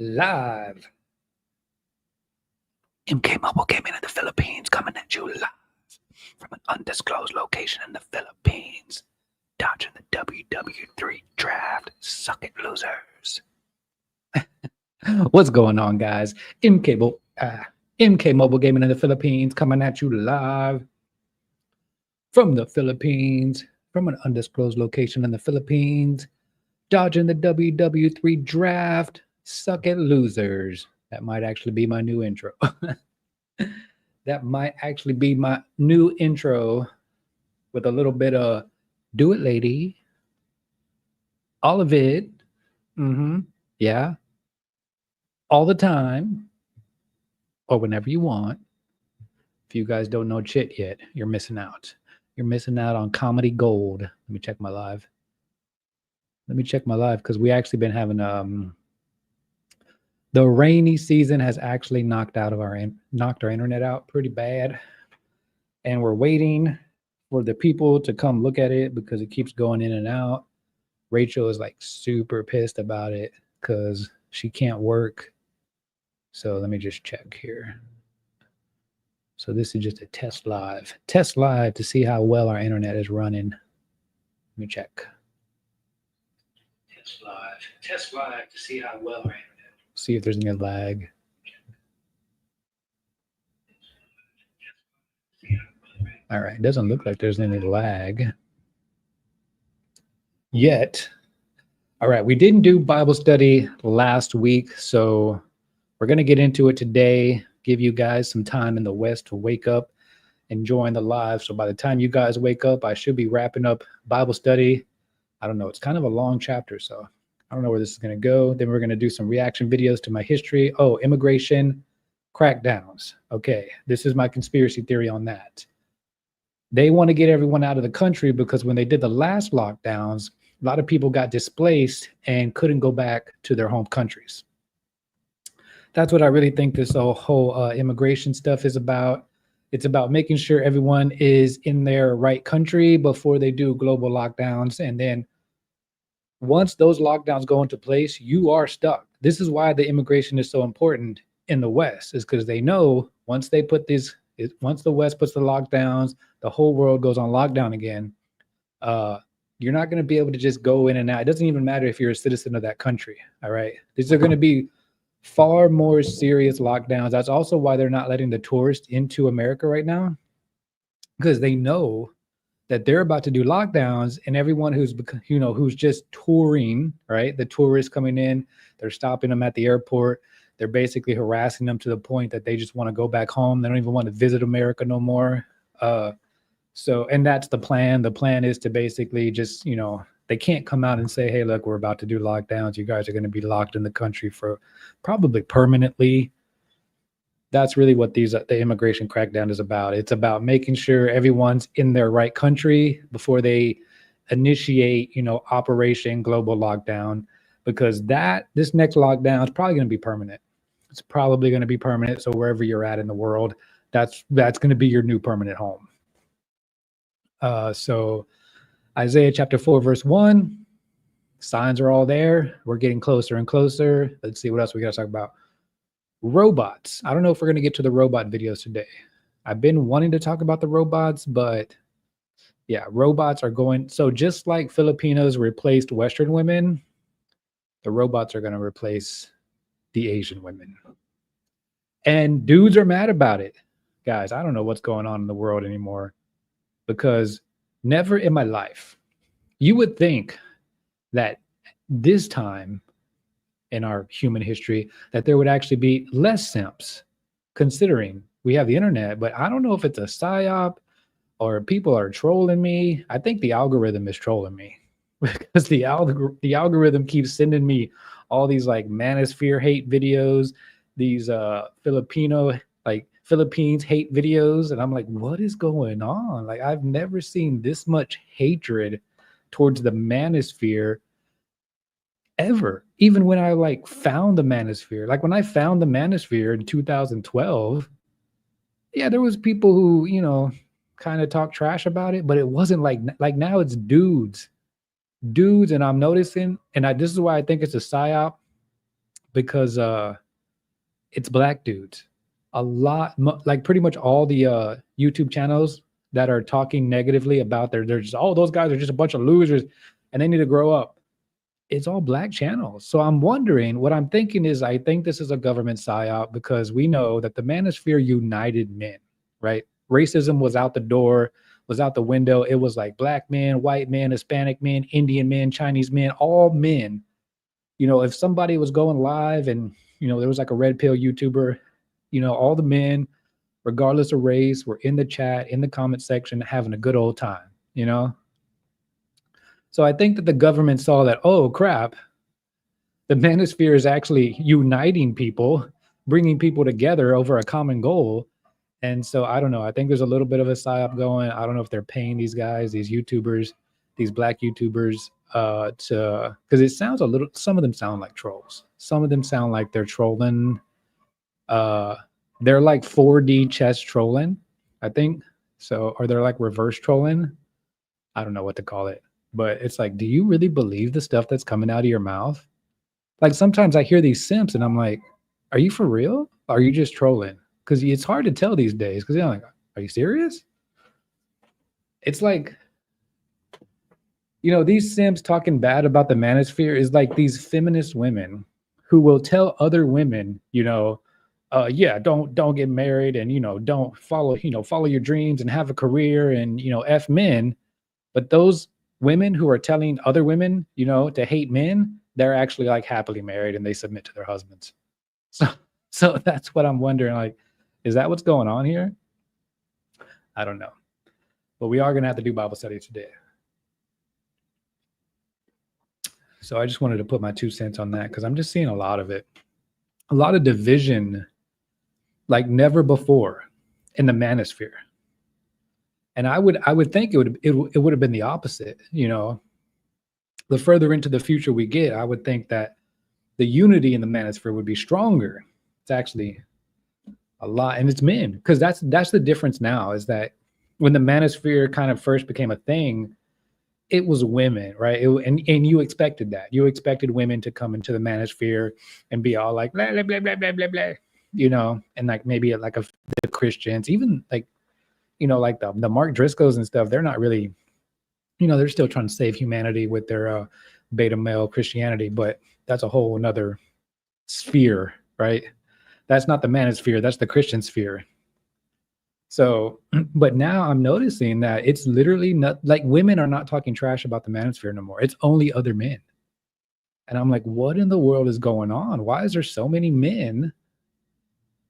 live. MK Mobile Gaming in the Philippines coming at you live from an undisclosed location in the Philippines. Dodging the WW3 draft. Suck it, losers. What's going on, guys? MK Mobile Gaming in the Philippines coming at you live from the Philippines, from an undisclosed location in the Philippines. Dodging the WW3 draft. Suck it, losers. That might actually be my new intro. That might actually be my new intro with a little bit of do it, lady. All of it. Yeah. All the time. Or whenever you want. If you guys don't know shit yet, you're missing out. You're missing out on comedy gold. Let me check my live. Because we actually been having the rainy season has actually knocked our internet out pretty bad, and we're waiting for the people to come look at it because it keeps going in and out. Rachel is like super pissed about it because she can't work. So let me just check here. So this is just a test live to see how well our internet is running. Let me check. Test live to see how well our internet. See if there's any lag. All right, it doesn't look like there's any lag yet. All right, we didn't do Bible study last week, so we're going to get into it today, give you guys some time in the West to wake up and join the live. So by the time you guys wake up, I should be wrapping up Bible study. I don't know, it's kind of a long chapter, so I don't know where this is going to go. Then we're going to do some reaction videos to my history. Oh, immigration crackdowns. Okay, this is my conspiracy theory on that. They want to get everyone out of the country because when they did the last lockdowns, a lot of people got displaced and couldn't go back to their home countries. That's what I really think this whole immigration stuff is about. It's about making sure everyone is in their right country before they do global lockdowns. And then once those lockdowns go into place, you are stuck. This is why the immigration is so important in the West, is because they know once the West puts the lockdowns, the whole world goes on lockdown again. You're not going to be able to just go in and out. It doesn't even matter if you're a citizen of that country. All right. These are going to be far more serious lockdowns. That's also why they're not letting the tourists into America right now, because they know that they're about to do lockdowns, and everyone who's just touring, right? The tourists coming in, they're stopping them at the airport. They're basically harassing them to the point that they just want to go back home. They don't even want to visit America no more. And that's the plan. The plan is to basically just, they can't come out and say, hey, look, we're about to do lockdowns. You guys are going to be locked in the country for probably permanently. That's really what the immigration crackdown is about. It's about making sure everyone's in their right country before they initiate, Operation Global Lockdown, because this next lockdown is probably going to be permanent. It's probably going to be permanent. So wherever you're at in the world, that's going to be your new permanent home. So Isaiah chapter 4, verse 1, signs are all there. We're getting closer and closer. Let's see what else we got to talk about. Robots. I don't know if we're going to get to the robot videos today. I've been wanting to talk about the robots, but yeah, robots are going. So just like Filipinos replaced Western women, the robots are going to replace the Asian women. And dudes are mad about it. Guys, I don't know what's going on in the world anymore, because never in my life, you would think that this time in our human history that there would actually be less simps, considering we have the internet. But I don't know if it's a psyop or people are trolling me. I think the algorithm is trolling me, because the algorithm keeps sending me all these like manosphere hate videos, these Philippines hate videos, and I'm like, what is going on? Like, I've never seen this much hatred towards the manosphere ever. Even when I found the manosphere, when I found the manosphere in 2012, yeah, there was people who kind of talk trash about it, but it wasn't like now it's dudes, and I'm noticing, and this is why I think it's a psyop, because it's black dudes. A lot, like pretty much all the YouTube channels that are talking negatively about they're just, oh, those guys are just a bunch of losers and they need to grow up. It's all black channels. So I'm wondering, what I'm thinking is, I think this is a government psyop, because we know that the manosphere united men, right? Racism was out the door, was out the window. It was like black men, white men, Hispanic men, Indian men, Chinese men, all men. You know, if somebody was going live and, you know, there was like a red pill YouTuber, you know, all the men, regardless of race, were in the chat, in the comment section, having a good old time, you know? So I think that the government saw that, oh crap, the manosphere is actually uniting people, bringing people together over a common goal. And so I don't know. I think there's a little bit of a psyop going. I don't know if they're paying these guys, these YouTubers, these black YouTubers, to, because it sounds a little. Some of them sound like trolls. Some of them sound like they're trolling. They're like 4D chess trolling, I think. So, or they're like reverse trolling. I don't know what to call it, but it's like, do you really believe the stuff that's coming out of your mouth? Like sometimes I hear these simps and I'm like, are you for real? Or are you just trolling? Because it's hard to tell these days. Because you're like, are you serious? It's like, you know, these simps talking bad about the manosphere is like these feminist women who will tell other women, you know, yeah, don't get married, and, you know, don't follow, you know, follow your dreams and have a career, and, you know, F men. But those women who are telling other women, you know, to hate men, they're actually like happily married and they submit to their husbands. So that's what I'm wondering. Like, is that what's going on here? I don't know. But we are going to have to do Bible study today. So I just wanted to put my 2 cents on that, because I'm just seeing a lot of it. A lot of division like never before in the manosphere. And I would think it would have been the opposite, you know. The further into the future we get, I would think that the unity in the manosphere would be stronger. It's actually a lot, and it's men, because that's the difference now, is that when the manosphere kind of first became a thing, it was women, right? And you expected that. You expected women to come into the manosphere and be all like blah blah blah blah blah blah blah, you know, and like maybe like the Christians, even like, you know, like the Mark Driscolls and stuff. They're not really, you know, they're still trying to save humanity with their beta male Christianity, but that's a whole another sphere, right? That's not the manosphere, that's the Christian sphere. So, but now I'm noticing that it's literally not like women are not talking trash about the manosphere no more. It's only other men. And I'm like, what in the world is going on? Why is there so many men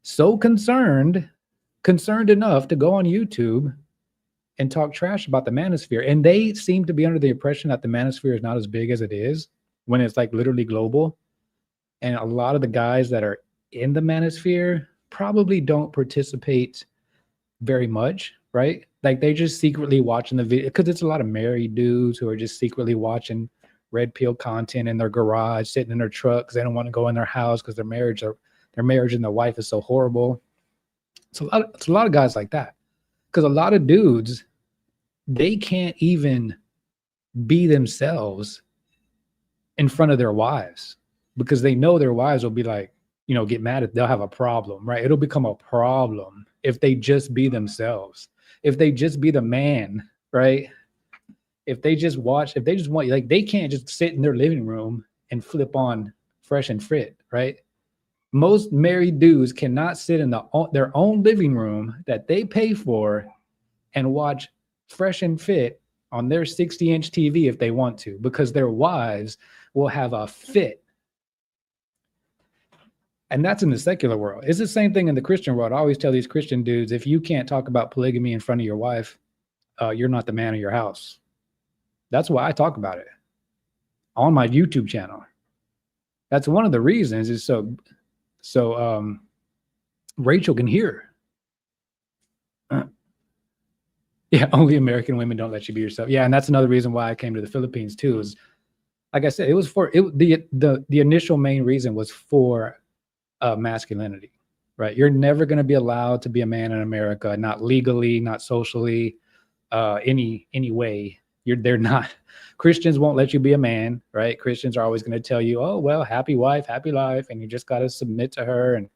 so concerned enough to go on YouTube and talk trash about the manosphere? And they seem to be under the impression that the manosphere is not as big as it is, when it's like literally global. And a lot of the guys that are in the manosphere probably don't participate very much, right? Like they just secretly watching the video, because it's a lot of married dudes who are just secretly watching red pill content in their garage, sitting in their truck because they don't want to go in their house because their marriage and their wife is so horrible. It's a lot of guys like that, because a lot of dudes, they can't even be themselves in front of their wives, because they know their wives will be like, you know, get mad at, they'll have a problem, right? It'll become a problem if they just be themselves, if they just be the man, right? If they just want, like, they can't just sit in their living room and flip on Fresh and Fit, right? Most married dudes cannot sit in their own living room that they pay for and watch Fresh and Fit on their 60-inch TV if they want to, because their wives will have a fit. And that's in the secular world. It's the same thing in the Christian world. I always tell these Christian dudes, if you can't talk about polygamy in front of your wife, you're not the man of your house. That's why I talk about it on my YouTube channel. That's one of the reasons, is so Rachel can hear. Yeah, only American women don't let you be yourself. Yeah, and that's another reason why I came to the Philippines too. Is, like I said, it was for it. The initial main reason was for masculinity, right? You're never going to be allowed to be a man in America, not legally, not socially, any way. They're not. Christians won't let you be a man, right? Christians are always going to tell you, oh, well, happy wife, happy life. And you just got to submit to her and,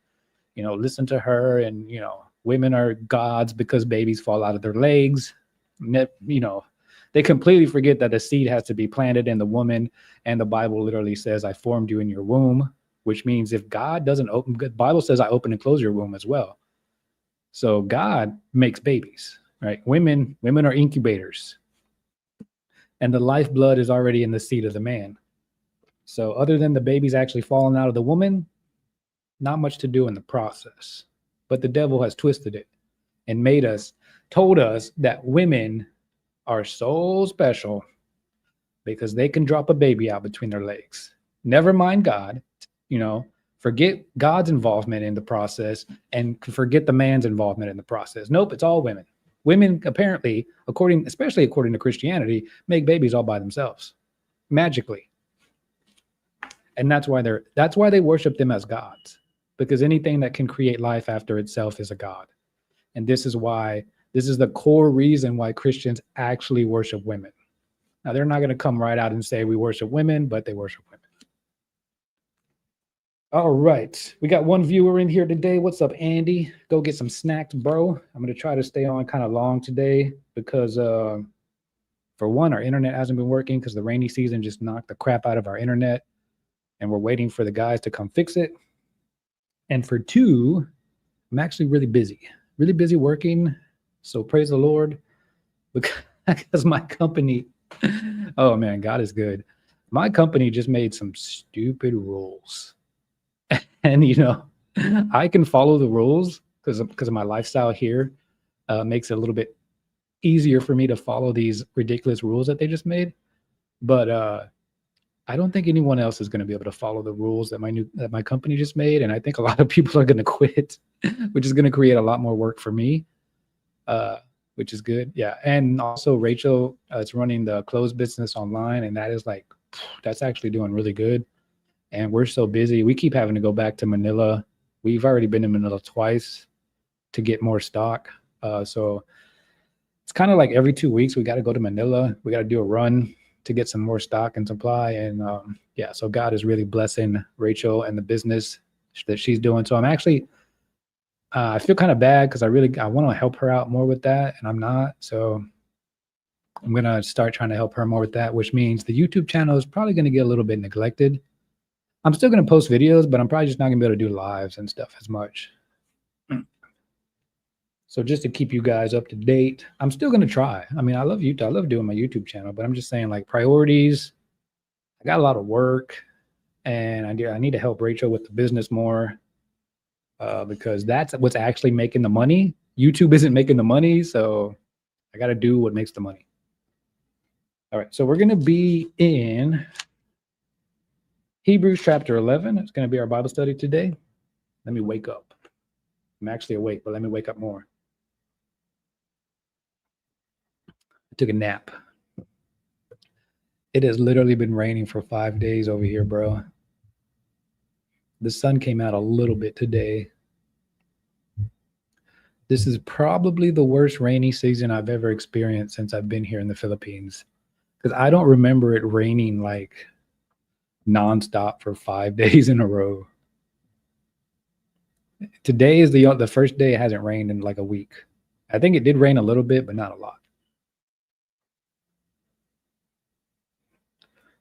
listen to her. And, women are gods because babies fall out of their legs. They completely forget that the seed has to be planted in the woman. And the Bible literally says, I formed you in your womb, which means if God doesn't open, the Bible says I open and close your womb as well. So God makes babies, right? Women are incubators. And the lifeblood is already in the seed of the man. So other than the babies actually falling out of the woman, not much to do in the process. But the devil has twisted it and told us that women are so special because they can drop a baby out between their legs. Never mind God, forget God's involvement in the process and forget the man's involvement in the process. Nope, it's all women. Women apparently, especially according to Christianity, make babies all by themselves, magically. And that's why they worship them as gods, because anything that can create life after itself is a god. And this is the core reason why Christians actually worship women. Now, they're not going to come right out and say we worship women, but they worship women. All right. We got one viewer in here today. What's up, Andy? Go get some snacks, bro. I'm going to try to stay on kind of long today because, for one, our internet hasn't been working because the rainy season just knocked the crap out of our internet. And we're waiting for the guys to come fix it. And for two, I'm actually really busy working. So praise the Lord, because my company, oh man, God is good. My company just made some stupid rules. And, I can follow the rules because of my lifestyle here. Makes it a little bit easier for me to follow these ridiculous rules that they just made. But I don't think anyone else is going to be able to follow the rules that my company just made. And I think a lot of people are going to quit, which is going to create a lot more work for me, which is good. Yeah. And also Rachel is running the clothes business online. And that's actually doing really good. And we're so busy. We keep having to go back to Manila. We've already been in Manila twice to get more stock. So it's kind of like every 2 weeks, we got to go to Manila. We got to do a run to get some more stock and supply. And so God is really blessing Rachel and the business that she's doing. So I'm actually, I feel kind of bad because I want to help her out more with that. And I'm not. So I'm going to start trying to help her more with that, which means the YouTube channel is probably going to get a little bit neglected. I'm still going to post videos, but I'm probably just not going to be able to do lives and stuff as much. So just to keep you guys up to date, I'm still going to try. I mean, I love YouTube. I love doing my YouTube channel, but I'm just saying, like, priorities. I got a lot of work, and I need to help Rachel with the business more because that's what's actually making the money. YouTube isn't making the money, so I got to do what makes the money. All right, so we're going to be in Hebrews chapter 11. It's going to be our Bible study today. Let me wake up. I'm actually awake, but let me wake up more. I took a nap. It has literally been raining for 5 days over here, bro. The sun came out a little bit today. This is probably the worst rainy season I've ever experienced since I've been here in the Philippines, because I don't remember it raining like nonstop for 5 days in a row. Today is the first day it hasn't rained in like a week. I think it did rain a little bit, but not a lot.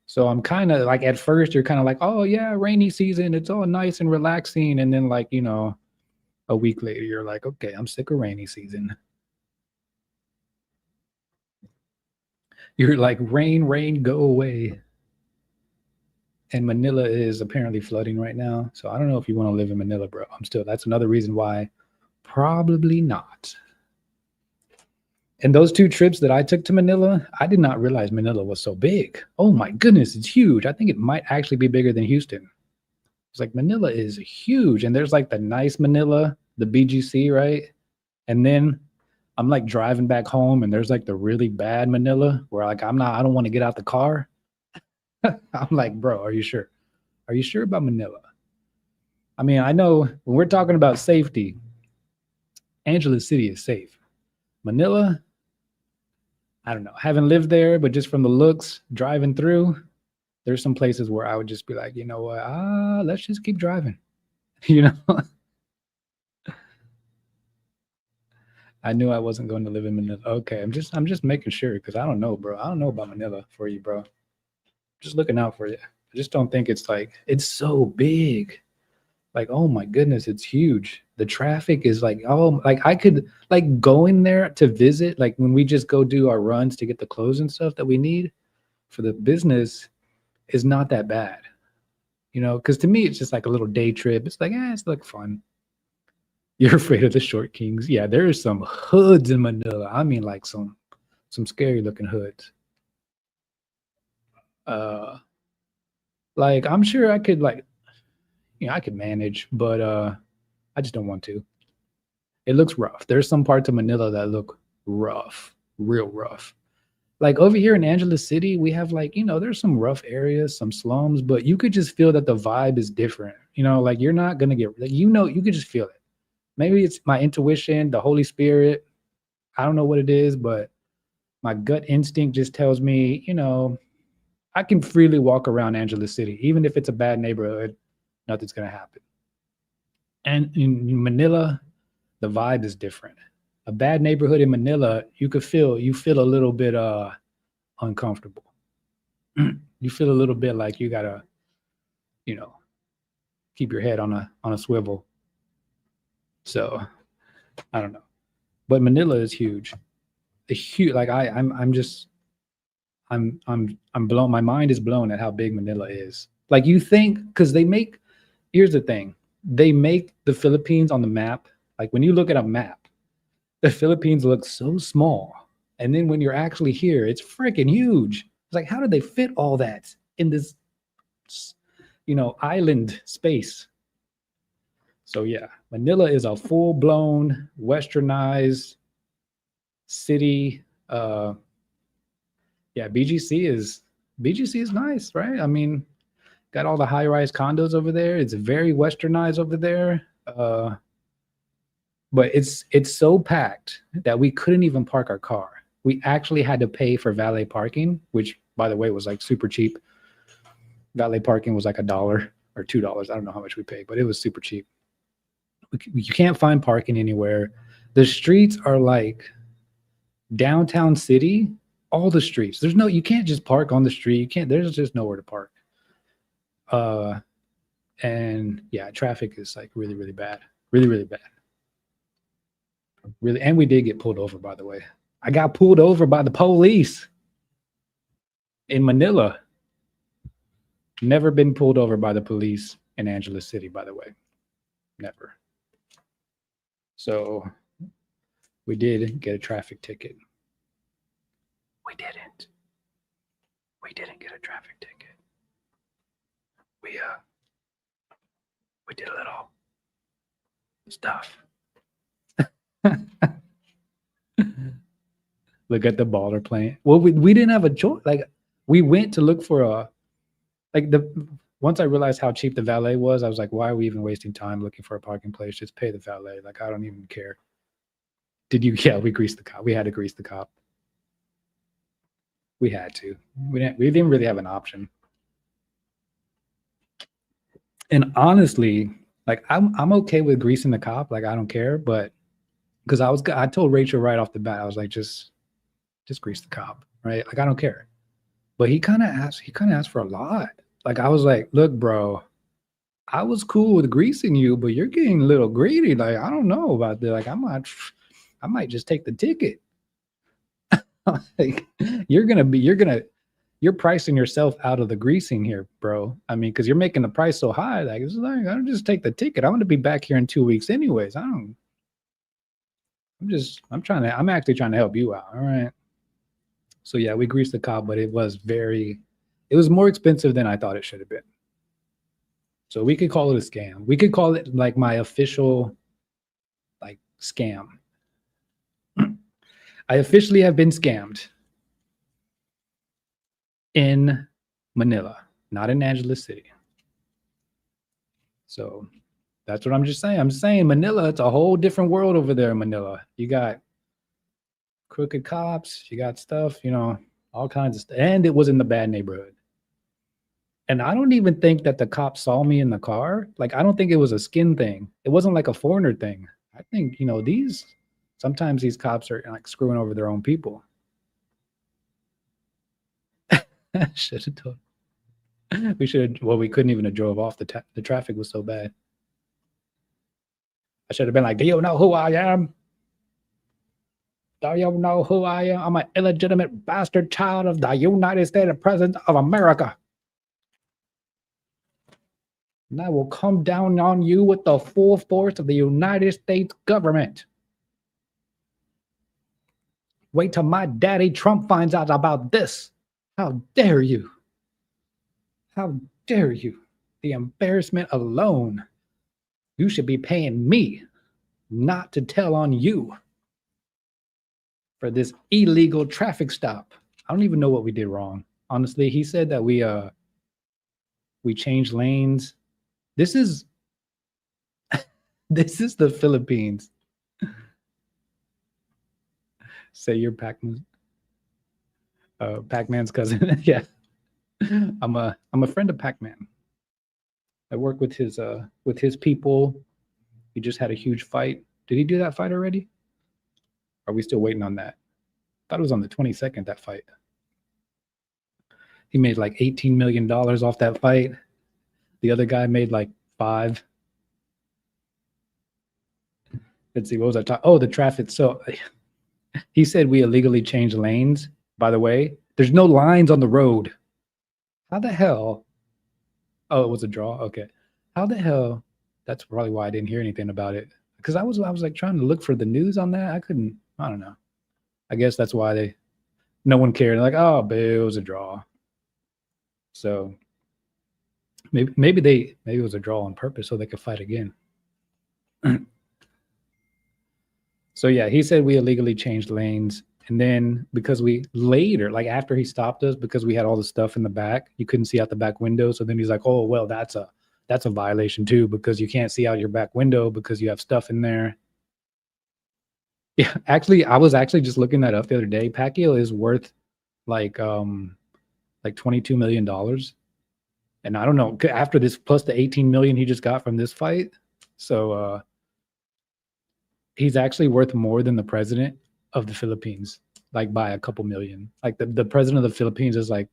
So I'm kind of like, at first you're kind of like, oh yeah, rainy season, it's all nice and relaxing. And then, like, a week later, you're like, okay, I'm sick of rainy season. You're like, rain, go away. And Manila is apparently flooding right now. So I don't know if you want to live in Manila, bro. That's another reason why probably not. And those 2 trips that I took to Manila, I did not realize Manila was so big. Oh my goodness, it's huge. I think it might actually be bigger than Houston. It's like, Manila is huge. And there's like the nice Manila, the BGC, right? And then I'm like driving back home and there's like the really bad Manila where, like, I don't want to get out the car. I'm like, bro, are you sure? Are you sure about Manila? I mean, I know when we're talking about safety, Angeles City is safe. Manila, I don't know. Haven't lived there, but just from the looks, driving through, there's some places where I would just be like, you know what? Let's just keep driving. You know, I knew I wasn't going to live in Manila. Okay, I'm just making sure because I don't know, bro. I don't know about Manila for you, bro. Just looking out for you. I just don't think it's like it's so big. Like, oh my goodness, it's huge. The traffic is like, oh, like I could like going there to visit, like when we just go do our runs to get the clothes and stuff that we need for the business is not that bad. You know, because to me it's just like a little day trip. It's like, it's like fun. You're afraid of the short kings. Yeah, there is some hoods in Manila. I mean like some scary looking hoods. Like I'm sure I could like, you know, I could manage, but I just don't want to. It looks rough. There's some parts of Manila that look rough, real rough. Like over here in Angeles City, we have like, you know, there's some rough areas, some slums, but you could just feel that the vibe is different. You know, like you're not gonna get like, you know, you could just feel it. Maybe it's my intuition, the Holy Spirit. I don't know what it is, but my gut instinct just tells me, you know, I can freely walk around Angeles City, even if it's a bad neighborhood, nothing's gonna happen. And in Manila, the vibe is different. A bad neighborhood in Manila, you feel a little bit uncomfortable. You feel a little bit like you gotta, you know, keep your head on a swivel. So I don't know. But Manila is huge. A huge like I'm blown. My mind is blown at how big Manila is. Like you think, because here's the thing. They make the Philippines on the map. Like when you look at a map, the Philippines looks so small. And then when you're actually here, it's freaking huge. It's like, how did they fit all that in this, you know, island space? So yeah, Manila is a full-blown westernized city. Yeah, BGC is nice, right? I mean, got all the high-rise condos over there. It's very westernized over there. But it's so packed that we couldn't even park our car. We actually had to pay for valet parking, which by the way was like super cheap. Valet parking was like $1 or $2. I don't know how much we paid, but it was super cheap. You can't find parking anywhere. The streets are like downtown city, all the streets. You can't just park on the street. There's just nowhere to park. And yeah, traffic is like really, really bad. Really, really bad. Really, and we did get pulled over, by the way. I got pulled over by the police in Manila. Never been pulled over by the police in Angeles City, by the way. Never. So we did get a traffic ticket. We didn't. We didn't get a traffic ticket. We did a little stuff. Look at the baller playing. Well, we didn't have a choice. Like we went to look for once I realized how cheap the valet was, I was like, why are we even wasting time looking for a parking place? Just pay the valet. Like I don't even care. Yeah, we greased the cop. We had to grease the cop. We had to. We didn't really have an option. And honestly, like I'm okay with greasing the cop. Like I don't care, but because I told Rachel right off the bat, I was like, just grease the cop, right? Like I don't care. But he kind of asked for a lot. Like I was like, look, bro, I was cool with greasing you, but you're getting a little greedy. Like I don't know about that. Like I might just take the ticket. Like you're pricing yourself out of the greasing here, bro. I mean, because you're making the price so high. Like it's like I don't just take the ticket. I'm gonna be back here in 2 weeks anyways. I'm actually trying to help you out. All right. So yeah, we greased the cop, but it was more expensive than I thought it should have been. So we could call it a scam. We could call it like my official like scam. I officially have been scammed in Manila, not in Angeles City. So that's what I'm just saying. I'm saying Manila, it's a whole different world over there in Manila. You got crooked cops, you got stuff, you know, all kinds of stuff. And it was in the bad neighborhood. And I don't even think that the cops saw me in the car. Like, I don't think it was a skin thing. It wasn't like a foreigner thing. I think, you know, sometimes these cops are like screwing over their own people. Should have told. We should. Well, we couldn't even have drove off. The traffic was so bad. I should have been like, "Do you know who I am? Do you know who I am? I'm an illegitimate bastard child of the United States President of America. And I will come down on you with the full force of the United States government. Wait till my daddy Trump finds out about this. How dare you? How dare you? The embarrassment alone. You should be paying me not to tell on you for this illegal traffic stop. I don't even know what we did wrong. Honestly, he said that we changed lanes. This is this is the Philippines. Say you're Pac-Man's cousin. Yeah. I'm a friend of Pac-Man. I work with his people. He just had a huge fight. Did he do that fight already? Are we still waiting on that? I thought it was on the 22nd, that fight. He made like $18 million off that fight. The other guy made like 5. Let's see, what was I talking? Oh, the traffic. So he said we illegally changed lanes. By the way, there's no lines on the road. How the hell? Oh, it was a draw. Okay. How the hell? That's probably why I didn't hear anything about it. Because I was like trying to look for the news on that. I couldn't. I don't know. I guess that's why no one cared. Like, oh, but it was a draw. So maybe it was a draw on purpose so they could fight again. So yeah, he said we illegally changed lanes. And then because we later, like after he stopped us, because we had all the stuff in the back, you couldn't see out the back window. So then he's like, oh, well, that's a violation too, because you can't see out your back window because you have stuff in there. Yeah, actually, I was actually just looking that up the other day. Pacquiao is worth like $22 million. And I don't know, after this, plus the 18 million he just got from this fight. So he's actually worth more than the president of the Philippines, like by a couple million. Like the president of the Philippines is like,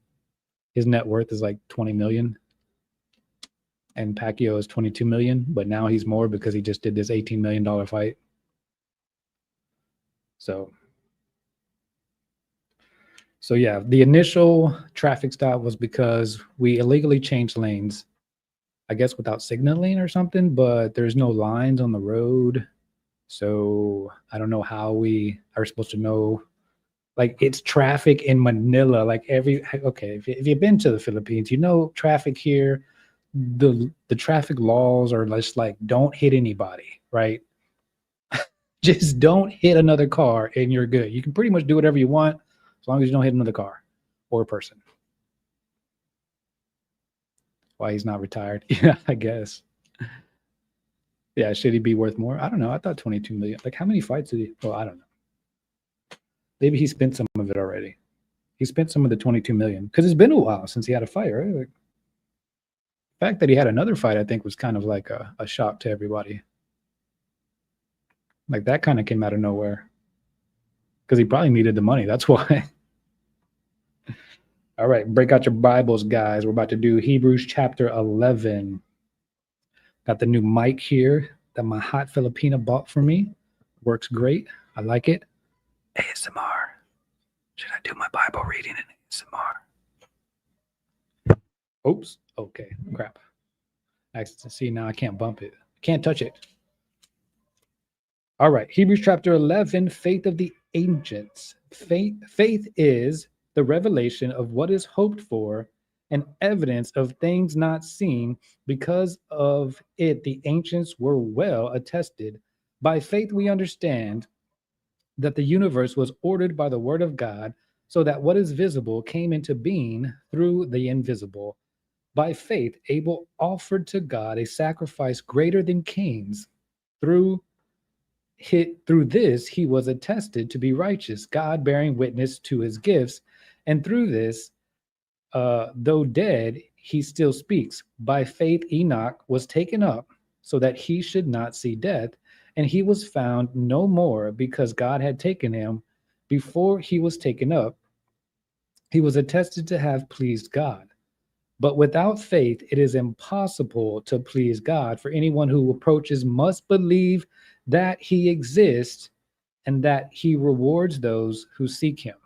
his net worth is like 20 million. And Pacquiao is 22 million, but now he's more because he just did this $18 million fight. So yeah, the initial traffic stop was because we illegally changed lanes, I guess without signaling or something, but there's no lines on the road. So I don't know how we are supposed to know. Like, it's traffic in Manila. Like okay, if you've been to the Philippines, you know traffic here, the traffic laws are just like, don't hit anybody, right? Just don't hit another car and you're good. You can pretty much do whatever you want as long as you don't hit another car or a person. Why he's not retired? Yeah, I guess. Yeah, should he be worth more? I don't know. I thought 22 million. Like, how many fights did he? Well, I don't know. Maybe he spent some of it already. He spent some of the 22 million because it's been a while since he had a fight, right? Like, the fact that he had another fight, I think, was kind of like a shock to everybody. Like, that kind of came out of nowhere because he probably needed the money. That's why. All right, break out your Bibles, guys. We're about to do Hebrews chapter 11. Got the new mic here that my hot Filipina bought for me. Works great. I like it. ASMR. Should I do my Bible reading in ASMR? Oops. Okay. Crap. See, now I can't bump it. Can't touch it. All right. Hebrews chapter 11, faith of the ancients. Faith is the revelation of what is hoped for and evidence of things not seen. Because of it, the ancients were well attested. By faith, we understand that the universe was ordered by the word of God, so that what is visible came into being through the invisible. By faith, Abel offered to God a sacrifice greater than Cain's. Through through this, he was attested to be righteous, God bearing witness to his gifts. And through this, though dead, he still speaks. By faith, Enoch was taken up so that he should not see death. And he was found no more because God had taken him. Before he was taken up, he was attested to have pleased God. But without faith, it is impossible to please God. For anyone who approaches must believe that he exists and that he rewards those who seek him.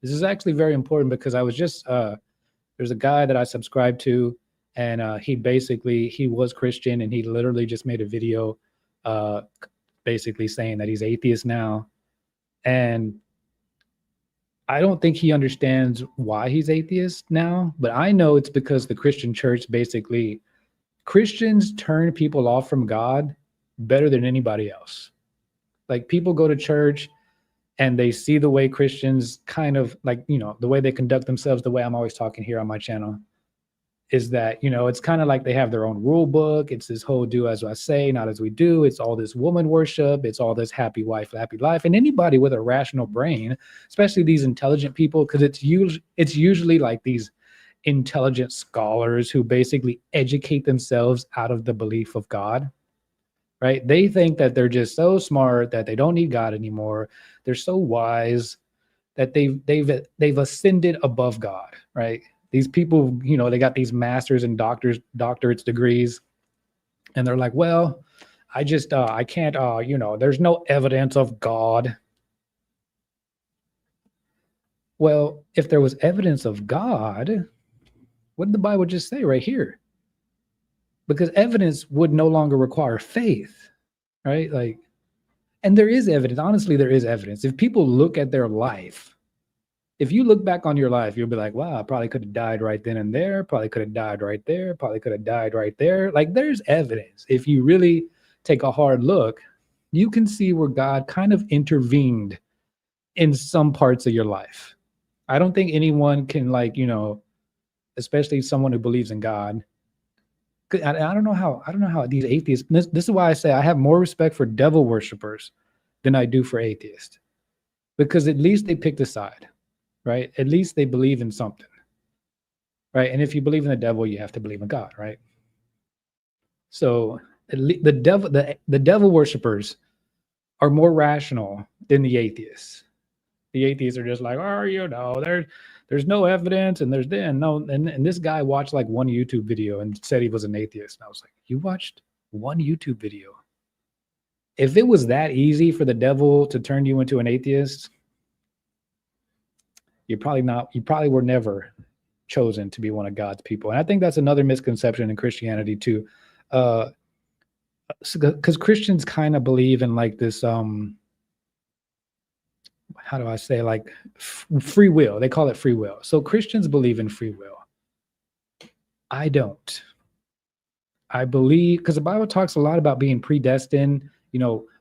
This is actually very important because I was just, there's a guy that I subscribe to, and he was Christian, and he literally just made a video basically saying that he's atheist now. And I don't think he understands why he's atheist now, but I know it's because the Christian church, basically, Christians turn people off from God better than anybody else. Like, people go to church and they see the way Christians kind of, like, the way they conduct themselves, the way I'm always talking here on my channel, is that, it's kind of like they have their own rule book. It's this whole do as I say, not as we do. It's all this woman worship. It's all this happy wife, happy life. And anybody with a rational brain, especially these intelligent people, because it's usually like these intelligent scholars who basically educate themselves out of the belief of God, right? They think that they're just so smart that they don't need God anymore. They're so wise that they've ascended above God, right? These people, they got these masters and doctorates degrees, and they're like, well, I can't, there's no evidence of God. Well, if there was evidence of God, what did the Bible just say right here? Because evidence would no longer require faith, right? Like, and there is evidence. Honestly, there is evidence. If people look at their life, if you look back on your life, you'll be like, wow, I probably could have died right then and there. Probably could have died right there. Probably could have died right there. Like, there's evidence. If you really take a hard look, you can see where God kind of intervened in some parts of your life. I don't think anyone can, like, especially someone who believes in God. I don't know how these atheists, this is why I say I have more respect for devil worshipers than I do for atheists, because at least they picked a side. Right? At least they believe in something, right? And if you believe in the devil, you have to believe in God, right? So the devil worshipers are more rational than the atheists. The atheists are just like, oh, there's no evidence, and there's no, and this guy watched like one YouTube video and said he was an atheist. And I was like, you watched one YouTube video? If it was that easy for the devil to turn you into an atheist, you probably were never chosen to be one of God's people. And I think that's another misconception in Christianity too. Because Christians kind of believe in like this, how do I say, like free will. They call it free will. So Christians believe in free will. I don't. I believe, because the Bible talks a lot about being predestined,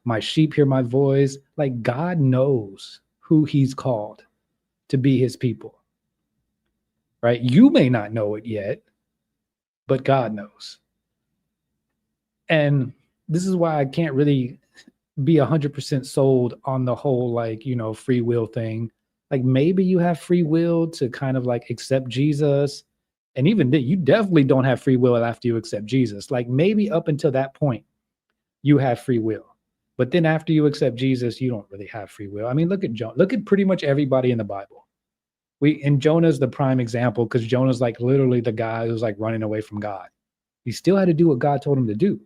my sheep hear my voice. Like, God knows who he's called to be his people, right? You may not know it yet, but God knows. And this is why I can't really be 100% sold on the whole, like, free will thing. Like, maybe you have free will to kind of like accept Jesus. And even then, you definitely don't have free will after you accept Jesus. Like, maybe up until that point, you have free will. But then after you accept Jesus, you don't really have free will. I mean, look at Jonah. Look at pretty much everybody in the Bible. And Jonah's the prime example, because Jonah's like literally the guy who's like running away from God. He still had to do what God told him to do.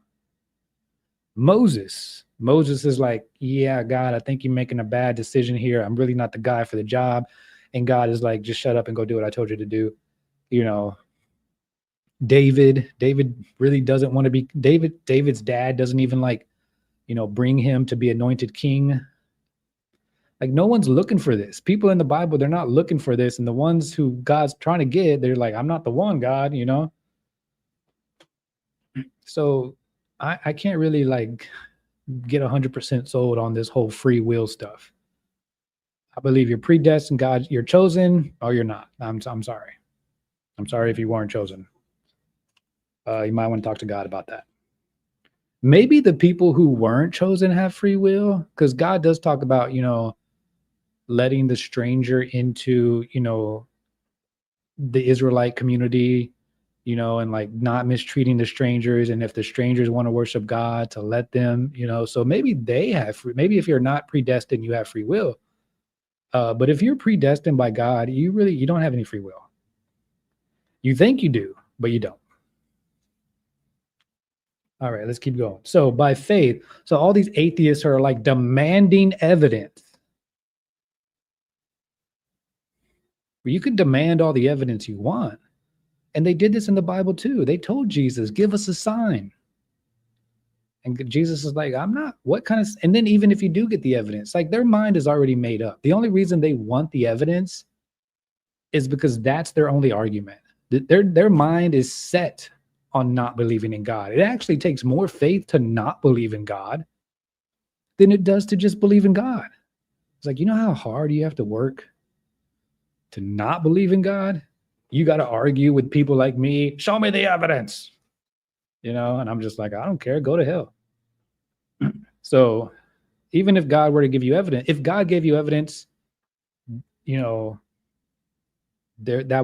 Moses is like, yeah, God, I think you're making a bad decision here. I'm really not the guy for the job. And God is like, just shut up and go do what I told you to do. David really doesn't want to be David's dad doesn't even like, bring him to be anointed king. Like, no one's looking for this. People in the Bible, they're not looking for this. And the ones who God's trying to get, they're like, I'm not the one, God, So I can't really like get 100% sold on this whole free will stuff. I believe you're predestined, God, you're chosen, or you're not. I'm sorry. I'm sorry if you weren't chosen. You might want to talk to God about that. maybe the people who weren't chosen have free will, because God does talk about, letting the stranger into, the Israelite community, and like not mistreating the strangers. And if the strangers want to worship God, to let them, so maybe they have maybe if you're not predestined, you have free will. But if you're predestined by God, you don't have any free will. You think you do, but you don't. All right, let's keep going. So by faith, so all these atheists are like demanding evidence. You could demand all the evidence you want. And they did this in the Bible too. They told Jesus, give us a sign. And Jesus is like, I'm not, what kind of, and then even if you do get the evidence, like their mind is already made up. The only reason they want the evidence is because that's their only argument. Their mind is set on not believing in God. It actually takes more faith to not believe in God than it does to just believe in God. It's like, you know how hard you have to work to not believe in God? You got to argue with people like me. Show me the evidence, and I'm just like, I don't care. Go to hell. So even if God were to give you evidence, if God gave you evidence, that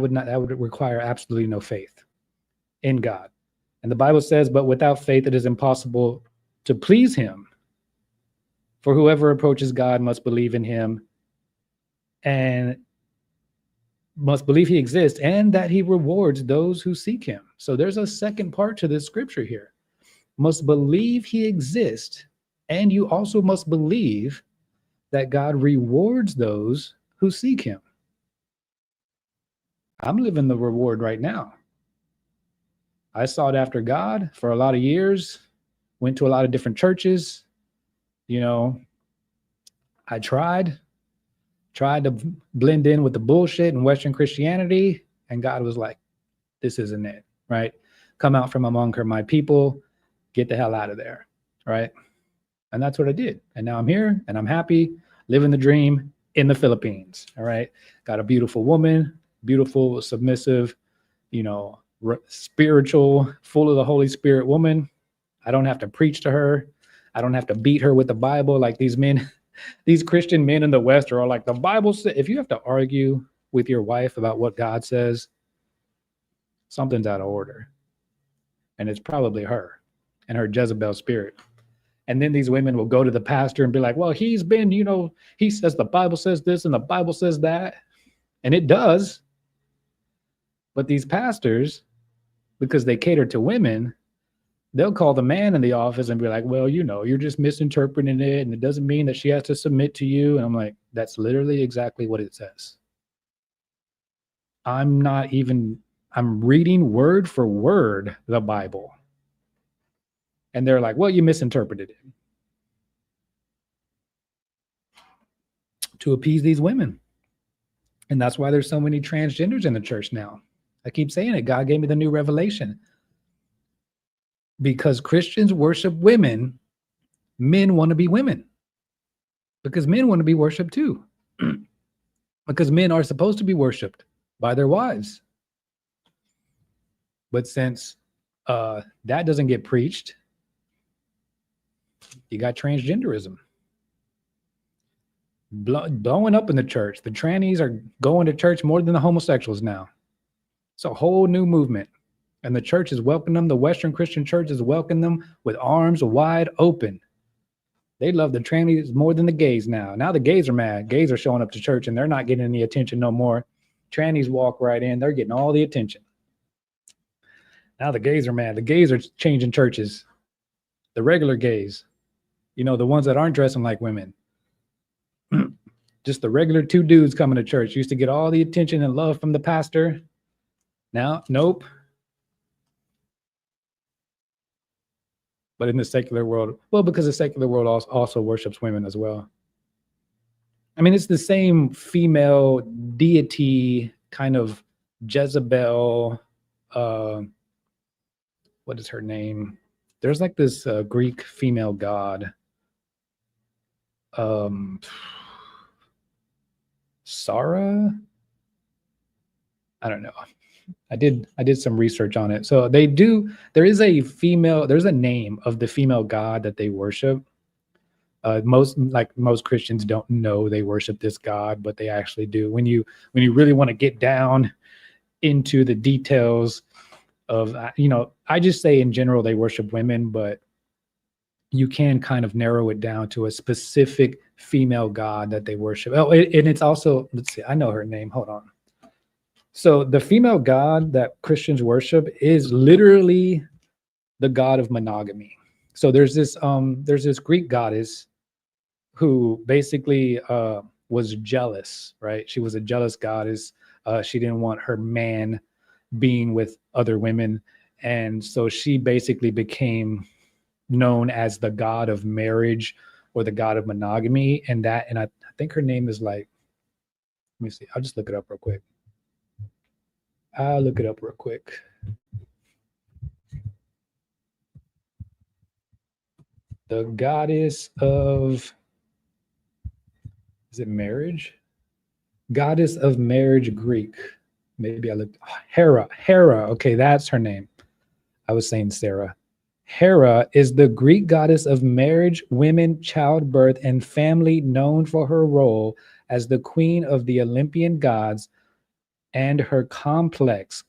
would require absolutely no faith in God. And the Bible says, but without faith, it is impossible to please him. For whoever approaches God must believe in him and must believe he exists and that he rewards those who seek him. So there's a second part to this scripture here. Must believe he exists, and you also must believe that God rewards those who seek him. I'm living the reward right now. I sought after God for a lot of years, went to a lot of different churches. I tried to blend in with the bullshit in Western Christianity, and God was like, this isn't it, right? Come out from among her, my people, get the hell out of there, right? And that's what I did. And now I'm here and I'm happy, living the dream in the Philippines, all right? Got a beautiful woman, beautiful, submissive, spiritual, full of the Holy Spirit woman. I don't have to preach to her. I don't have to beat her with the Bible like these men. These Christian men in the West are all like, the Bible says. If you have to argue with your wife about what God says, something's out of order. And it's probably her and her Jezebel spirit. And then these women will go to the pastor and be like, well, he's been, he says the Bible says this and the Bible says that. And it does. But these pastors, because they cater to women, they'll call the man in the office and be like, well, you're just misinterpreting it. And it doesn't mean that she has to submit to you. And I'm like, that's literally exactly what it says. I'm reading word for word the Bible. And they're like, well, you misinterpreted it. To appease these women. And that's why there's so many transgenders in the church now. I keep saying it. God gave me the new revelation. Because Christians worship women, men want to be women. Because men want to be worshiped too. Because men are supposed to be worshiped by their wives. But since that doesn't get preached, you got transgenderism blowing up in the church. The trannies are going to church more than the homosexuals now. It's a whole new movement. And the church is welcoming them. The Western Christian church is welcoming them with arms wide open. They love the trannies more than the gays now. Now the gays are mad. Gays are showing up to church and they're not getting any attention no more. Trannies walk right in. They're getting all the attention. Now the gays are mad. The gays are changing churches. The regular gays, the ones that aren't dressing like women. Just the regular two dudes coming to church used to get all the attention and love from the pastor. Now, nope. But in the secular world, well, because the secular world also worships women as well. I mean, it's the same female deity kind of Jezebel. What is her name? There's like this Greek female god. Sarah? I don't know. I did some research on it. So they do. There's a name of the female god that they worship. Most Christians don't know they worship this god, but they actually do. When you really want to get down into the details of, I just say in general they worship women, but you can kind of narrow it down to a specific female god that they worship. Oh, and it's also, let's see, I know her name. Hold on. So the female god that Christians worship is literally the god of monogamy. So there's this Greek goddess who basically was jealous, right? She was a jealous goddess. She didn't want her man being with other women. And so she basically became known as the god of marriage or the god of monogamy. And I think her name is like, let me see, I'll just look it up real quick. The goddess of, is it marriage? Goddess of marriage, Greek. Maybe I looked, Hera. Okay, that's her name. I was saying Sarah. Hera is the Greek goddess of marriage, women, childbirth, and family, known for her role as the queen of the Olympian gods and her complex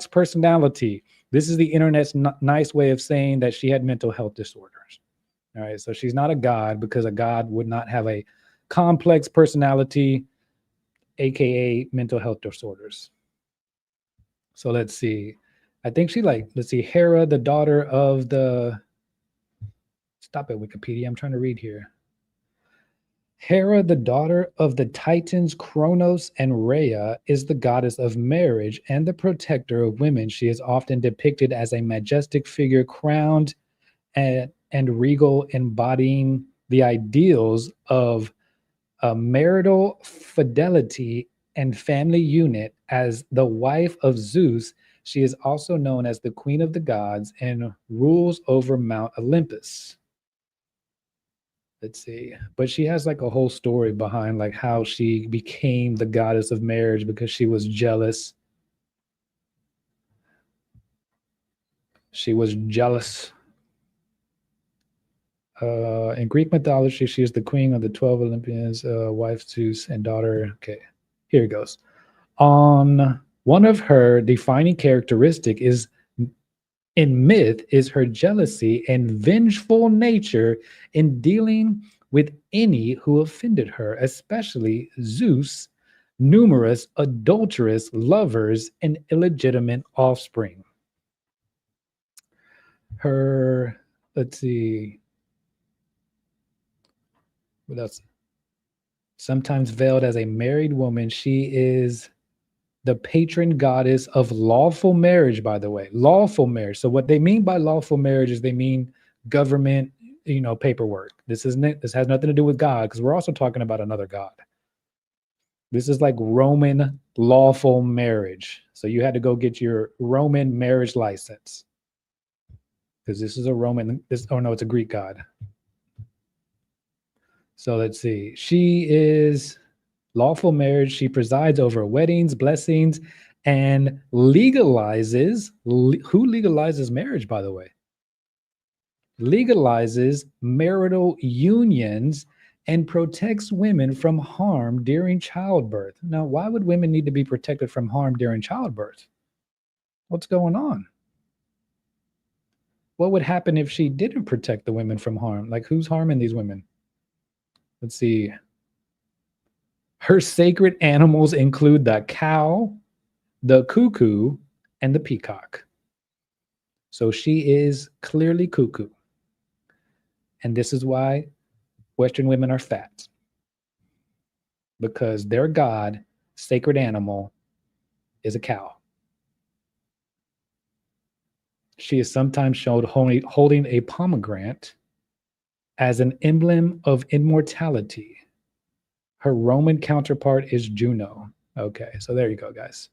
personality. This is the internet's nice way of saying that she had mental health disorders. All right, so she's not a god, because a god would not have a complex personality, aka mental health disorders. So let's see. I think let's see, Hera, the daughter of the, stop it, Wikipedia, I'm trying to read here. Hera, the daughter of the Titans Kronos and Rhea, is the goddess of marriage and the protector of women. She is often depicted as a majestic figure, crowned and regal, embodying the ideals of marital fidelity and family unit. As the wife of Zeus, she is also known as the queen of the gods and rules over Mount Olympus. Let's see. But she has like a whole story behind like how she became the goddess of marriage, because she was jealous. In Greek mythology, she is the queen of the 12 Olympians, wife Zeus and daughter. Okay, here it goes. One of her defining characteristic in myth is her jealousy and vengeful nature in dealing with any who offended her, especially Zeus' numerous adulterous lovers and illegitimate offspring. Let's see, what else? Sometimes veiled as a married woman, she is the patron goddess of lawful marriage, by the way. Lawful marriage. So what they mean by lawful marriage is they mean government, paperwork. This has nothing to do with God, because we're also talking about another God. This is like Roman lawful marriage. So you had to go get your Roman marriage license, because this is it's a Greek god. So let's see. She is lawful marriage. She presides over weddings, blessings, and legalizes. Who legalizes marriage, by the way? Legalizes marital unions and protects women from harm during childbirth. Now, why would women need to be protected from harm during childbirth? What's going on? What would happen if she didn't protect the women from harm? Like, who's harming these women? Let's see. Her sacred animals include the cow, the cuckoo, and the peacock. So she is clearly cuckoo. And this is why Western women are fat, because their god, sacred animal, is a cow. She is sometimes shown holding a pomegranate as an emblem of immortality. Her Roman counterpart is Juno. Okay, so there you go, guys.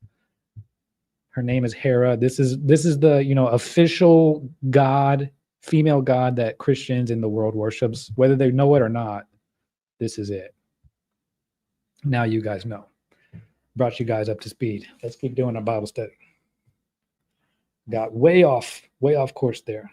Her name is Hera. This is the official god, female god that Christians in the world worships, whether they know it or not. This is it. Now you guys know. Brought you guys up to speed. Let's keep doing our Bible study. Got way off course there.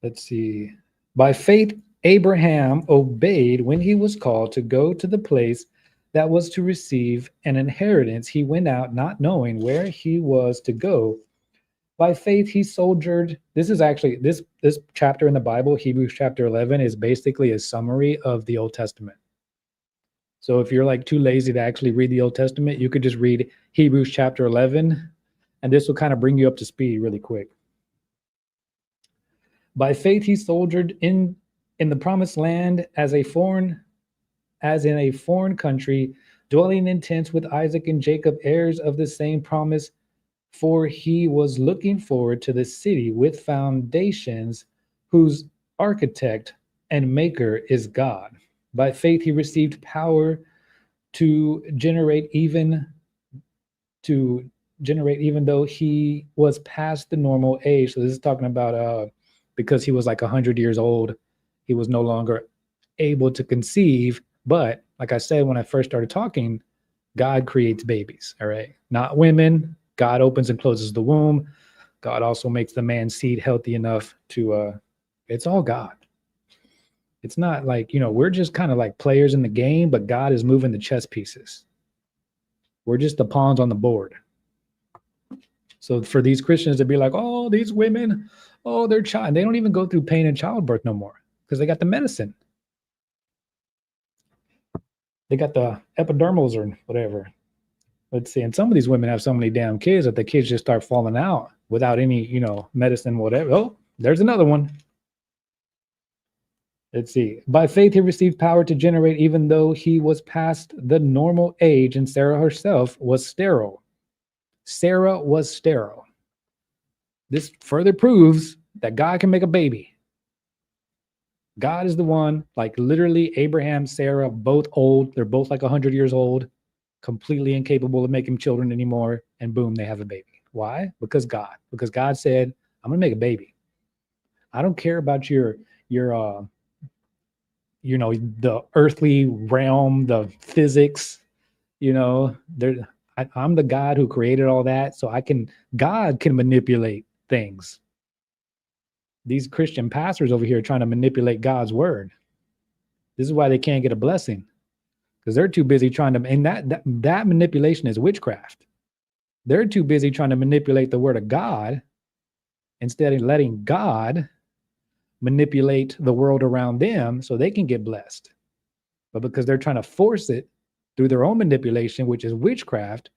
Let's see. By faith, Abraham obeyed when he was called to go to the place that was to receive an inheritance. He went out not knowing where he was to go. By faith, he soldiered. This is actually this chapter in the Bible, Hebrews chapter 11, is basically a summary of the Old Testament. So if you're like too lazy to actually read the Old Testament, you could just read Hebrews chapter 11, and this will kind of bring you up to speed really quick. By faith, he soldiered in the promised land as in a foreign country, dwelling in tents with Isaac and Jacob, heirs of the same promise. For he was looking forward to the city with foundations, whose architect and maker is God. By faith, he received power to generate even though he was past the normal age. So this is talking about because he was like 100 years old, he was no longer able to conceive. But like I said, when I first started talking, God creates babies, all right? Not women. God opens and closes the womb. God also makes the man's seed healthy enough to, it's all God. It's not like, we're just kind of like players in the game, but God is moving the chess pieces. We're just the pawns on the board. So for these Christians to be like, oh, these women, oh, they're child, they don't even go through pain in childbirth no more because they got the medicine. They got the epidurals or whatever. Let's see. And some of these women have so many damn kids that the kids just start falling out without any, medicine, whatever. Oh, there's another one. Let's see. By faith, he received power to generate, even though he was past the normal age, and Sarah herself was sterile. Sarah was sterile. This further proves that God can make a baby. God is the one, like literally Abraham, Sarah, both old. They're both like 100 years old, completely incapable of making children anymore. And boom, they have a baby. Why? Because God said, I'm going to make a baby. I don't care about your the earthly realm, the physics, I'm the God who created all that. So God can manipulate things. These Christian pastors over here are trying to manipulate God's word. This is why they can't get a blessing, because they're too busy trying to, and that manipulation is witchcraft. They're too busy trying to manipulate the word of God instead of letting God manipulate the world around them so they can get blessed. But because they're trying to force it through their own manipulation, which is witchcraft,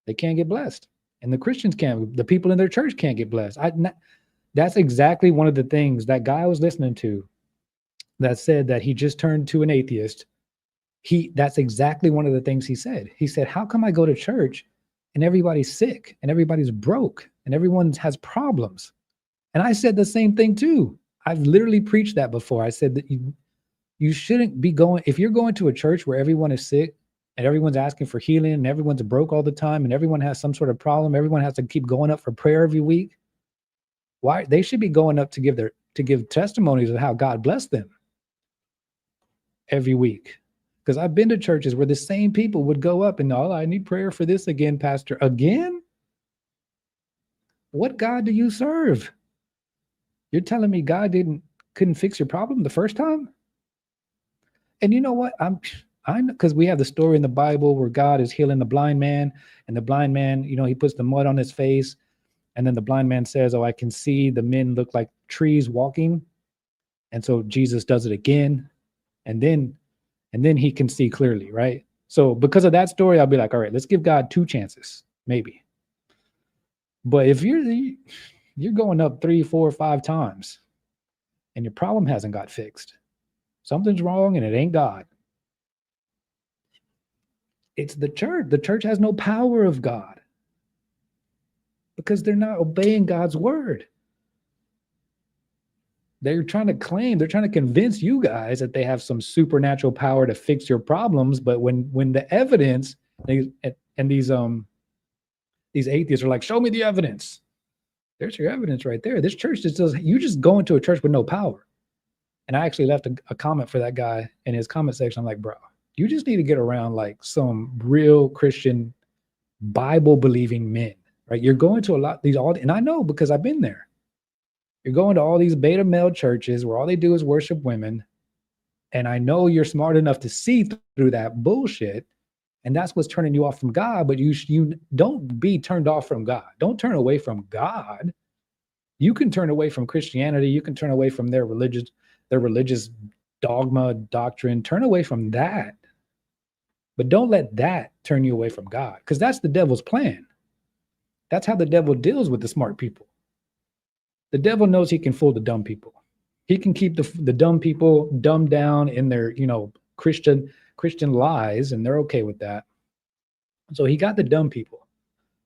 they can't get blessed. And the Christians can't, the people in their church can't get blessed. That's exactly one of the things that guy I was listening to that said that he just turned to an atheist. That's exactly one of the things he said. He said, how come I go to church and everybody's sick and everybody's broke and everyone has problems? And I said the same thing too. I've literally preached that before. I said that you shouldn't be going, if you're going to a church where everyone is sick and everyone's asking for healing and everyone's broke all the time and everyone has some sort of problem, everyone has to keep going up for prayer every week. Why? They should be going up to give testimonies of how God blessed them every week. Because I've been to churches where the same people would go up and, oh, I need prayer for this again, Pastor. Again? What God do you serve? You're telling me God couldn't fix your problem the first time? And you know what? I'm because we have the story in the Bible where God is healing the blind man, and the blind man, he puts the mud on his face, and then the blind man says, oh, I can see the men look like trees walking. And so Jesus does it again, and then he can see clearly, right? So because of that story, I'll be like, all right, let's give God 2 chances, maybe. But if you're going up 3, 4, 5 times and your problem hasn't got fixed, something's wrong and it ain't God. It's the church. The church has no power of God because they're not obeying God's word. They're trying to convince you guys that they have some supernatural power to fix your problems. But when the evidence, and these atheists are like, show me the evidence. There's your evidence right there. This church you just go into a church with no power. And I actually left a comment for that guy in his comment section. I'm like, bro, you just need to get around like some real Christian Bible believing men. right? You're going to a lot these all, and I know because I've been there. You're going to all these beta male churches where all they do is worship women, and I know you're smart enough to see through that bullshit, and that's what's turning you off from God. But you don't be turned off from God. Don't turn away from God. You can turn away from Christianity. You can turn away from their religious dogma, doctrine. Turn away from that. But don't let that turn you away from God, because that's the devil's plan. That's how the devil deals with the smart people. The devil knows he can fool the dumb people. He can keep the dumb people dumbed down in their, Christian lies, and they're okay with that. So he got the dumb people.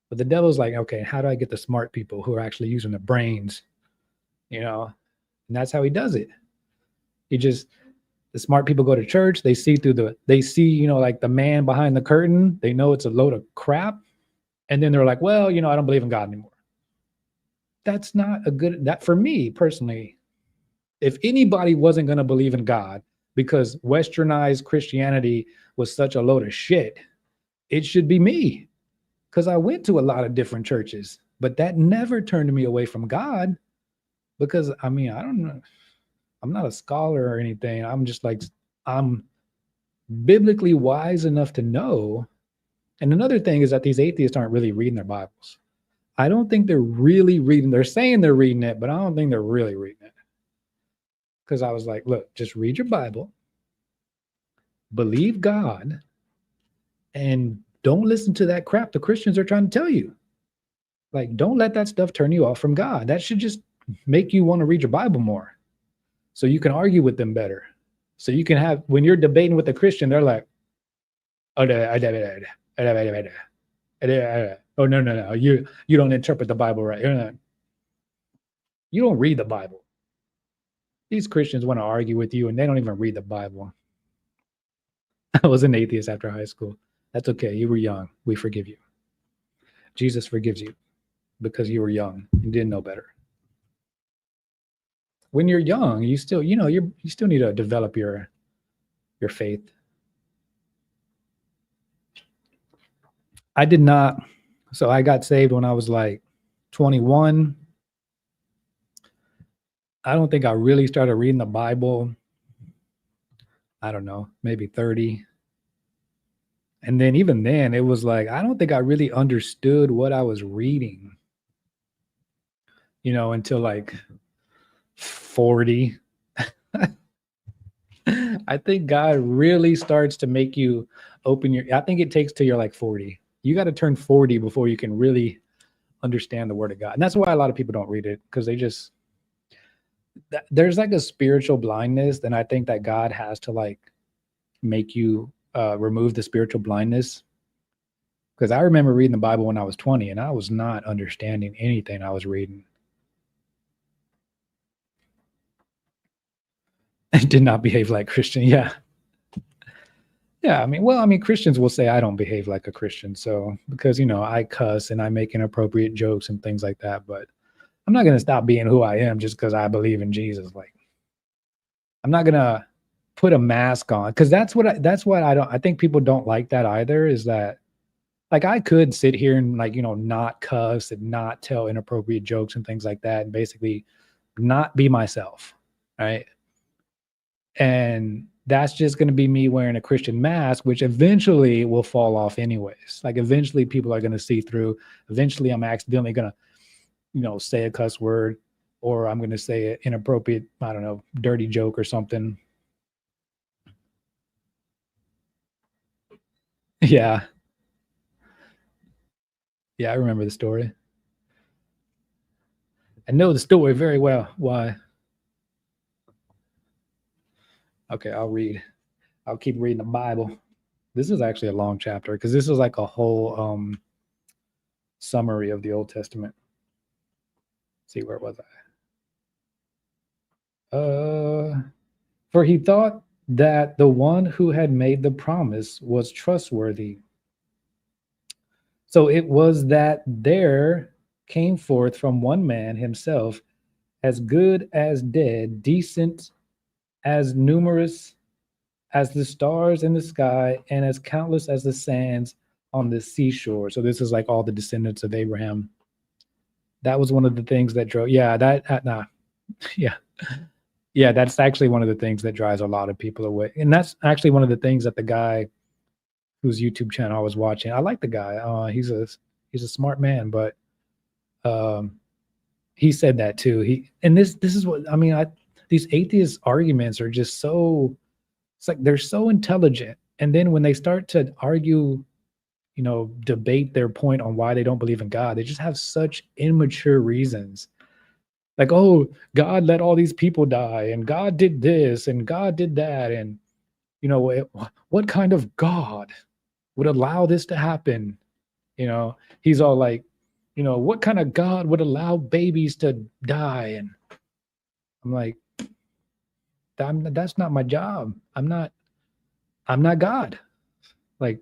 But the devil's like, okay, how do I get the smart people who are actually using their brains? And that's how he does it. The smart people go to church, they see like the man behind the curtain, they know it's a load of crap. And then they're like, well, I don't believe in God anymore. That's not that for me personally, if anybody wasn't going to believe in God because westernized Christianity was such a load of shit, it should be me. Because I went to a lot of different churches, but that never turned me away from God. Because I don't know, I'm not a scholar or anything. I'm biblically wise enough to know. And another thing is that these atheists aren't really reading their Bibles. I don't think they're really reading. They're saying they're reading it, but I don't think they're really reading it. Because I was like, look, just read your Bible, believe God, and don't listen to that crap the Christians are trying to tell you. Like, don't let that stuff turn you off from God. That should just make you want to read your Bible more, so you can argue with them better. So you can have, when you're debating with a Christian, they're like, oh, no, you don't interpret the Bible right. You don't read the Bible. These Christians want to argue with you, and they don't even read the Bible. I was an atheist after high school. That's okay. You were young. We forgive you. Jesus forgives you because you were young and didn't know better. When you're young, you still, you still need to develop your faith. I did not. So I got saved when I was like 21. I don't think I really started reading the Bible, I don't know, maybe 30. And then even then, it was like, I don't think I really understood what I was reading, until like 40. I think God really starts to make you I think it takes till you're like 40. You got to turn 40 before you can really understand the word of God. And that's why a lot of people don't read it, because there's like a spiritual blindness. And I think that God has to like make you remove the spiritual blindness. Because I remember reading the Bible when I was 20 and I was not understanding anything I was reading. I did not behave like Christian. Yeah. Yeah. Christians will say I don't behave like a Christian. So, because, I cuss and I make inappropriate jokes and things like that. But I'm not going to stop being who I am just because I believe in Jesus. Like, I'm not going to put a mask on, because that's what I think people don't like that either, is that like I could sit here and like, not cuss and not tell inappropriate jokes and things like that, and basically not be myself. Right. And that's just going to be me wearing a Christian mask, which eventually will fall off anyways. Like eventually people are going to see through. Eventually I'm accidentally going to, say a cuss word, or I'm going to say an inappropriate, I don't know, dirty joke or something. Yeah. Yeah, I remember the story. I know the story very well. Why? Okay, I'll keep reading the Bible. This is actually a long chapter, because this is like a whole summary of the Old Testament. Let's see, where was I? For he thought that the one who had made the promise was trustworthy. So it was that there came forth from one man himself, as good as dead, decent, as numerous as the stars in the sky, and as countless as the sands on the seashore. So this is like all the descendants of Abraham. That was one of the things that drove. Yeah, yeah, yeah. That's actually one of the things that drives a lot of people away, and that's actually one of the things that the guy whose YouTube channel I was watching. I like the guy. He's a smart man, but um, he said that too. This is what I mean. These atheist arguments are just so. It's like they're so intelligent, and then when they start to argue, debate their point on why they don't believe in God, they just have such immature reasons. Like, oh, God let all these people die, and God did this, and God did that, and what kind of God would allow this to happen? He's all like, what kind of God would allow babies to die? And I'm like, that's not my job. I'm not God. Like,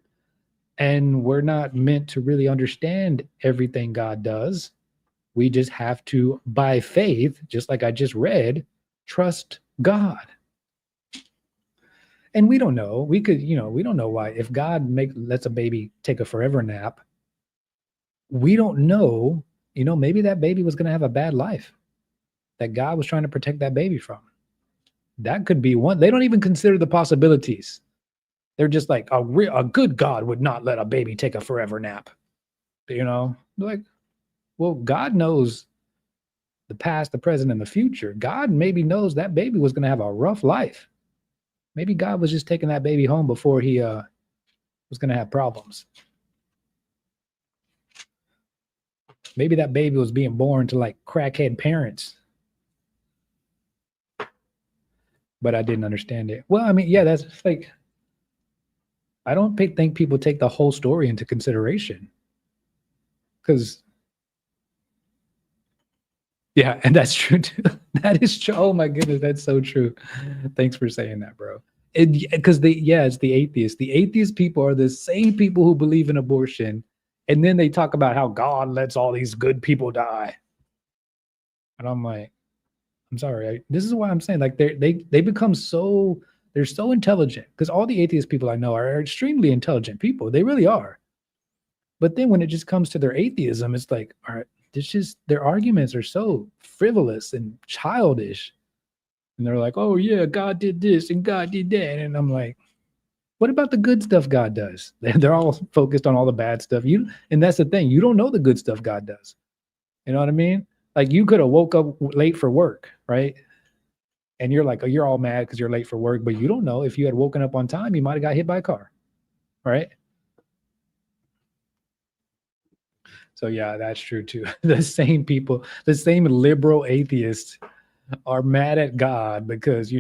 and we're not meant to really understand everything God does. We just have to, by faith, just like I just read, trust God. And we don't know. We don't know why. If God lets a baby take a forever nap, we don't know, maybe that baby was going to have a bad life that God was trying to protect that baby from. That could be one. They don't even consider the possibilities. They're just like, a good God would not let a baby take a forever nap. Like, well, God knows the past, the present, and the future. God maybe knows that baby was going to have a rough life. Maybe God was just taking that baby home before he was going to have problems. Maybe that baby was being born to like crackhead parents. But I didn't understand it. Well, I mean, yeah, that's like, I don't think people take the whole story into consideration. Because, yeah, and that's true too. That is true. Oh my goodness, that's so true. Thanks for saying that, bro. Because it's the atheists. The atheist people are the same people who believe in abortion, and then they talk about how God lets all these good people die. And I'm like, I'm sorry. This is why I'm saying, like, they become so, they're so intelligent, because all the atheist people I know are extremely intelligent people. They really are. But then when it just comes to their atheism, it's like, all right, their arguments are so frivolous and childish. And they're like, oh yeah, God did this and God did that. And I'm like, what about the good stuff God does? They're all focused on all the bad stuff. And that's the thing, you don't know the good stuff God does. You know what I mean? Like, you could have woke up late for work, right? And you're like, oh, you're all mad because you're late for work, but you don't know, if you had woken up on time, you might have got hit by a car, right? So yeah, that's true too. The same people, the same liberal atheists are mad at God because,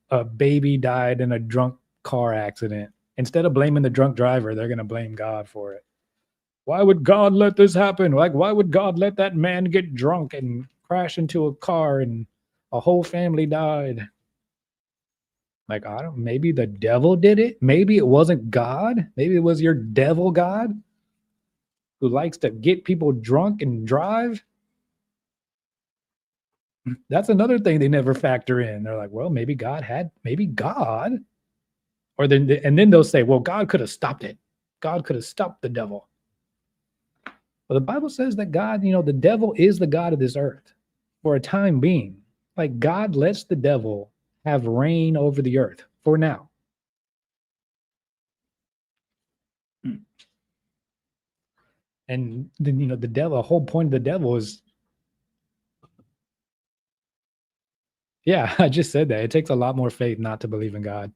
a baby died in a drunk car accident. Instead of blaming the drunk driver, they're going to blame God for it. Why would God let this happen? Like, why would God let that man get drunk and crash into a car and a whole family died? Like, maybe the devil did it. Maybe it wasn't God. Maybe it was your devil God who likes to get people drunk and drive. That's another thing they never factor in. They're like, well, maybe God, and then they'll say, well, God could have stopped it. God could have stopped the devil. Well, the Bible says that God, the devil is the God of this earth for a time being. Like, God lets the devil have reign over the earth for now. And then, the devil, the whole point of the devil is, yeah, I just said that. It takes a lot more faith not to believe in God.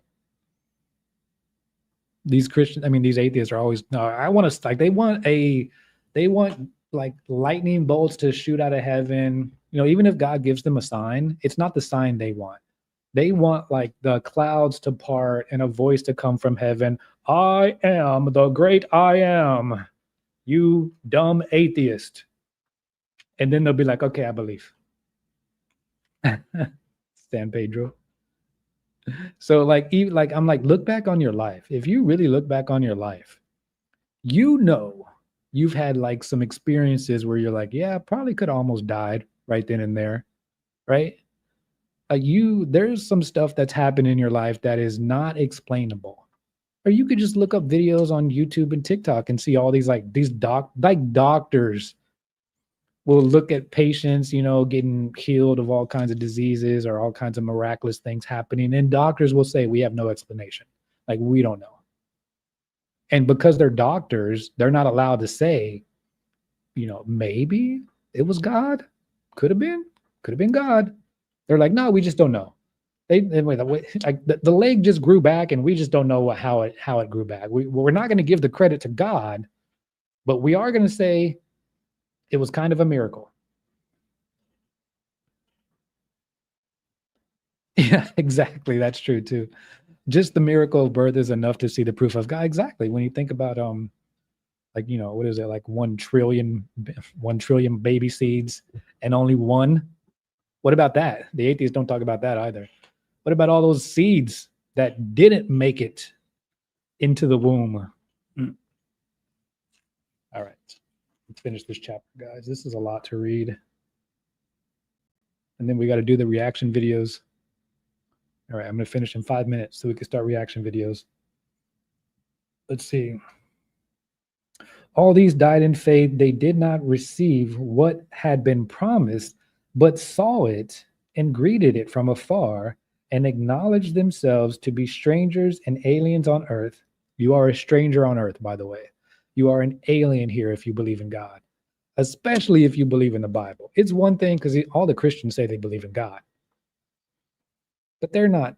These these atheists are always, no, I want to, like, they want like lightning bolts to shoot out of heaven. Even if God gives them a sign, it's not the sign they want. They want like the clouds to part and a voice to come from heaven. I am the great I am, you dumb atheist. And then they'll be like, okay, I believe. San Pedro. So like, even like, I'm like, look back on your life. If you really look back on your life, you've had like some experiences where you're like, yeah, I probably could have almost died right then and there, right? Like, there's some stuff that's happened in your life that is not explainable. Or you could just look up videos on YouTube and TikTok and see all these doctors will look at patients, getting healed of all kinds of diseases or all kinds of miraculous things happening. And doctors will say, we have no explanation. Like, we don't know. And because they're doctors, they're not allowed to say, maybe it was God. Could have been God. They're like, no, we just don't know. The leg just grew back and we just don't know how it grew back. We're not going to give the credit to God, but we are going to say it was kind of a miracle. Yeah, exactly. That's true too. Just the miracle of birth is enough to see the proof of God. Exactly. When you think about what is it, like 1 trillion baby seeds and only one? What about that? The atheists don't talk about that either. What about all those seeds that didn't make it into the womb? All right. Let's finish this chapter, guys. This is a lot to read. And then we got to do the reaction videos. All right, I'm going to finish in 5 minutes so we can start reaction videos. Let's see. All these died in faith. They did not receive what had been promised, but saw it and greeted it from afar and acknowledged themselves to be strangers and aliens on earth. You are a stranger on earth, by the way. You are an alien here if you believe in God, especially if you believe in the Bible. It's one thing because all the Christians say they believe in God, but they're not,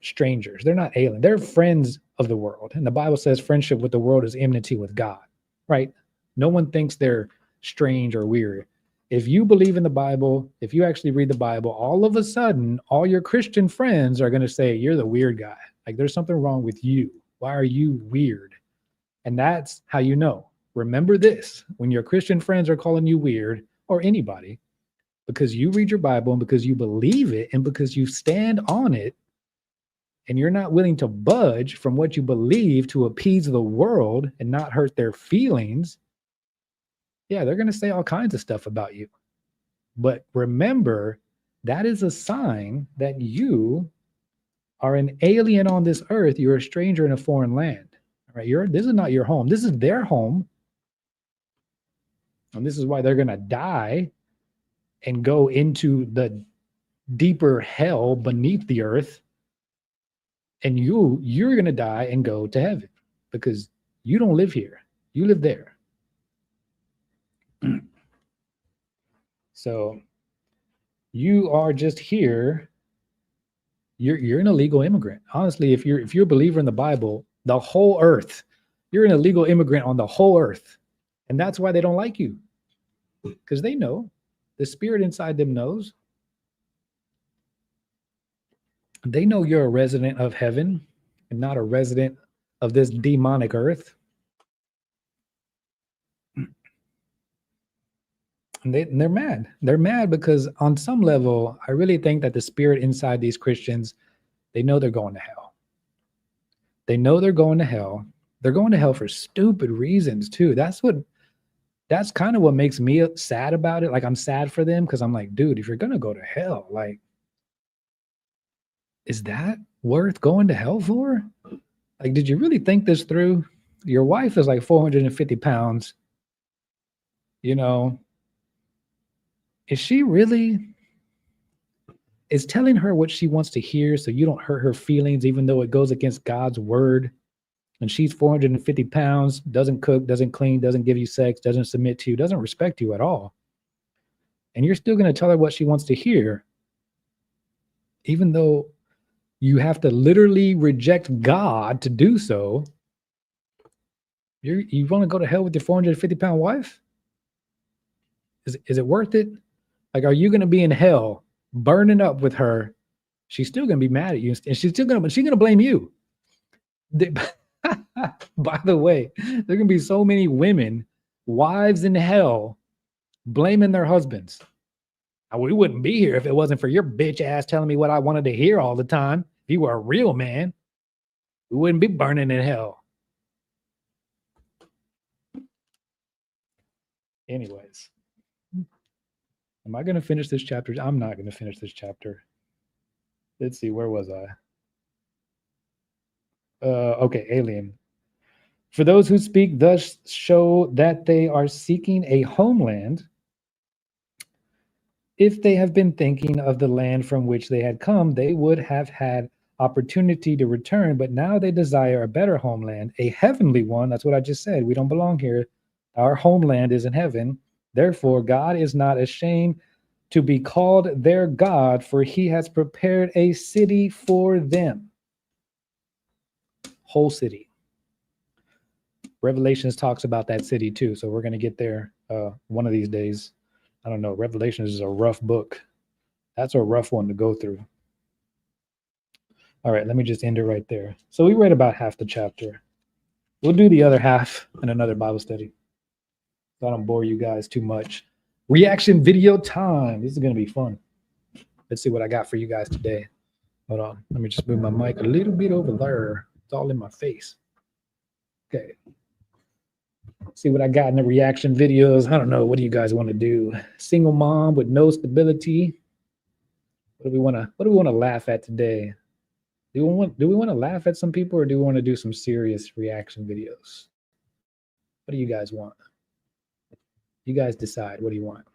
strangers. They're not alien. They're friends of the world. And the Bible says friendship with the world is enmity with God, right? No one thinks they're strange or weird. If you believe in the Bible, if you actually read the Bible, all of a sudden, all your Christian friends are going to say, you're the weird guy. Like, there's something wrong with you. Why are you weird? And that's how you know. Remember this, when your Christian friends are calling you weird, or anybody, because you read your Bible and because you believe it and because you stand on it, and you're not willing to budge from what you believe to appease the world and not hurt their feelings, yeah, they're going to say all kinds of stuff about you. But remember, that is a sign that you are an alien on this earth. You're a stranger in a foreign land. Right? This is not your home. This is their home. And this is why they're going to die and go into the deeper hell beneath the earth. And you're going to die and go to heaven because you don't live here. You live there. So you are just here. You're an illegal immigrant. Honestly, if you're a believer in the Bible, the whole earth, you're an illegal immigrant on the whole earth. And that's why they don't like you. Because they know. The spirit inside them knows. They know you're a resident of heaven and not a resident of this demonic earth. And they're mad. They're mad because on some level, I really think that the spirit inside these Christians, they know they're going to hell. They know they're going to hell. They're going to hell for stupid reasons too. That's kind of what makes me sad about it. Like, I'm sad for them because I'm like, dude, if you're going to go to hell, like, is that worth going to hell for? Like, did you really think this through? Your wife is like 450 pounds. Is she really is telling her what she wants to hear so you don't hurt her feelings, even though it goes against God's word? And she's 450 pounds, doesn't cook, doesn't clean, doesn't give you sex, doesn't submit to you, doesn't respect you at all. And you're still going to tell her what she wants to hear, even though you have to literally reject God to do so. You want to go to hell with your 450-pound wife? Is it worth it? Like, are you going to be in hell burning up with her? She's still going to be mad at you, and she's going to blame you. By the way, there are going to be so many women, wives in hell, blaming their husbands. We wouldn't be here if it wasn't for your bitch ass telling me what I wanted to hear all the time. If you were a real man, we wouldn't be burning in hell. Anyways, am I going to finish this chapter? I'm not going to finish this chapter. Let's see, where was I? Okay, alien. For those who speak thus show that they are seeking a homeland. If they have been thinking of the land from which they had come, they would have had opportunity to return, but now they desire a better homeland, a heavenly one. That's what I just said. We don't belong here. Our homeland is in heaven. Therefore, God is not ashamed to be called their God, for he has prepared a city for them. Whole city. Revelations talks about that city too, so we're going to get there one of these days. I don't know. Revelations is a rough book. That's a rough one to go through. All right, let me just end it right there. So we read about half the chapter. We'll do the other half in another Bible study, so I don't bore you guys too much. Reaction video time. This is going to be fun. Let's see what I got for you guys today. Hold on. Let me just move my mic a little bit over there. It's all in my face. Okay. See what I got in the reaction videos. I don't know. What do you guys want to do? Single mom with no stability. What do we want to laugh at today? Do we want to laugh at some people, or do we want to do some serious reaction videos? What do you guys want? You guys decide. What do you want?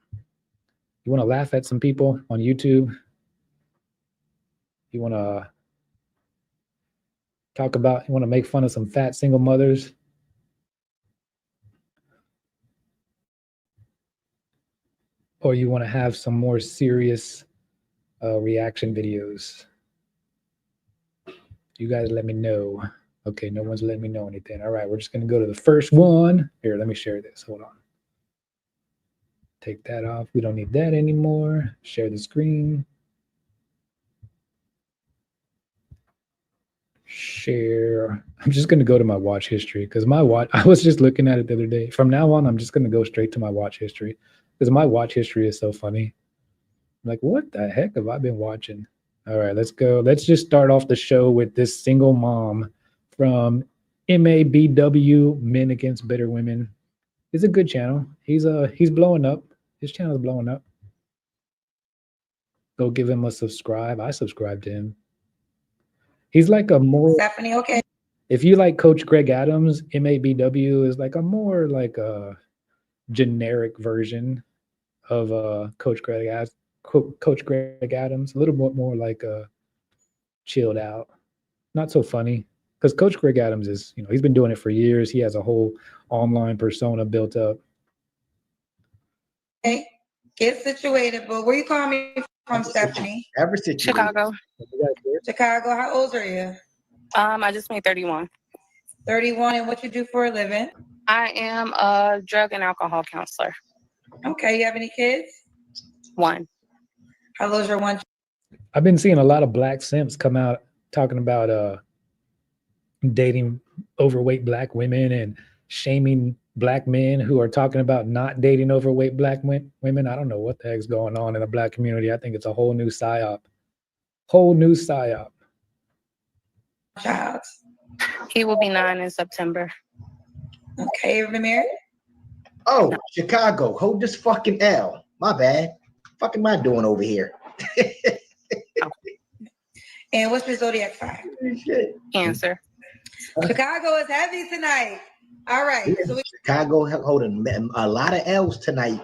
You want to laugh at some people on YouTube? You want to you want to make fun of some fat single mothers? Or you want to have some more serious reaction videos? You guys let me know. Okay, no one's letting me know anything. All right, we're just going to go to the first one. Here, let me share this. Hold on. Take that off. We don't need that anymore. Share the screen. Share. I'm just going to go to my watch history because I was just looking at it the other day. From now on, I'm just going to go straight to my watch history because my watch history is so funny. I'm like, what the heck have I been watching? All right, let's go. Let's just start off the show with this single mom from MABW, Men Against Better Women. It's a good channel. He's blowing up. His channel is blowing up. Go give him a subscribe. I subscribe to him. He's like a more Stephanie, okay. If you like Coach Greg Adams, MABW is like a more like a generic version of Coach Greg Adams. Coach Greg Adams, a little bit more like chilled out, not so funny. Because Coach Greg Adams is, he's been doing it for years. He has a whole online persona built up. Okay, get situated. But where you calling me from, Stephanie? Chicago. Chicago. How old are you? I just made 31. 31, and what you do for a living? I am a drug and alcohol counselor. Okay, you have any kids? One. How old's your one? I've been seeing a lot of black simps come out talking about dating overweight black women and shaming black men who are talking about not dating overweight black women. I don't know what the heck's going on in the black community. I think it's a whole new psyop. Whole new psyop. Child. He will be 9 in September. Okay, you ever been married? Oh, Chicago. Hold this fucking L. My bad. Fuck am I doing over here? And what's your zodiac sign? Cancer. Chicago is heavy tonight. All right. Yeah, so Chicago holding a lot of L's tonight.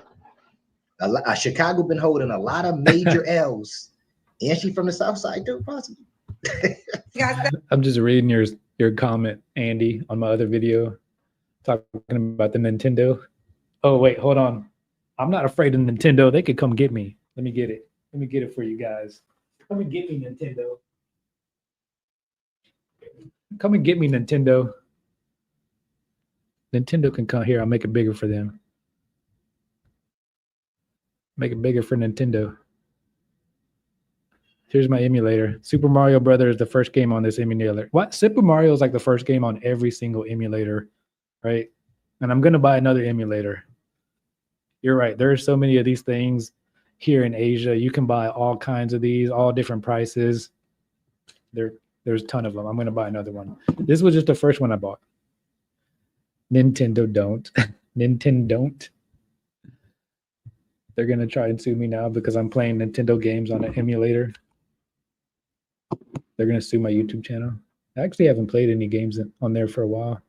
Chicago been holding a lot of major L's. And she from the South Side too, possibly. I'm just reading your comment, Andy, on my other video, talking about the Nintendo. Oh, wait, hold on. I'm not afraid of Nintendo. They could come get me. Let me get it. Let me get it for you guys. Come and get me, Nintendo. Come and get me, Nintendo. Nintendo can come here. I'll make it bigger for them. Make it bigger for Nintendo. Here's my emulator. Super Mario Brothers is the first game on this emulator. What? Super Mario is like the first game on every single emulator, right? And I'm going to buy another emulator. You're right. There are so many of these things here in Asia. You can buy all kinds of these, all different prices. There's a ton of them. I'm going to buy another one. This was just the first one I bought. Nintendo don't. Nintendo don't. They're going to try and sue me now because I'm playing Nintendo games on an emulator. They're going to sue my YouTube channel. I actually haven't played any games on there for a while.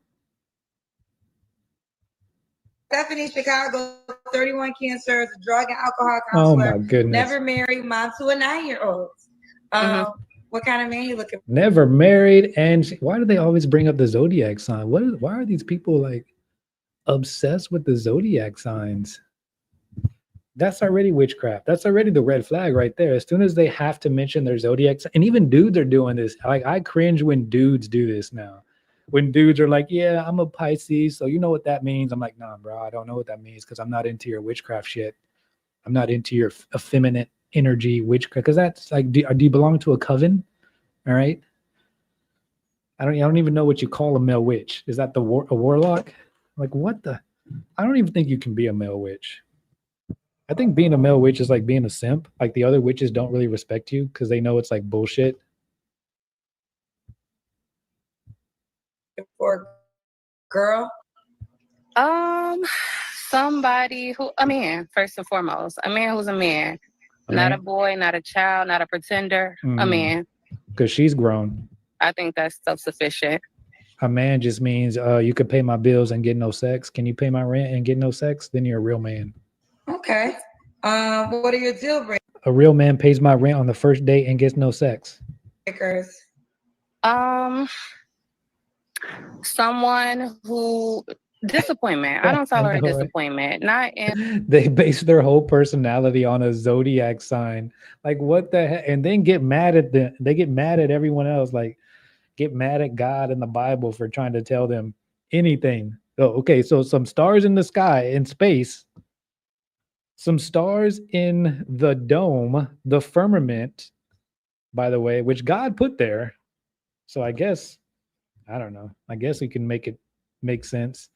Stephanie, Chicago, 31 cancers, drug and alcohol Oh counselor. my goodness. Never married, mom to a 9-year-old. What kind of man you looking for? Never married. And why do they always bring up the zodiac sign? Why are these people like obsessed with the zodiac signs? That's already witchcraft. That's already the red flag right there. As soon as they have to mention their zodiac, and even dudes are doing this. Like, I cringe when dudes do this now. When dudes are like, yeah, I'm a Pisces, so you know what that means. I'm like, nah, bro, I don't know what that means because I'm not into your witchcraft shit. I'm not into your effeminate energy witchcraft, because that's like, do you belong to a coven? All right. I don't even know what you call a male witch. Is that a warlock? Like, what the? I don't even think you can be a male witch. I think being a male witch is like being a simp. Like, the other witches don't really respect you because they know it's like bullshit. For a girl? Somebody who, a man, first and foremost. A man who's a man. Not a boy, not a child, not a pretender. A man. Because she's grown. I think that's self-sufficient. A man just means you could pay my bills and get no sex. Can you pay my rent and get no sex? Then you're a real man. Okay. What are your deal breakers? A real man pays my rent on the first date and gets no sex. Someone who disappointment. I don't tolerate disappointment. Not in. They base their whole personality on a zodiac sign. Like, what the heck? And then get mad at them. They get mad at everyone else. Like, get mad at God and the Bible for trying to tell them anything. Oh, okay, so some stars in the sky in space, some stars in the dome, the firmament, by the way, which God put there. So I guess, I don't know. I guess we can make it make sense.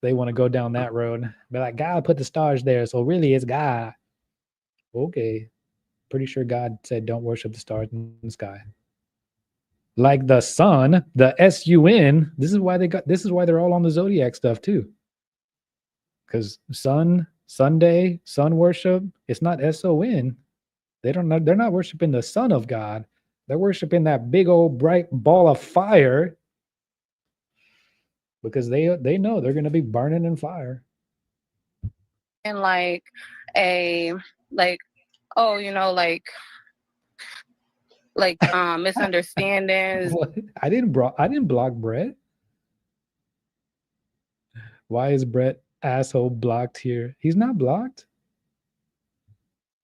They want to go down that road. But like, God put the stars there, so really it's God. Okay. Pretty sure God said don't worship the stars in the sky. Like the sun, the sun. This is why they're all on the zodiac stuff too. Because Sunday, sun worship, it's not son. They're not worshiping the Son of God. They're worshiping that big old bright ball of fire. Because they know they're going to be burning in fire. And like misunderstandings. What? I didn't block Brett. Why is Brett asshole blocked here? He's not blocked.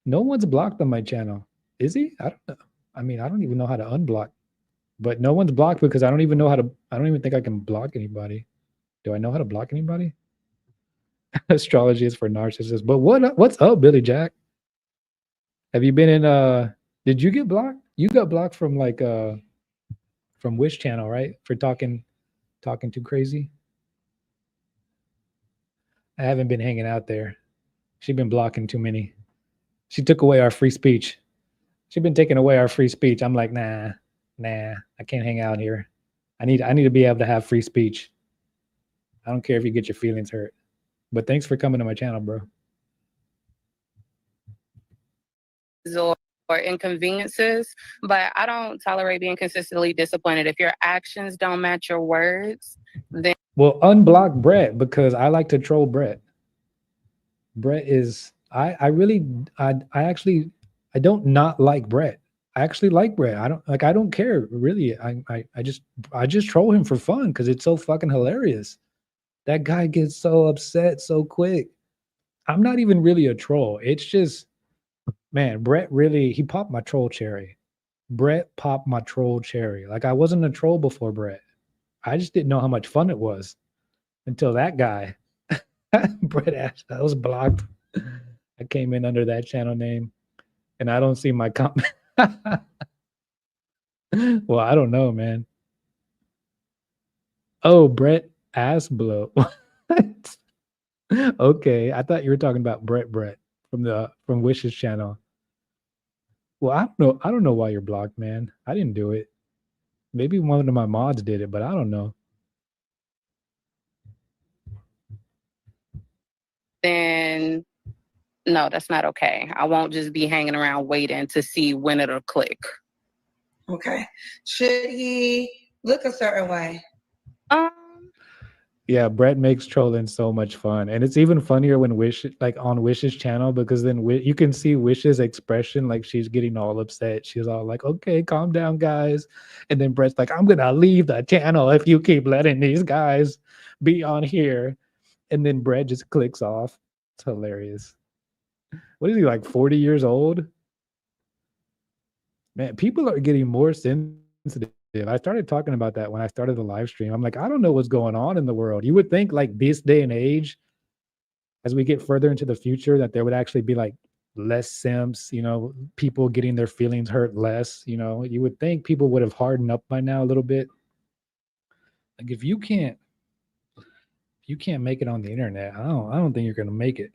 No one's blocked on my channel. Is he? I don't know. I mean, I don't even know how to unblock. But no one's blocked because I don't even think I can block anybody. Do I know how to block anybody? Astrology is for narcissists. But what's up, Billy Jack? Have you been in did you get blocked? You got blocked from like from Wish channel, right? For talking too crazy. I haven't been hanging out there. She's been blocking too many. She took away our free speech. She's been taking away our free speech. I'm like, nah, I can't hang out here. I need to be able to have free speech. I don't care if you get your feelings hurt. But thanks for coming to my channel, bro. Or inconveniences, but I don't tolerate being consistently disappointed. If your actions don't match your words, then well, unblock Brett because I like to troll Brett. Brett is I actually don't not like Brett. I actually like Brett. I don't care really. I just troll him for fun because it's so fucking hilarious. That guy gets so upset so quick. I'm not even really a troll. It's just, man, Brett really, he popped my troll cherry. Brett popped my troll cherry. Like, I wasn't a troll before Brett. I just didn't know how much fun it was until that guy, Brett Ash, I was blocked. I came in under that channel name and I don't see my comment. Well, I don't know, man. Oh, Brett ass blow. Okay, I thought you were talking about Brett from Wish's channel. Well, I don't know why you're blocked, man. I didn't do it. Maybe one of my mods did it, but I don't know. Then no, that's not okay. I won't just be hanging around waiting to see when it'll click. Okay. Should he look a certain way? Yeah, Brett makes trolling so much fun, and it's even funnier when Wish, like on Wish's channel, because then you can see Wish's expression, like she's getting all upset. She's all like, "Okay, calm down, guys," and then Brett's like, "I'm gonna leave the channel if you keep letting these guys be on here," and then Brett just clicks off. It's hilarious. What is he, like 40 years old? Man, people are getting more sensitive. I started talking about that when I started the live stream. I'm like, I don't know what's going on in the world. You would think like this day and age, as we get further into the future, that there would actually be like less simps, you know, people getting their feelings hurt less. You know, you would think people would have hardened up by now a little bit. Like if you can't make it on the internet, I don't think you're gonna make it.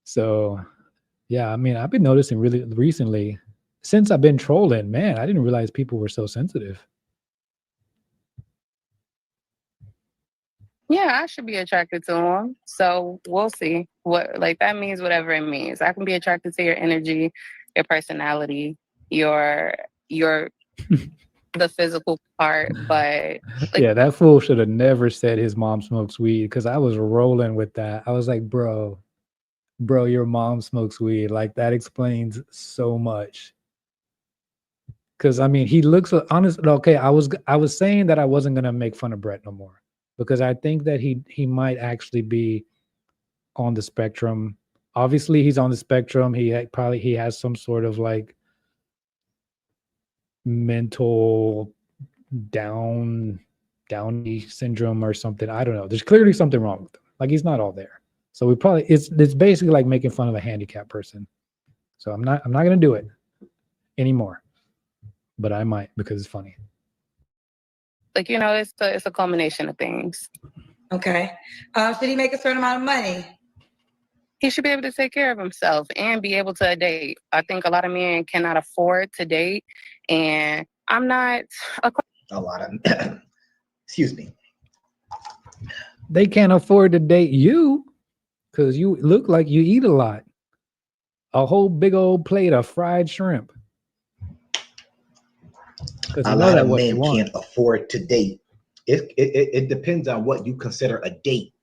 So yeah, I mean, I've been noticing really recently, since I've been trolling, man, I didn't realize people were so sensitive. Yeah, I should be attracted to him. So we'll see. What like that means whatever it means. I can be attracted to your energy, your personality, your the physical part, but like, yeah, that fool should have never said his mom smokes weed, because I was rolling with that. I was like, bro, your mom smokes weed. Like that explains so much. Because I mean, he looks honest. Okay, I was saying that I wasn't gonna make fun of Brett no more, because I think that he might actually be on the spectrum. Obviously, he's on the spectrum. He has some sort of like mental downy syndrome or something. I don't know. There's clearly something wrong with him. Like he's not all there. So we probably it's basically like making fun of a handicapped person. So I'm not gonna do it anymore. But I might, because it's funny. like you know, it's a culmination of things. Okay. Should he make a certain amount of money? He should be able to take care of himself and be able to date. I think a lot of men cannot afford to date, and I'm not a lot of excuse me. They can't afford to date you because you look like you eat a lot. A whole big old plate of fried shrimp. A lot of men can't afford to date. It depends on what you consider a date.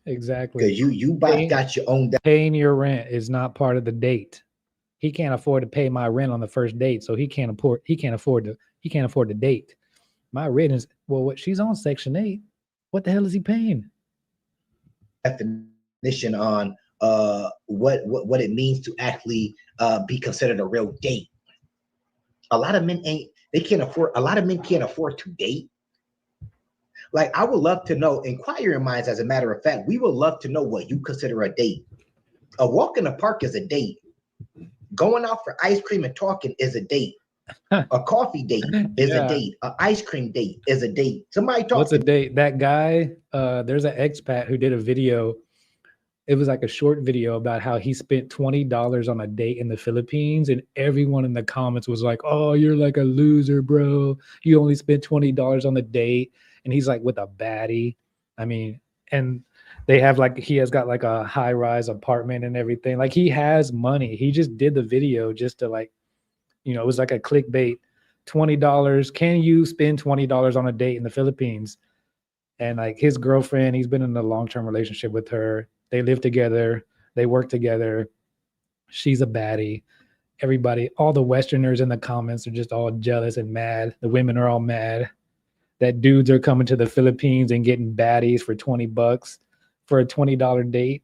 Exactly. Because you got your own. Paying your rent is not part of the date. He can't afford to pay my rent on the first date, so he can't afford to date. My rent is, well, what, she's on Section 8. What the hell is he paying? Definition on what it means to actually be considered a real date. A lot of men can't afford to date. Like, I would love to know, inquiring minds, as a matter of fact, we would love to know what you consider a date. A walk in the park is a date. Going out for ice cream and talking is a date. A coffee date is a date. An ice cream date is a date. Somebody talk. What's a date? That guy, there's an expat who did a video. It was like a short video about how he spent $20 on a date in the Philippines, and everyone in the comments was like, "Oh, you're like a loser, bro. You only spent $20 on the date." And he's like with a baddie. I mean, and he has got like a high-rise apartment and everything. Like he has money. He just did the video just to like, you know, it was like a clickbait. $20. Can you spend $20 on a date in the Philippines? And like his girlfriend, he's been in a long-term relationship with her. They live together. They work together. She's a baddie. Everybody, all the Westerners in the comments are just all jealous and mad. The women are all mad that dudes are coming to the Philippines and getting baddies for $20 for a $20 date.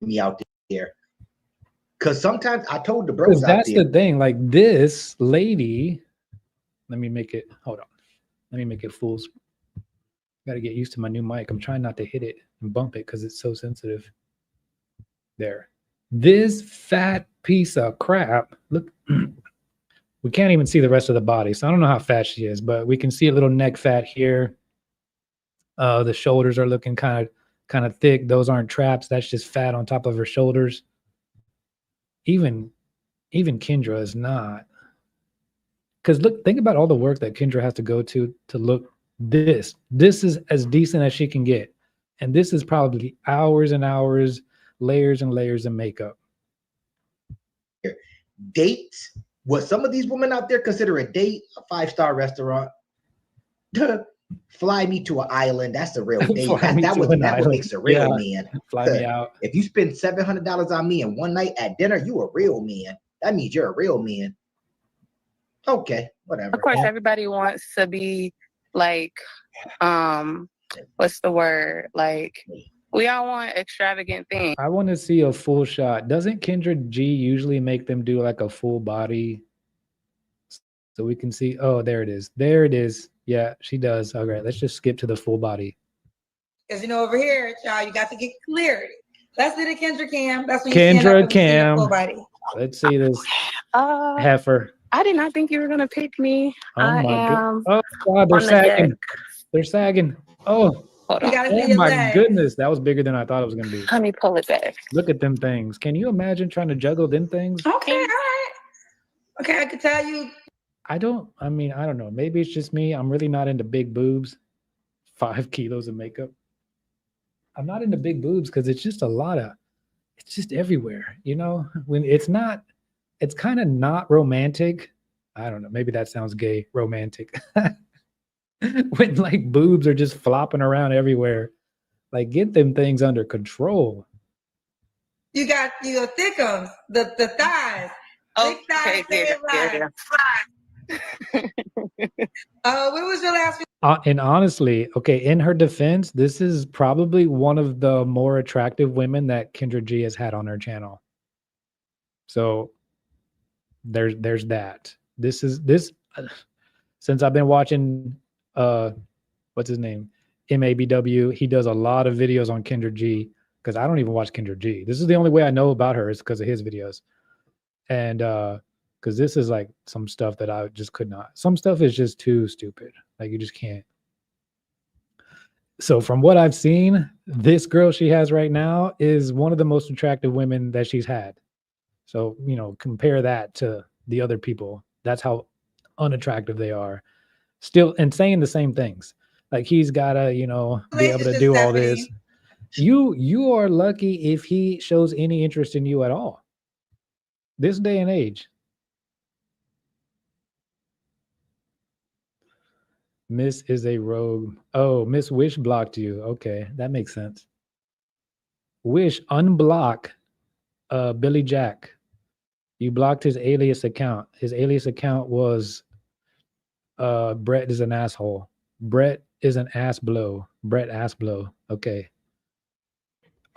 Me out there. Because sometimes I told the bros out there. That's the thing. Like this lady, let me make it, hold on. Let me make it full. Got to get used to my new mic. I'm trying not to hit it and bump it because it's so sensitive. There. This fat piece of crap. Look, we can't even see the rest of the body. So I don't know how fat she is, but we can see a little neck fat here. The shoulders are looking kind of thick. Those aren't traps. That's just fat on top of her shoulders. Even Kendra is not. Because look, think about all the work that Kendra has to go to look this. This is as decent as she can get. And this is probably hours and hours, layers and layers of makeup. Dates what some of these women out there consider a date, a 5-star restaurant. Fly me to an island. That's a real date. Fly me That to what an island. makes a real Yeah. man. Fly me out. If you spend $700 on me in one night at dinner, you a real man. That means you're a real man. Okay, whatever. Of course, everybody wants to be like, what's the word? Like, we all want extravagant things. I want to see a full shot. Doesn't Kendra G usually make them do like a full body so we can see? Oh, there it is. There it is. Yeah, she does. All right, let's just skip to the full body. Because over here, y'all, you got to get clarity. Let's do the Kendra cam. That's when you Kendra stand up and see your cam. full body. Let's see this heifer. I did not think you were gonna pick me. Oh my god! Oh god, they're sagging. They're sagging. Oh, hold on. Oh my goodness, that was bigger than I thought it was gonna be. Let me pull it back. Look at them things. Can you imagine trying to juggle them things? Okay, all right. Okay, I could tell you. I don't know. Maybe it's just me. I'm really not into big boobs. 5 kilos of makeup. I'm not into big boobs because it's just it's just everywhere. You know, when it's kind of not romantic. I don't know. Maybe that sounds gay, romantic. When like boobs are just flopping around everywhere. Like get them things under control. You got your thickums, the thighs. Oh, thighs, yeah. What was your last? And honestly, okay, in her defense, this is probably one of the more attractive women that Kendra G has had on her channel. So there's that. This since I've been watching what's his name? MABW. He does a lot of videos on Kendra G because I don't even watch Kendra G. This is the only way I know about her is because of his videos. And because this is like some stuff that I just could not. Some stuff is just too stupid. Like you just can't. So from what I've seen, this girl she has right now is one of the most attractive women that she's had. So, you know, compare that to the other people. That's how unattractive they are. Still, and saying the same things. Like he's gotta, you know, be able to do all this. You are lucky if he shows any interest in you at all. This day and age. Miss is a rogue. Oh, Miss Wish blocked you. Okay, that makes sense. Wish, unblock Billy Jack. You blocked his alias account. His alias account was Brett is an asshole. Brett is an ass blow. Brett ass blow. Okay.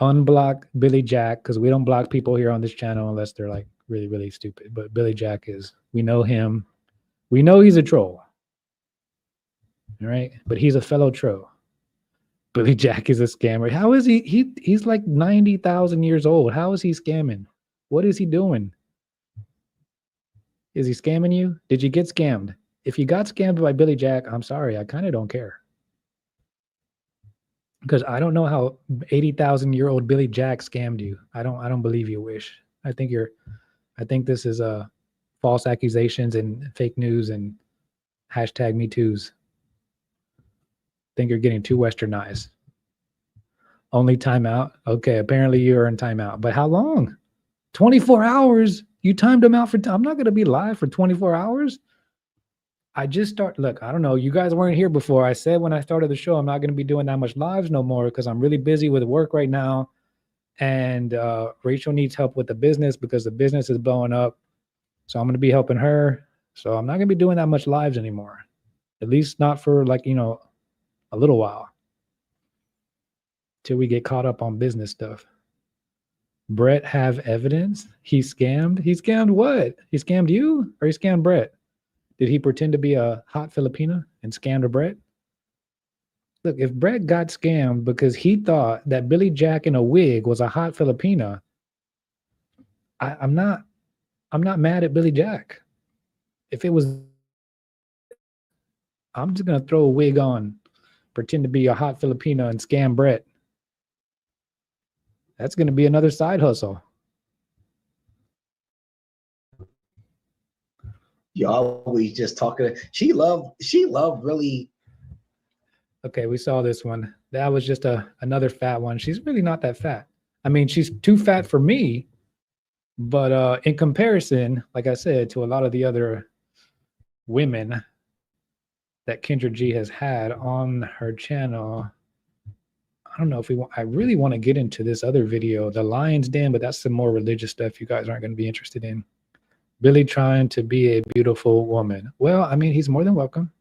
Unblock Billy Jack because we don't block people here on this channel unless they're like really, really stupid. But Billy Jack we know him. We know he's a troll. All right. But he's a fellow troll. Billy Jack is a scammer. How is he? He's like 90,000 years old. How is he scamming? What is he doing? Is he scamming you? Did you get scammed? If you got scammed by Billy Jack, I'm sorry. I kind of don't care. Because I don't know how 80,000-year-old Billy Jack scammed you. I don't believe you, Wish. I think this is false accusations and fake news and hashtag Me Too's. I think you're getting too westernized. Only timeout. Okay, apparently you're in timeout. But how long? 24 hours? You timed them out for I'm not going to be live for 24 hours. I just look, I don't know. You guys weren't here before. I said when I started the show, I'm not going to be doing that much lives no more because I'm really busy with work right now. And Rachel needs help with the business because the business is blowing up. So I'm going to be helping her. So I'm not going to be doing that much lives anymore. At least not for like, you know, a little while. Till we get caught up on business stuff. Brett have evidence? He scammed? He scammed what? He scammed you or he scammed Brett? Did he pretend to be a hot Filipina and scammed a Brett? Look, if Brett got scammed because he thought that Billy Jack in a wig was a hot Filipina, I'm not mad at Billy Jack. If it was, I'm just gonna throw a wig on, pretend to be a hot Filipina and scam Brett. That's gonna be another side hustle. You always just talking. She loved really. Okay, we saw this one. That was just another fat one. She's really not that fat. I mean, she's too fat for me, But in comparison, like I said, to a lot of the other women that Kendra G has had on her channel, I don't know if we want, I really want to get into this other video, the Lion's Den, but that's some more religious stuff you guys aren't going to be interested in. Really trying to be a beautiful woman. Well, I mean, he's more than welcome.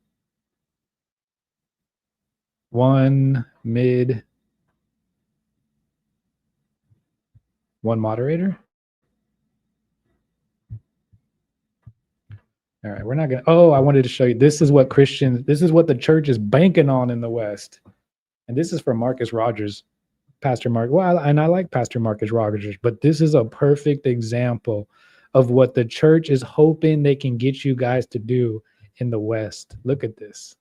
One mid, one moderator. All right, we're not gonna, oh, I wanted to show you, this is what Christians, this is what the church is banking on in the West. And this is from Marcus Rogers, Pastor Mark. Well, and I like Pastor Marcus Rogers, but this is a perfect example of what the church is hoping they can get you guys to do in the West. Look at this.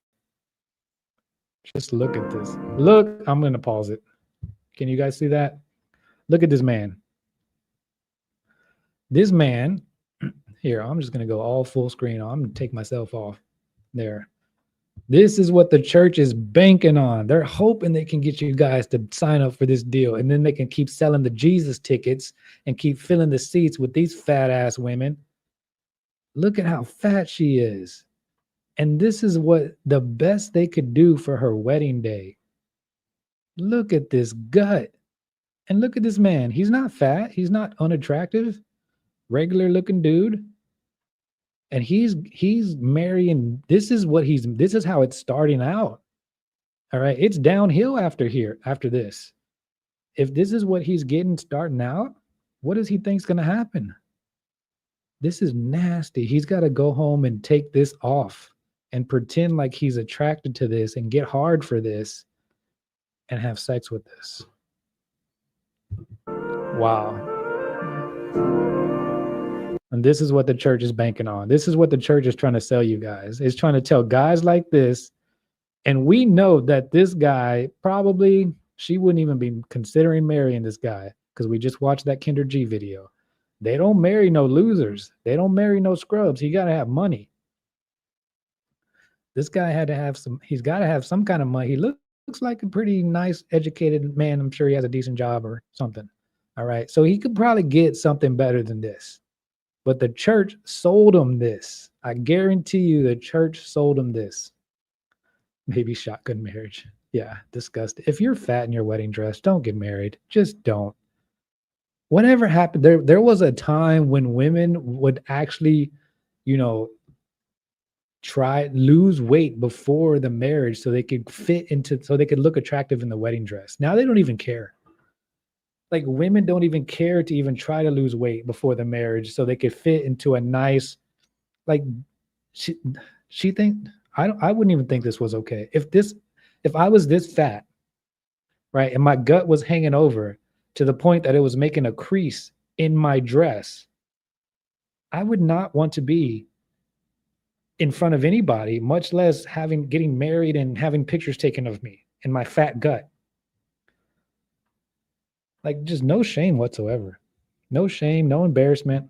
Just look at this. Look, I'm going to pause it. Can you guys see that? Look at this man. This man, here, I'm just going to go all full screen. I'm going to take myself off there. This is what the church is banking on. They're hoping they can get you guys to sign up for this deal, and then they can keep selling the Jesus tickets and keep filling the seats with these fat ass women. Look at how fat she is. And this is what the best they could do for her wedding day. Look at this gut. And look at this man. He's not fat. He's not unattractive. Regular looking dude. And he's marrying. This is how it's starting out. All right. It's downhill after this. If this is what he's getting starting out, what does he think's going to happen? This is nasty. He's got to go home and take this off and pretend like he's attracted to this and get hard for this and have sex with this. Wow. And this is what the church is banking on. This is what the church is trying to sell you guys. It's trying to tell guys like this. And we know that this guy probably, she wouldn't even be considering marrying this guy because we just watched that Kendra G video. They don't marry no losers. They don't marry no scrubs. He got to have money. This guy had to have he's got to have some kind of money. He looks like a pretty nice, educated man. I'm sure he has a decent job or something. All right. So he could probably get something better than this. But the church sold him this. I guarantee you the church sold him this. Maybe shotgun marriage. Yeah, disgusting. If you're fat in your wedding dress, don't get married. Just don't. Whatever happened, there was a time when women would actually, lose weight before the marriage so they could so they could look attractive in the wedding dress. Now they don't even care. Like women don't even care to even try to lose weight before the marriage so they could fit into a nice, like she think I wouldn't even think this was okay. If I was this fat, right, and my gut was hanging over to the point that it was making a crease in my dress, I would not want to be in front of anybody, much less getting married and having pictures taken of me and my fat gut. Like just no shame whatsoever. No shame, no embarrassment.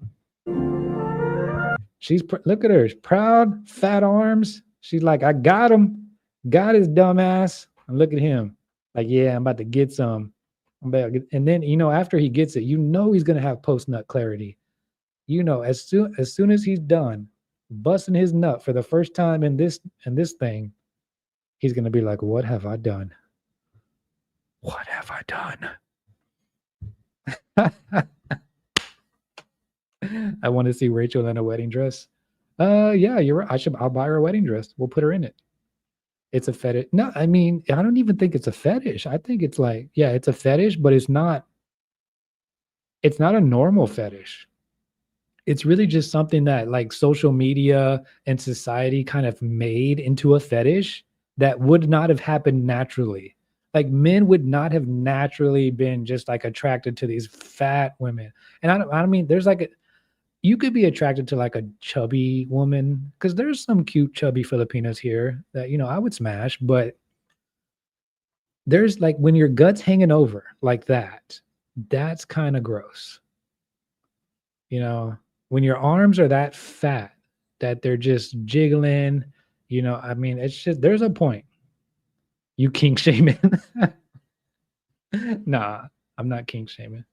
Look at her, proud, fat arms. She's like, I got him, got his dumb ass. And look at him. Like, yeah, I'm about to get some. And then, after he gets it, he's going to have post-nut clarity. As soon as he's done busting his nut for the first time in this thing, he's going to be like, what have I done? What have I done? I want to see Rachel in a wedding dress. Yeah, you're right. I'll buy her a wedding dress. We'll put her in it. It's a fetish. No, I mean, I don't even think it's a fetish. I think it's like, yeah, it's a fetish, but it's not a normal fetish. It's really just something that like social media and society kind of made into a fetish that would not have happened naturally. Like men would not have naturally been just like attracted to these fat women. And I mean, there's like you could be attracted to like a chubby woman because there's some cute chubby Filipinos here that, I would smash, but there's like when your gut's hanging over like that, that's kind of gross. When your arms are that fat that they're just jiggling, I mean, it's just, there's a point. You kink shaming. Nah, I'm not kink shaming.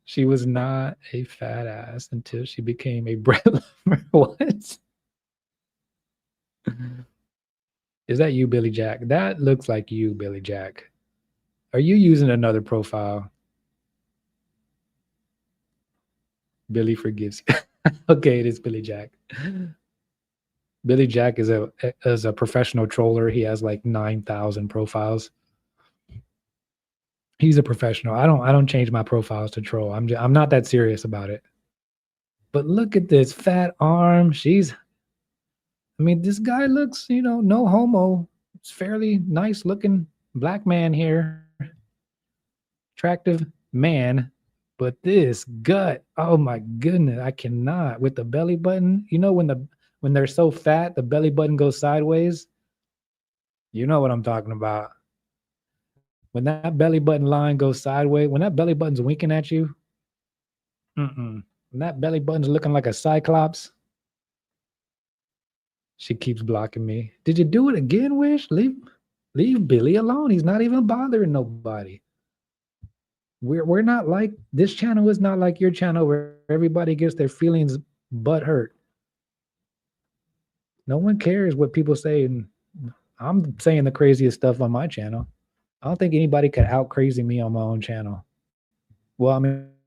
She was not a fat ass until she became a bread lover. What? Is that you, Billy Jack? That looks like you, Billy Jack. Are you using another profile? Billy forgives you. Okay, it is Billy Jack. Billy Jack is a professional troller. He has like 9,000 profiles. He's a professional. I don't change my profiles to troll. I'm not that serious about it. But look at this fat arm. I mean, this guy looks, no homo. It's fairly nice looking black man here. Attractive man. But this gut, oh my goodness, I cannot. With the belly button, when they're so fat, the belly button goes sideways. You know what I'm talking about. When that belly button line goes sideways, when that belly button's winking at you, when that belly button's looking like a cyclops, she keeps blocking me. Did you do it again, Wish? Leave Billy alone. He's not even bothering nobody. We're not like, this channel is not like your channel where everybody gets their feelings butt hurt. No one cares what people say, and I'm saying the craziest stuff on my channel. I don't think anybody could out crazy me on my own channel. Well, I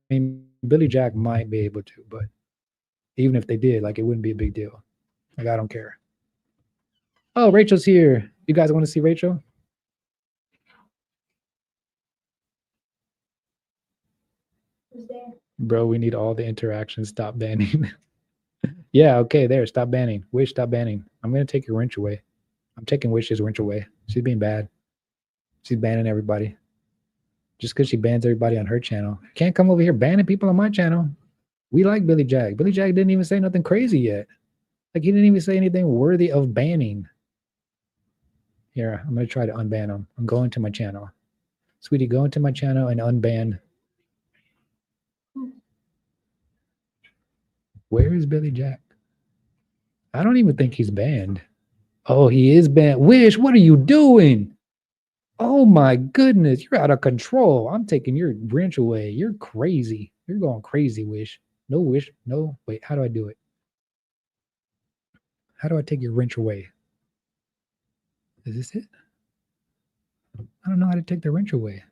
mean, Billy Jack might be able to, but even if they did, like, it wouldn't be a big deal. Like, I don't care. Oh, Rachel's here. You guys want to see Rachel? Who's there? Bro, we need all the interactions. Stop banning. Yeah, okay, there. Stop banning. Wish, stop banning. I'm going to take your wrench away. I'm taking Wish's wrench away. She's being bad. She's banning everybody. Just because she bans everybody on her channel. Can't come over here banning people on my channel. We like Billy Jack. Billy Jack didn't even say nothing crazy yet. Like, he didn't even say anything worthy of banning. Here, I'm going to try to unban him. I'm going to my channel. Sweetie, go into my channel and unban. Where is Billy Jack? I don't even think he's banned. Oh, he is banned. Wish, what are you doing? Oh my goodness, you're out of control. I'm taking your wrench away. You're crazy. You're going crazy, Wish. No, Wish. No, wait, how do I do it? How do I take your wrench away? Is this it? I don't know how to take the wrench away.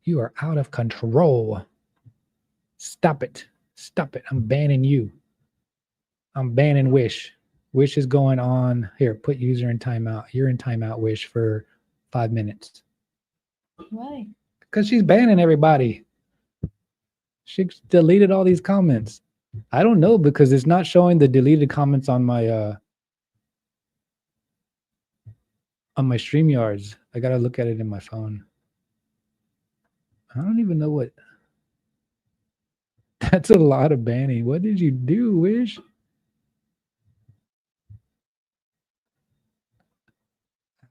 You are out of control. Stop it. Stop it. I'm banning you. I'm banning Wish. Wish is going on. Here, put user in timeout. You're in timeout, Wish, for 5 minutes. Why? Because she's banning everybody. She deleted all these comments. I don't know, because it's not showing the deleted comments on my StreamYards. I gotta look at it in my phone. I don't even know what. That's a lot of banning. What did you do, Wish?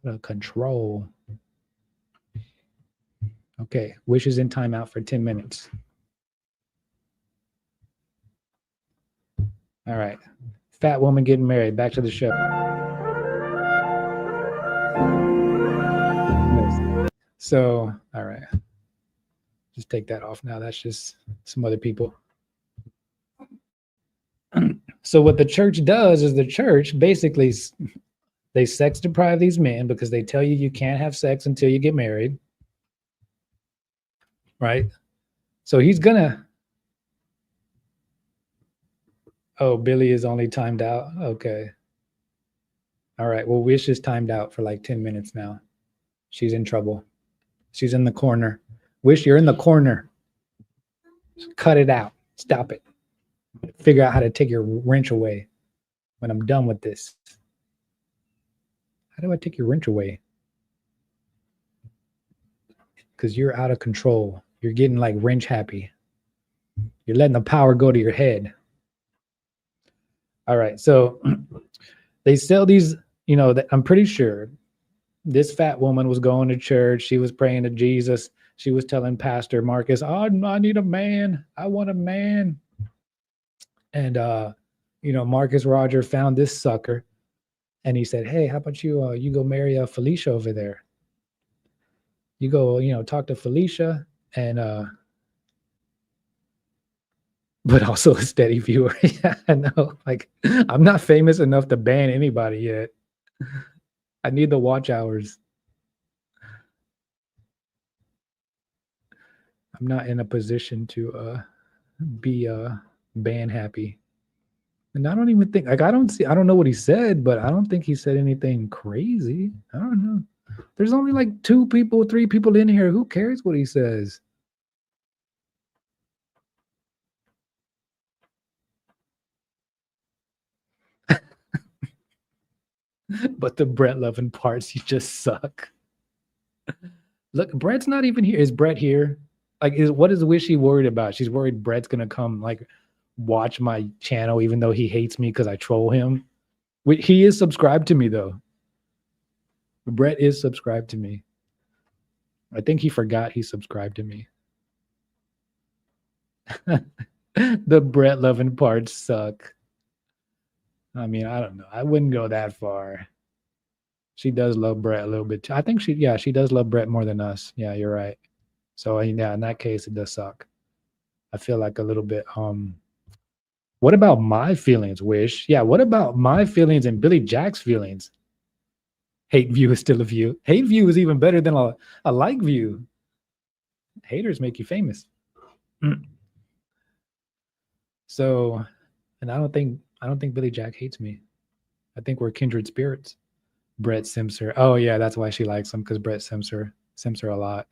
Out of control. Okay, Wish is in timeout for 10 minutes. All right. Fat woman getting married. Back to the show. So, all right. Just take that off now. That's just some other people. So what the church does is the church basically, they sex deprive these men because they tell you can't have sex until you get married. Right? So he's gonna. Oh, Billy is only timed out. Okay. All right. Well, Wish is timed out for like 10 minutes now. She's in trouble. She's in the corner. Wish, you're in the corner. Cut it out. Stop it. Figure out how to take your wrench away when I'm done with this. How do I take your wrench away? Because you're out of control. You're getting like wrench happy. You're letting the power go to your head. All right. So they sell these, I'm pretty sure this fat woman was going to church. She was praying to Jesus. She was telling Pastor Marcus, oh, I need a man. I want a man. And, Marcus Roger found this sucker. And he said, hey, how about you go marry Felicia over there? You go, talk to Felicia and but also a steady viewer. Yeah, I know. Like, I'm not famous enough to ban anybody yet. I need the watch hours. I'm not in a position to be ban happy. And I don't even think, like, I don't know what he said, but I don't think he said anything crazy. I don't know. There's only like 2 people, 3 people in here. Who cares what he says? But the Brett loving parts, you just suck. Look, Brett's not even here. Is Brett here? Like, what is Wishy worried about? She's worried Brett's gonna come like watch my channel, even though he hates me because I troll him. He is subscribed to me though. Brett is subscribed to me. I think he forgot he subscribed to me. The Brett loving parts suck. I mean, I don't know. I wouldn't go that far. She does love Brett a little bit too. I think she does love Brett more than us. Yeah, you're right. So yeah, in that case, it does suck. I feel like a little bit. What about my feelings, Wish? Yeah, what about my feelings and Billy Jack's feelings? Hate view is still a view. Hate view is even better than a like view. Haters make you famous. So, and I don't think Billy Jack hates me. I think we're kindred spirits. Brett sims her. Oh yeah, that's why she likes him, because Brett sims her a lot.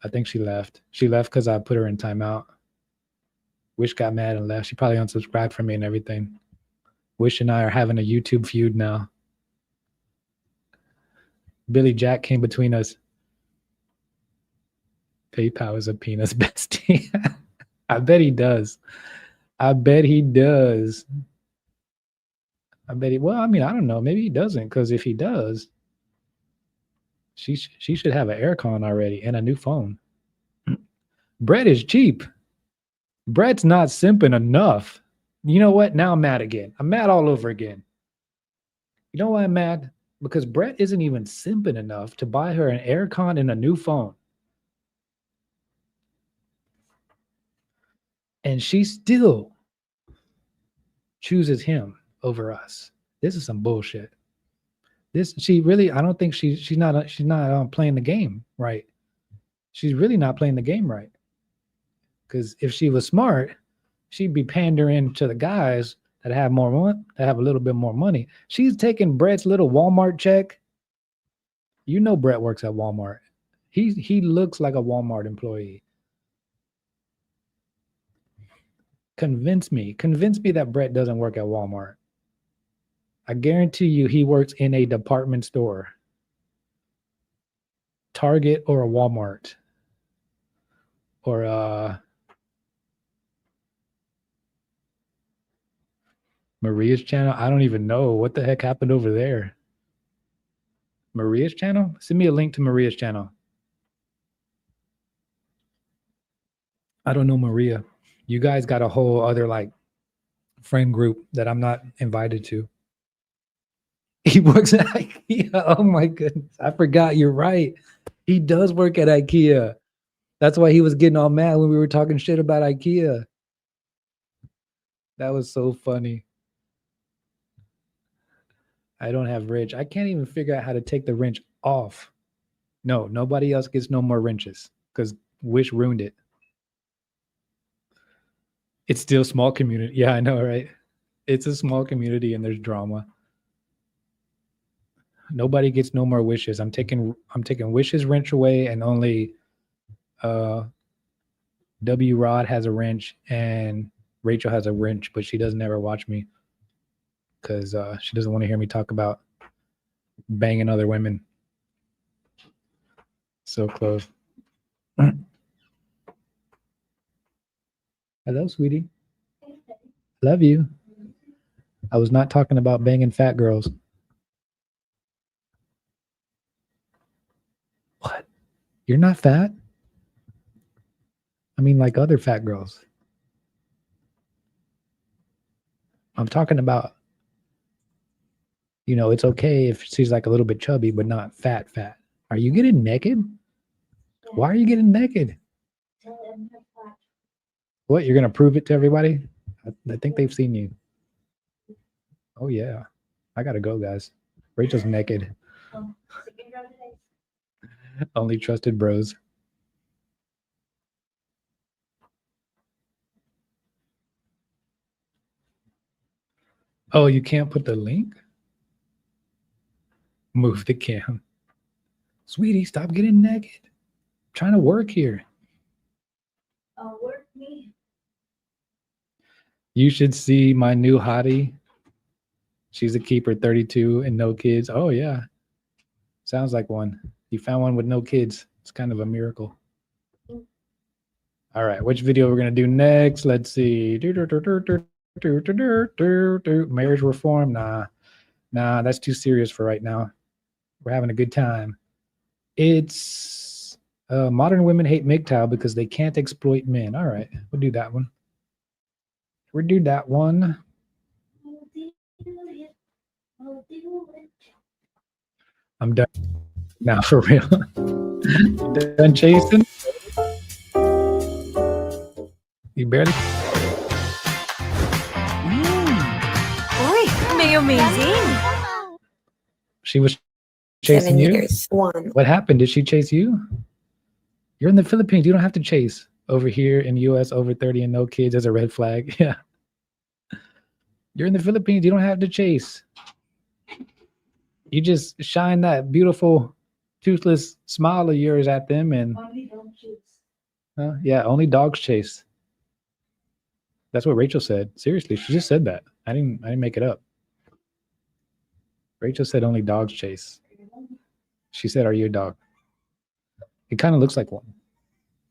I think she left. She left because I put her in timeout. Wish got mad and left. She probably unsubscribed from me and everything. Wish and I are having a YouTube feud now. Billy Jack came between us. PayPal is a penis bestie. I bet he does. I bet he does. Well, I mean, I don't know. Maybe he doesn't, because if he does, she should have an aircon already and a new phone. Brett is cheap. Brett's not simping enough. You know what? Now I'm mad again. I'm mad all over again. You know why I'm mad? Because Brett isn't even simping enough to buy her an aircon and a new phone. And she still chooses him over us. This is some bullshit. I don't think she's not playing the game right. She's really not playing the game right. Because if she was smart, she'd be pandering to the guys that have more money, that have a little bit more money. She's taking Brett's little Walmart check. You know Brett works at Walmart. He looks like a Walmart employee. Convince me that Brett doesn't work at Walmart. I guarantee you he works in a department store. Target or a Walmart. Or Maria's channel. I don't even know what the heck happened over there. Maria's channel? Send me a link to Maria's channel. I don't know Maria. You guys got a whole other like friend group that I'm not invited to. He works at IKEA. Oh my goodness. I forgot. You're right. He does work at IKEA. That's why he was getting all mad when we were talking shit about IKEA. That was so funny. I don't have wrench. I can't even figure out how to take the wrench off. No, nobody else gets no more wrenches because Wish ruined it. It's still small community. Yeah, I know, right? It's a small community and there's drama. Nobody gets no more wishes. I'm taking Wish's wrench away, and only W Rod has a wrench and Rachel has a wrench, but she doesn't ever watch me because she doesn't want to hear me talk about banging other women. So close. Hello, sweetie. Love you. I was not talking about banging fat girls. What? You're not fat? I mean, like other fat girls. I'm talking about, it's okay if she's like a little bit chubby, but not fat. Are you getting naked? Why are you getting naked? Tell them her flat. What, you're gonna prove it to everybody? I think they've seen you. Oh yeah. I gotta go, guys. Rachel's naked. Oh, second round today. Only trusted bros. Oh, you can't put the link? Move the cam. Sweetie, stop getting naked. I'm trying to work here. Work me. You should see my new hottie. She's a keeper, 32 and no kids. Oh yeah. Sounds like one. You found one with no kids. It's kind of a miracle. All right, which video we're gonna do next? Let's see. Marriage reform. Nah, that's too serious for right now. We're having a good time. It's modern women hate MGTOW because they can't exploit men. All right, we'll do that one. We'll do that one. I'm done now, for real. Done chasing? You barely. Uy, may amazing. She was chasing 7 you? years. One. What happened? Did she chase you? You're in the Philippines. You don't have to chase. Over here in US, over 30 and no kids, there's a red flag. Yeah. You're in the Philippines. You don't have to chase. You just shine that beautiful, toothless smile of yours at them, and Only don't choose. yeah, only dogs chase. That's what Rachel said. Seriously, she just said that. I didn't make it up. Rachel said only dogs chase. She said, "Are you a dog?" It kind of looks like one.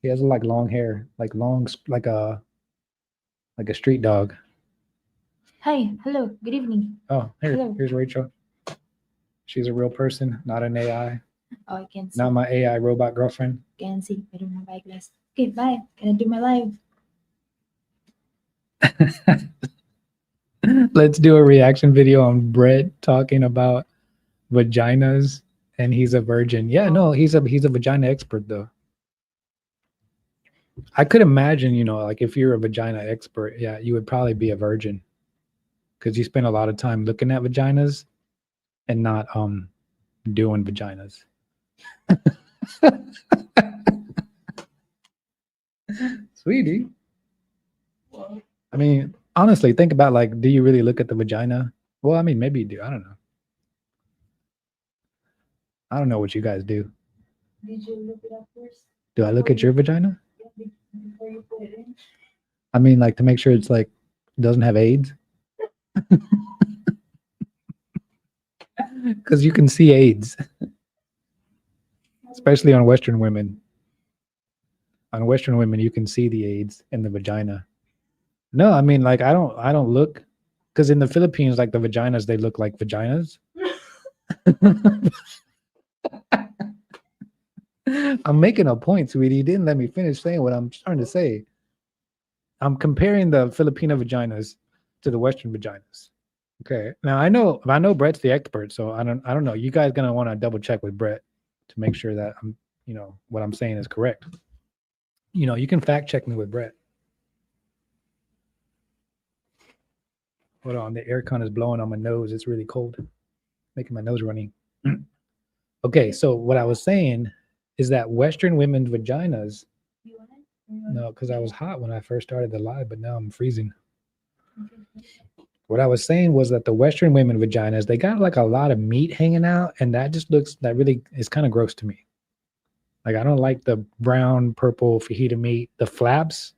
He has like long hair, like a street dog. Hi, hello, good evening. Oh, Hello. here's Rachel. She's a real person, not an AI. Oh, I can see. Not my AI robot girlfriend. Can see. I don't have eyeglass. Okay, bye. Can I do my live? Let's do a reaction video on Brett talking about vaginas, and he's a virgin. Yeah, no, he's a vagina expert though. I could imagine, like if you're a vagina expert, yeah, you would probably be a virgin because you spend a lot of time looking at vaginas and not doing vaginas. Sweetie. I mean, honestly, think about like, do you really look at the vagina? Well, I mean, maybe you do. I don't know. I don't know what you guys do. Did you look it up first? Do I look at your vagina? Before you put it in? I mean, like to make sure it's like doesn't have AIDS. Because you can see AIDS, especially on Western women. On Western women, you can see the AIDS in the vagina. No, I mean, like I don't look, because in the Philippines, like the vaginas, they look like vaginas. I'm making a point, sweetie. You didn't let me finish saying what I'm trying to say. I'm comparing the Filipino vaginas to the Western vaginas. Okay. Now I know Brett's the expert, so I don't know. You guys gonna want to double check with Brett to make sure that I'm, what I'm saying is correct. You can fact check me with Brett. Hold on, the aircon is blowing on my nose. It's really cold, making my nose runny. Okay, so what I was saying is that Western women's vaginas. You want it? No, because I was hot when I first started the live, but now I'm freezing. What I was saying was that the Western women vaginas, they got like a lot of meat hanging out, and that really is kind of gross to me. Like I don't like the brown, purple fajita meat, the flaps.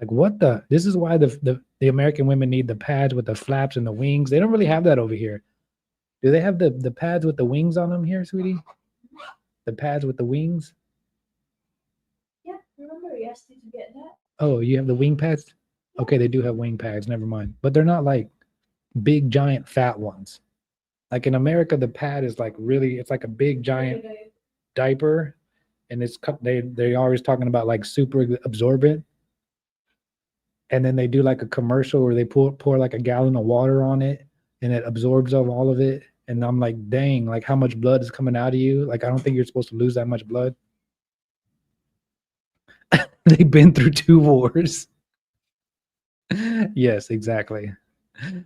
Like what this is why the American women need the pads with the flaps and the wings. They don't really have that over here. Do they have the pads with the wings on them here, sweetie? The pads with the wings? Yeah, remember you asked me to get that? Oh, you have the wing pads? Okay, they do have wing pads, never mind. But they're not like big, giant, fat ones. Like in America, the pad is like really, it's like a big, giant diaper. And it's they're always talking about like super absorbent. And then they do like a commercial where they pour like a gallon of water on it and it absorbs all of it. And I'm like, dang, like how much blood is coming out of you? Like, I don't think you're supposed to lose that much blood. They've been through 2 wars. Yes, exactly.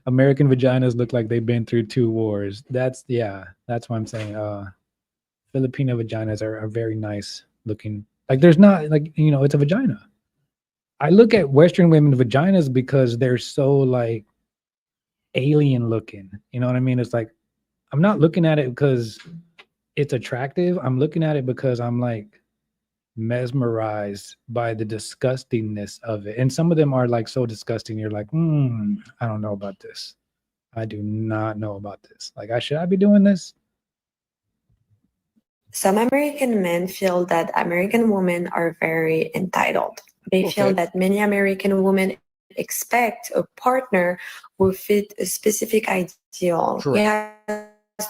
American vaginas look like they've been through 2 wars. That's why I'm saying Filipino vaginas are very nice looking. Like there's not like, it's a vagina. I look at Western women vaginas because they're so like alien looking. You know what I mean? It's like I'm not looking at it because it's attractive. I'm looking at it because I'm like mesmerized by the disgustingness of it. And some of them are like so disgusting. You're like, I don't know about this. I do not know about this. Like, should I be doing this? Some American men feel that American women are very entitled. They feel that many American women expect a partner who fit a specific ideal. He has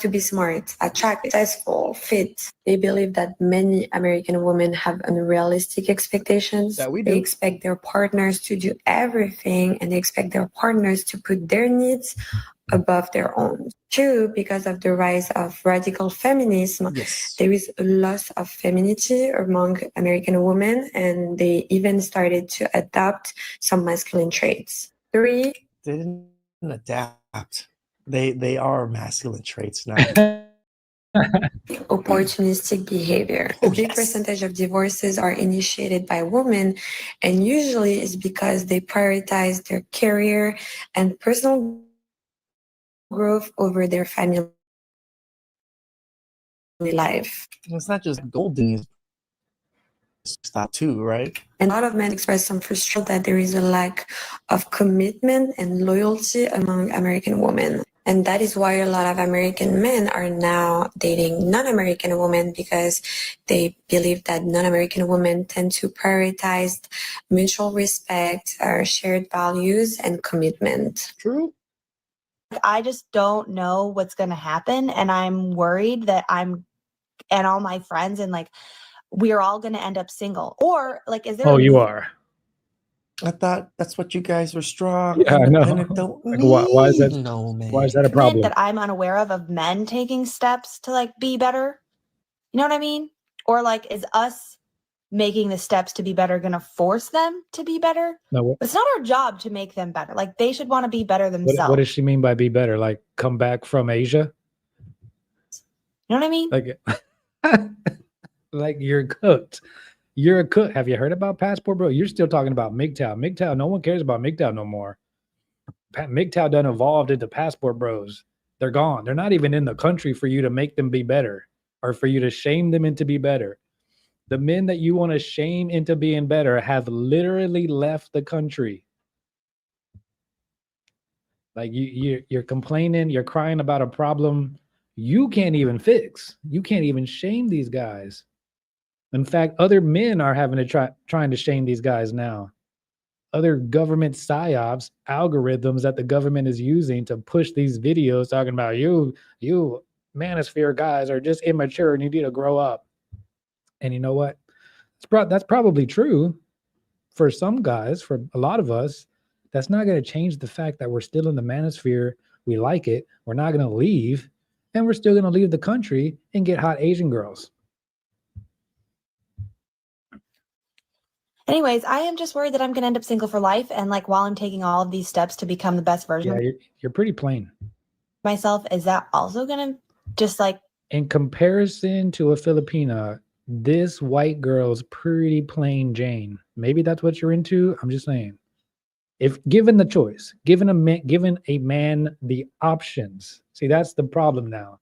to be smart, attractive, successful, fit. They believe that many American women have unrealistic expectations. That we They do. expect their partners to do everything, and they expect their partners to put their needs above their own. Two, because of the rise of radical feminism, there is a loss of femininity among American women, and they even started to adopt some masculine traits. Three, They didn't adapt. They are masculine traits now. opportunistic behavior. A big percentage of divorces are initiated by women, and usually it's because they prioritize their career and personal growth over their family life. It's not just golden stop too, right? And a lot of men express some frustration that there is a lack of commitment and loyalty among American women. And that is why a lot of American men are now dating non-American women, because they believe that non-American women tend to prioritize mutual respect, shared values, and commitment. True. I just don't know what's going to happen. And I'm worried that and all my friends and like, we're all going to end up single. Or like, is there you are. I thought that's what you guys were strong. Yeah, I know. Independent don't Like, why is that? need no man. Why is that a problem? that I'm unaware of men taking steps to like be better? You know what I mean? Or like, is us making the steps to be better going to force them to be better? No. It's not our job to make them better. Like they should want to be better themselves. What does she mean by be better? Like come back from Asia? You know what I mean? Like, like you're cooked. You're a cook. Have you heard about Passport Bro? You're still talking about MGTOW. MGTOW, no one cares about MGTOW no more. MGTOW done evolved into Passport Bros. They're gone. They're not even in the country for you to make them be better or for you to shame them into be better. The men that you want to shame into being better have literally left the country. Like you're complaining, you're crying about a problem you can't even fix. You can't even shame these guys. In fact, other men are having to trying to shame these guys now. Other government psyops, algorithms that the government is using to push these videos talking about you manosphere guys are just immature and you need to grow up. And you know what? That's probably true for some guys, for a lot of us. That's not going to change the fact that we're still in the manosphere. We like it. We're not going to leave. And we're still going to leave the country and get hot Asian girls. Anyways, I am just worried that I'm going to end up single for life. And like, while I'm taking all of these steps to become the best version of You're pretty plain. myself, is that also going to just like... In comparison to a Filipina, this white girl's pretty plain Jane. Maybe that's what you're into. I'm just saying. If given the choice, given a man the options, see, that's the problem now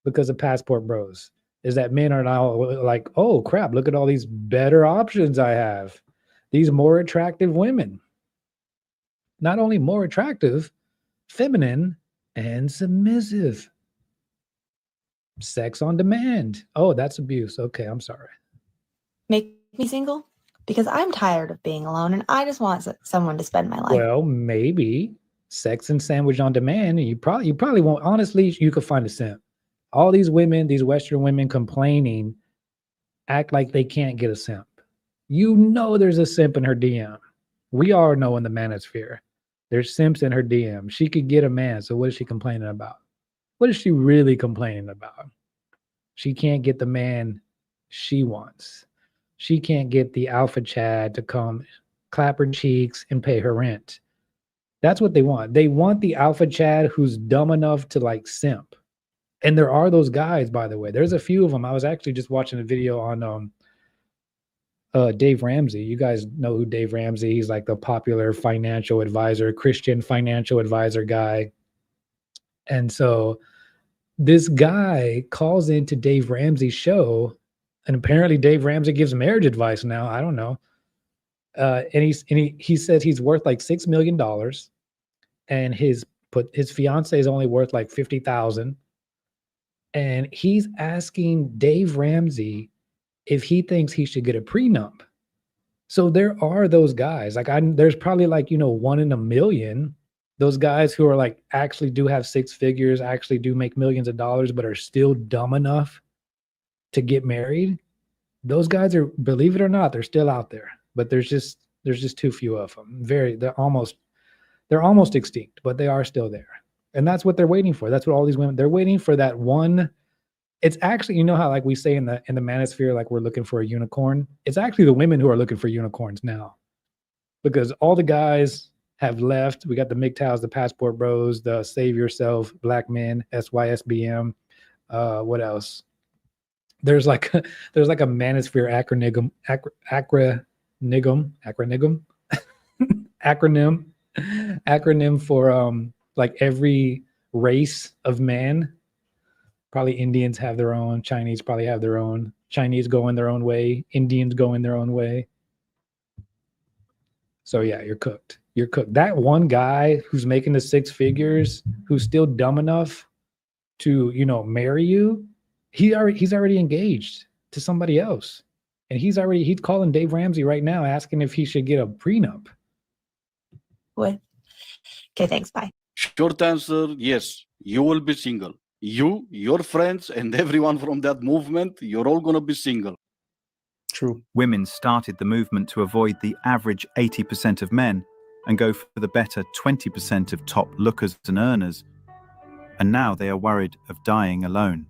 because of Passport Bros, is that men are now like, oh crap, look at all these better options I have. These more attractive women. Not only more attractive, feminine and submissive. Sex on demand. Oh, that's abuse. Okay, I'm sorry. Make me single? Because I'm tired of being alone and I just want someone to spend my life. Well, maybe sex and sandwich on demand. You probably won't. Honestly, you could find a simp. All these women, these Western women complaining, act like they can't get a simp. You know there's a simp in her DM. We all know in the manosphere. There's simps in her DM. She could get a man. So what is she complaining about? What is she really complaining about? She can't get the man she wants. she can't get the alpha Chad to come clap her cheeks and pay her rent. That's what they want. They want the alpha Chad who's dumb enough to like simp. And there are those guys, by the way. There's a few of them. I was actually just watching a video on Dave Ramsey. You guys know who Dave Ramsey? He's like the popular financial advisor, Christian financial advisor guy. And so this guy calls into Dave Ramsey's show, and apparently Dave Ramsey gives marriage advice now. I don't know. And he says he's worth like $6 million, and his fiance is only worth like 50,000. And he's asking Dave Ramsey if he thinks he should get a prenup. So there are those guys. Like there's probably like, 1 in a million. Those guys who are like actually do have 6 figures, actually do make millions of dollars, but are still dumb enough to get married. Those guys are, believe it or not, they're still out there. But there's just too few of them. They're almost extinct, but they are still there. And that's what they're waiting for. That's what all these women, they're waiting for that one. It's actually, how like we say in the manosphere, like we're looking for a unicorn. It's actually the women who are looking for unicorns now, because all the guys have left. We got the MGTOWs, the Passport Bros, the Save Yourself, Black Men, SYSBM. What else? There's like a manosphere acronym for like every race of man. Probably Indians have their own, Chinese probably have their own, Chinese go in their own way, Indians go in their own way. So yeah, you're cooked. You're cooked. That one guy who's making the 6 figures, who's still dumb enough to, marry you, he's already engaged to somebody else. And he's calling Dave Ramsey right now asking if he should get a prenup. What? Okay, thanks. Bye. Short answer, yes, you will be single. You, your friends, and everyone from that movement, you're all going to be single. True. Women started the movement to avoid the average 80% of men and go for the better 20% of top lookers and earners. And now they are worried of dying alone.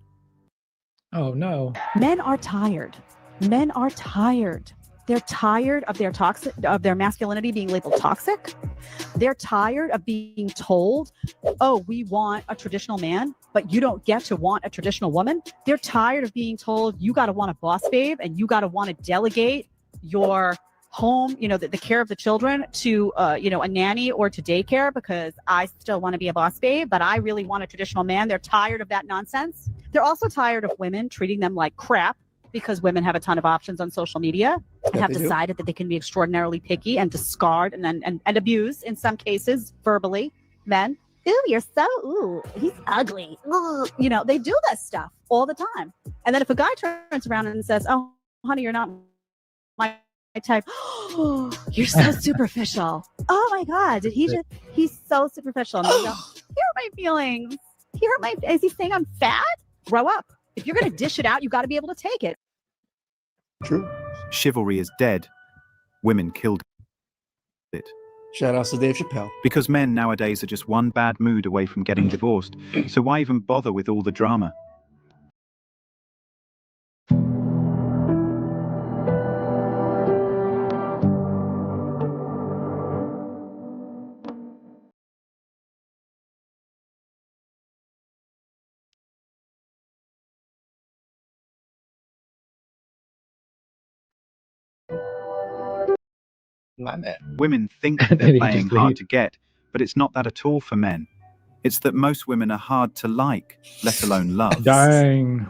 Oh, no. Men are tired. Men are tired. They're tired of their masculinity being labeled toxic. They're tired of being told, oh, we want a traditional man, but you don't get to want a traditional woman. They're tired of being told you got to want a boss babe and you got to want to delegate your home, the care of the children to, a nanny or to daycare because I still want to be a boss babe, but I really want a traditional man. They're tired of that nonsense. They're also tired of women treating them like crap because women have a ton of options on social media and have decided that they can be extraordinarily picky and discard and abuse, in some cases, verbally, men. Ooh, you're he's ugly. Ooh. They do that stuff all the time. And then if a guy turns around and says, oh, honey, you're not my type. Oh, you're so superficial. Oh my God, he's so superficial. And they go, here are my feelings. Is he saying I'm fat? Grow up. If you're going to dish it out, you got to be able to take it. True. Chivalry is dead. Women killed it. Shout out to Dave Chappelle. Because men nowadays are just one bad mood away from getting divorced. So why even bother with all the drama? My man. Women think that they're playing hard to get, but it's not that at all for men. It's that most women are hard to like, let alone love. Dang.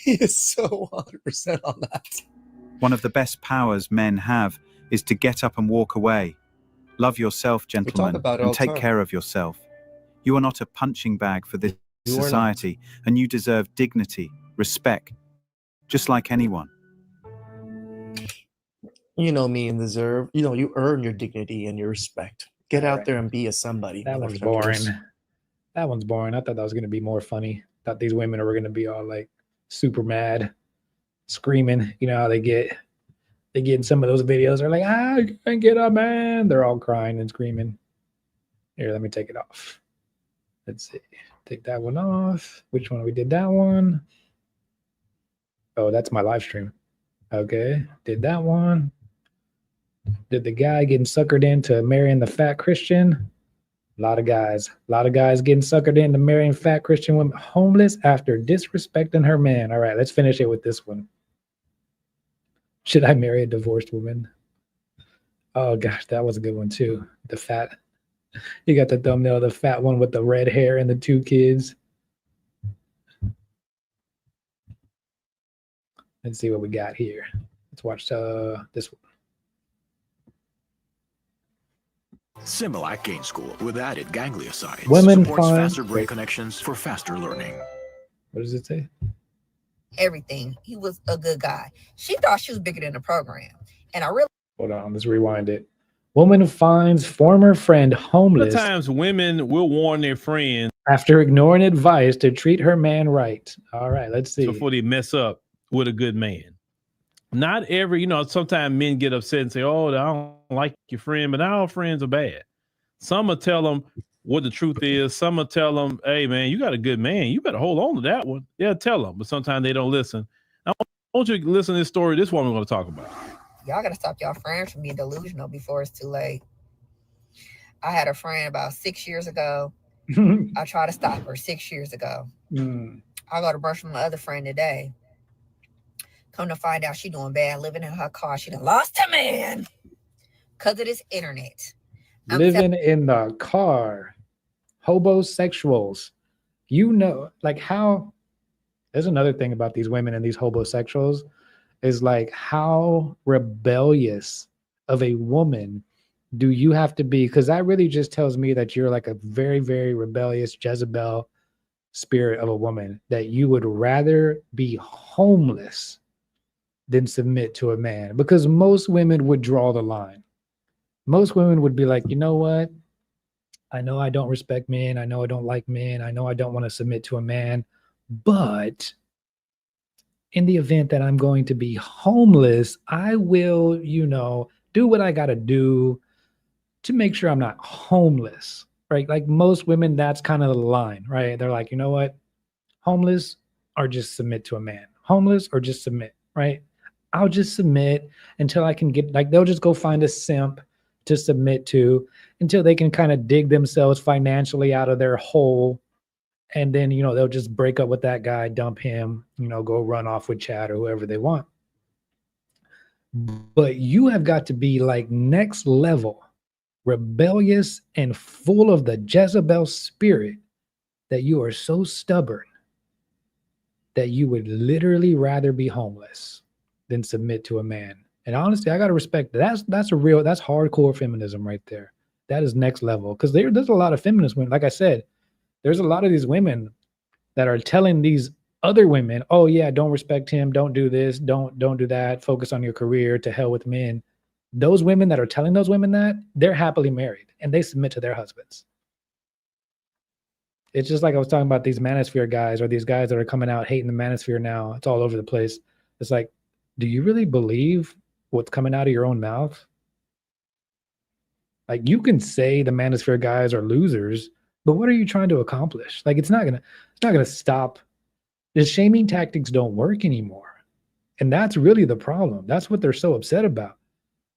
He is so 100% on that. One of the best powers men have is to get up and walk away. Love yourself, gentlemen, and take care of yourself. You are not a punching bag for this society, and you deserve dignity, respect, just like anyone. You know me and deserve, you earn your dignity and your respect. Get out there and be a somebody. That one's boring. That one's boring. I thought that was going to be more funny. Thought these women were going to be all like super mad, screaming. You know how they get in some of those videos. They're like, I can't get up, man. They're all crying and screaming. Here, let me take it off. Let's see. Take that one off. Which one? We did that one. Oh, that's my live stream. Okay, did that one. Did the guy getting suckered into marrying the fat Christian? A lot of guys getting suckered into marrying fat Christian women. Homeless after disrespecting her man. All right, let's finish it with this one. Should I marry a divorced woman? Oh gosh, that was a good one too. The fat. You got the thumbnail, the fat one with the red hair and the 2 kids. Let's see what we got here. Let's watch this one. Similac Gain School with added gangliosides Women supports find faster brain connections for faster learning. What does it say? Everything. He was a good guy. She thought she was bigger than the program. And I really Hold on, let's rewind it. Woman finds former friend homeless. Sometimes women will warn their friends after ignoring advice to treat her man right. All right, let's see. before they mess up with a good man. Not every, sometimes men get upset and say, oh, I don't like your friend, but not all friends are bad. Some will tell them what the truth is. Some will tell them, hey, man, you got a good man. You better hold on to that one. Yeah, tell them. But sometimes they don't listen. I want you to listen to this story. This one we're going to talk about. y'all got to stop y'all friends from being delusional before it's too late. I had a friend about 6 years ago. I tried to stop her 6 years ago. I go to brunch with my other friend today. Come to find out she doing bad, living in her car. She done lost a man because of this internet. Living in the car. Hobosexuals. Like how, there's another thing about these women and these hobosexuals is like how rebellious of a woman do you have to be? Because that really just tells me that you're like a very, very rebellious Jezebel spirit of a woman, that you would rather be homeless than submit to a man. Because most women would draw the line. Most women would be like, you know what? I know I don't respect men. I know I don't like men. I know I don't want to submit to a man. But in the event that I'm going to be homeless, I will, do what I got to do to make sure I'm not homeless, right? Like most women, that's kind of the line, right? They're like, you know what? Homeless or just submit to a man. Homeless or just submit, right? I'll just submit until I can get, like, they'll just go find a simp to submit to until they can kind of dig themselves financially out of their hole. And then, they'll just break up with that guy, dump him, go run off with Chad or whoever they want. But you have got to be like next level rebellious and full of the Jezebel spirit that you are so stubborn that you would literally rather be homeless than submit to a man. And honestly, I got to respect that. That's hardcore feminism right there. That is next level. Because there's a lot of feminist women. Like I said, there's a lot of these women that are telling these other women, oh yeah, don't respect him, don't do this, don't do that, focus on your career, to hell with men. Those women that are telling those women that, they're happily married and they submit to their husbands. It's just like I was talking about these manosphere guys, or these guys that are coming out hating the manosphere now. It's all over the place. It's like, do you really believe what's coming out of your own mouth? Like, you can say the manosphere guys are losers, but what are you trying to accomplish? Like, it's not gonna stop. The shaming tactics don't work anymore. And that's really the problem. That's what they're so upset about,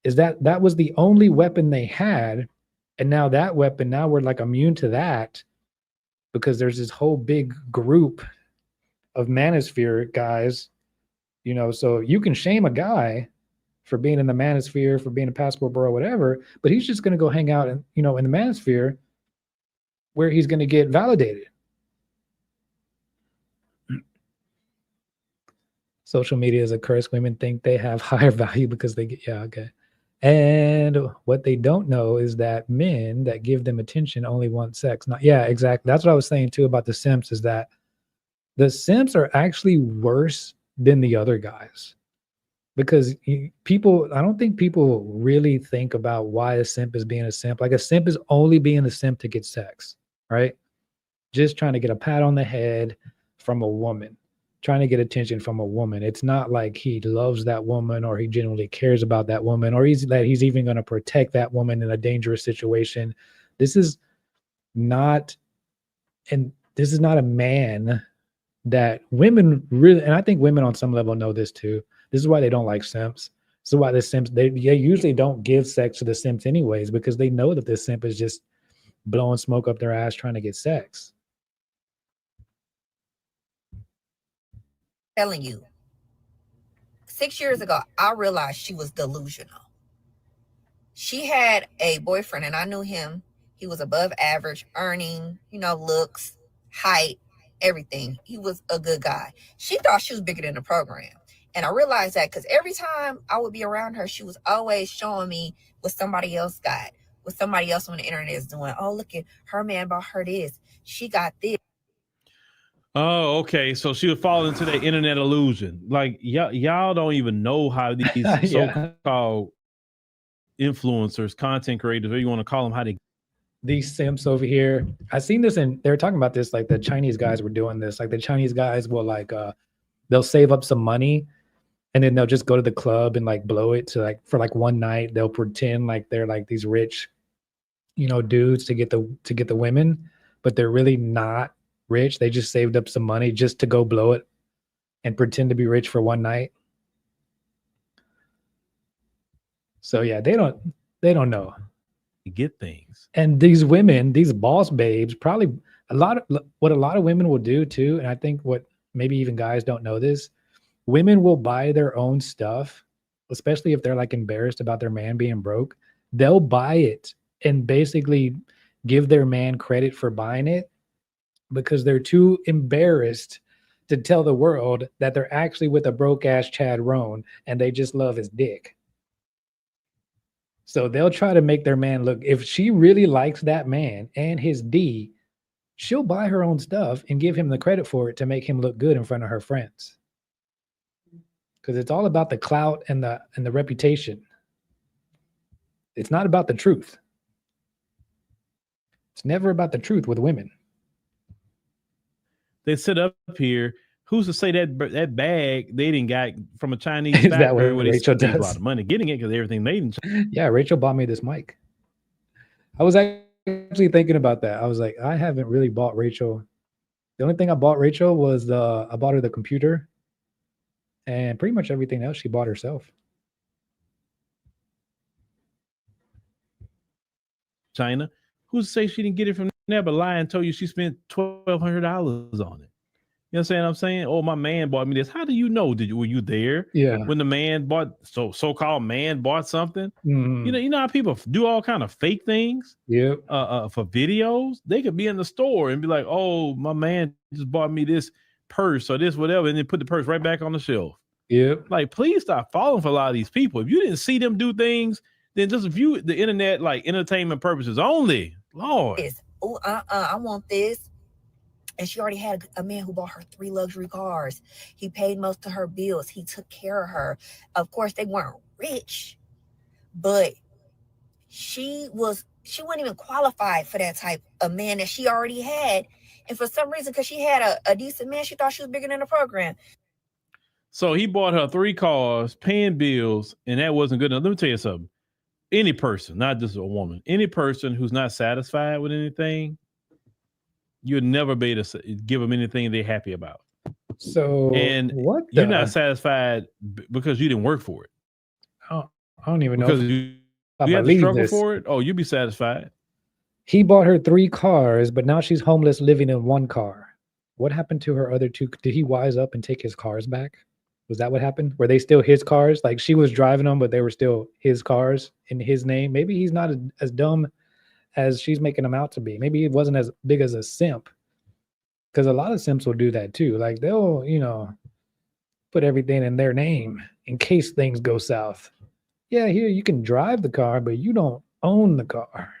is that that was the only weapon they had. And now that weapon, now we're like immune to that because there's this whole big group of manosphere guys, so you can shame a guy for being in the manosphere, for being a passport bro, whatever, but he's just going to go hang out in the manosphere where he's going to get validated. Social media is a curse. Women think they have higher value because they get, okay. And what they don't know is that men that give them attention only want sex. Exactly. That's what I was saying too about the simps, is that the simps are actually worse than the other guys. Because I don't think people really think about why a simp is being a simp. Like, a simp is only being a simp to get sex, right? Just trying to get a pat on the head from a woman, trying to get attention from a woman. It's not like he loves that woman or he genuinely cares about that woman, or he's even going to protect that woman in a dangerous situation. This is not a man that women really, and I think women on some level know this too, This is why they don't like simps. This is why the simps, they usually don't give sex to the simps anyways, because they know that this simp is just blowing smoke up their ass trying to get sex. Telling you, 6 years ago, I realized she was delusional. She had a boyfriend, and I knew him. He was above average, earning, looks, height, everything. He was a good guy. She thought she was bigger than the program. And I realized that because every time I would be around her, she was always showing me what somebody else got, what somebody else on the internet is doing. Oh, look at her man bought her this. She got this. Oh, okay. So she would fall into that internet illusion. Like y'all don't even know how these so-called influencers, content creators, whatever you want to call them, how they. These simps over here, I seen this, and they were talking about this, like the Chinese guys were doing this. Like the Chinese guys will they'll save up some money, and then they'll just go to the club and like blow it to for one night. They'll pretend like they're like these rich, dudes to get the women, but they're really not rich. They just saved up some money just to go blow it and pretend to be rich for one night. So yeah, they don't know. You get things. And these women, these boss babes, probably what a lot of women will do too, and I think what maybe even guys don't know this, women will buy their own stuff, especially if they're like embarrassed about their man being broke. They'll buy it and basically give their man credit for buying it, because they're too embarrassed to tell the world that they're actually with a broke ass Chad Rohn and they just love his dick. So they'll try to make their man look, if she really likes that man and his D, she'll buy her own stuff and give him the credit for it to make him look good in front of her friends. Because it's all about the clout and the reputation. It's not about the truth. It's never about the truth with women. They sit up here. Who's to say that bag they didn't got from a Chinese Is that factory what where they Rachel spent a does? lot of money getting it because everything made in China? Yeah, Rachel bought me this mic. I was actually thinking about that. I was like, I haven't really bought Rachel. The only thing I bought Rachel was I bought her the computer, and pretty much everything else she bought herself. China. Who's to say she didn't get it from there, but lie and told you she spent $1,200 on it? You know what I'm saying? Oh, my man bought me this. How do you know? Were you there? Yeah. When the man bought, so-called man bought something? Mm-hmm. You know how people do all kind of fake things? Yeah. For videos? They could be in the store and be like, oh, my man just bought me this purse or this whatever, and then put the purse right back on the shelf. Yeah. Like, please stop falling for a lot of these people. If you didn't see them do things, then just view the internet like entertainment purposes only. Lord. Oh, I want this. And she already had a man who bought her 3 luxury cars. He paid most of her bills. He took care of her. Of course, they weren't rich, but she wasn't even qualified for that type of man that she already had. And for some reason, because she had a decent man, she thought she was bigger than the program. So he bought her 3 cars, paying bills, and that wasn't good enough. Let me tell you something. Any person, not just a woman, any person who's not satisfied with anything, you'll never be able to give them anything they're happy about. So and you're not satisfied because you didn't work for it. I don't even know. Because you have to struggle for it. Oh, you'll be satisfied. He bought her 3 cars, but now she's homeless living in 1 car. What happened to her other 2? Did he wise up and take his cars back? Was that what happened? Were they still his cars? Like she was driving them, but they were still his cars in his name. Maybe he's not as dumb as she's making him out to be. Maybe he wasn't as big as a simp. Because a lot of simps will do that too. Like they'll, put everything in their name in case things go south. Yeah, here you can drive the car, but you don't own the car.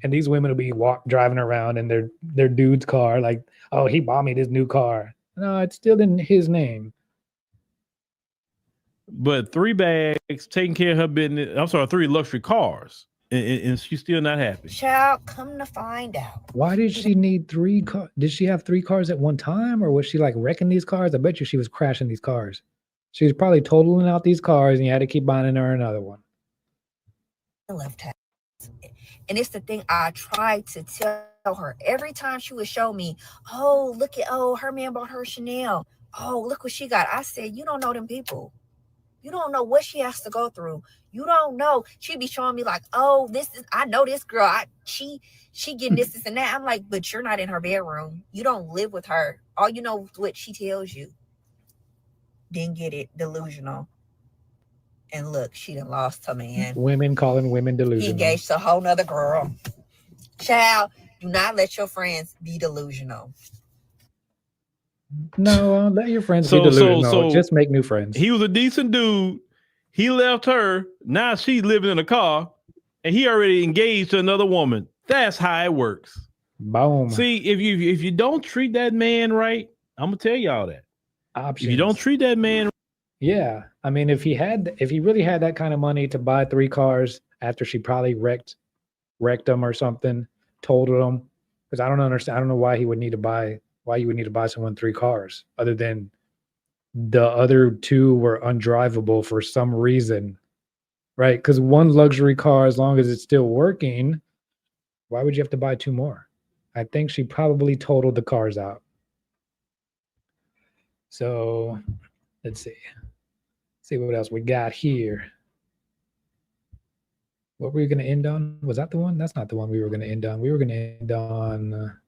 And these women will be driving around in their dude's car, like, oh, he bought me this new car. No, it's still in his name. But 3 bags, taking care of her business. I'm sorry, 3 luxury cars. And she's still not happy. Child, come to find out. Why did she need 3 cars? Did she have 3 cars at one time, or was she like wrecking these cars? I bet you she was crashing these cars. She was probably totaling out these cars, and you had to keep buying her another one. Left hand. And it's the thing I tried to tell her every time she would show me, oh, look at, her man bought her Chanel. Oh, look what she got. I said, you don't know them people. You don't know what she has to go through. You don't know. She be showing me like, oh, I know this girl. She getting this and that. I'm like, but you're not in her bedroom. You don't live with her. All you know is what she tells you. Didn't get it. Delusional. And look, she done lost her man. Women calling women delusional. He engaged to a whole nother girl. Child, do not let your friends be delusional. No, let your friends be delusional. Just make new friends. He was a decent dude. He left her. Now she's living in a car, and he already engaged to another woman. That's how it works. Boom. See, if you don't treat that man right, I'm gonna tell y'all that. Options. If you don't treat that man, yeah. I mean, if he really had that kind of money to buy 3 cars after she probably wrecked them or something, totaled them, because I don't understand. I don't know why you would need to buy someone 3 cars other than the other 2 were undrivable for some reason, right? Because one luxury car, as long as it's still working, why would you have to buy 2 more? I think she probably totaled the cars out. So let's see what else we got here. What were we going to end on? Was that the one? That's not the one we were going to end on. We were going to end on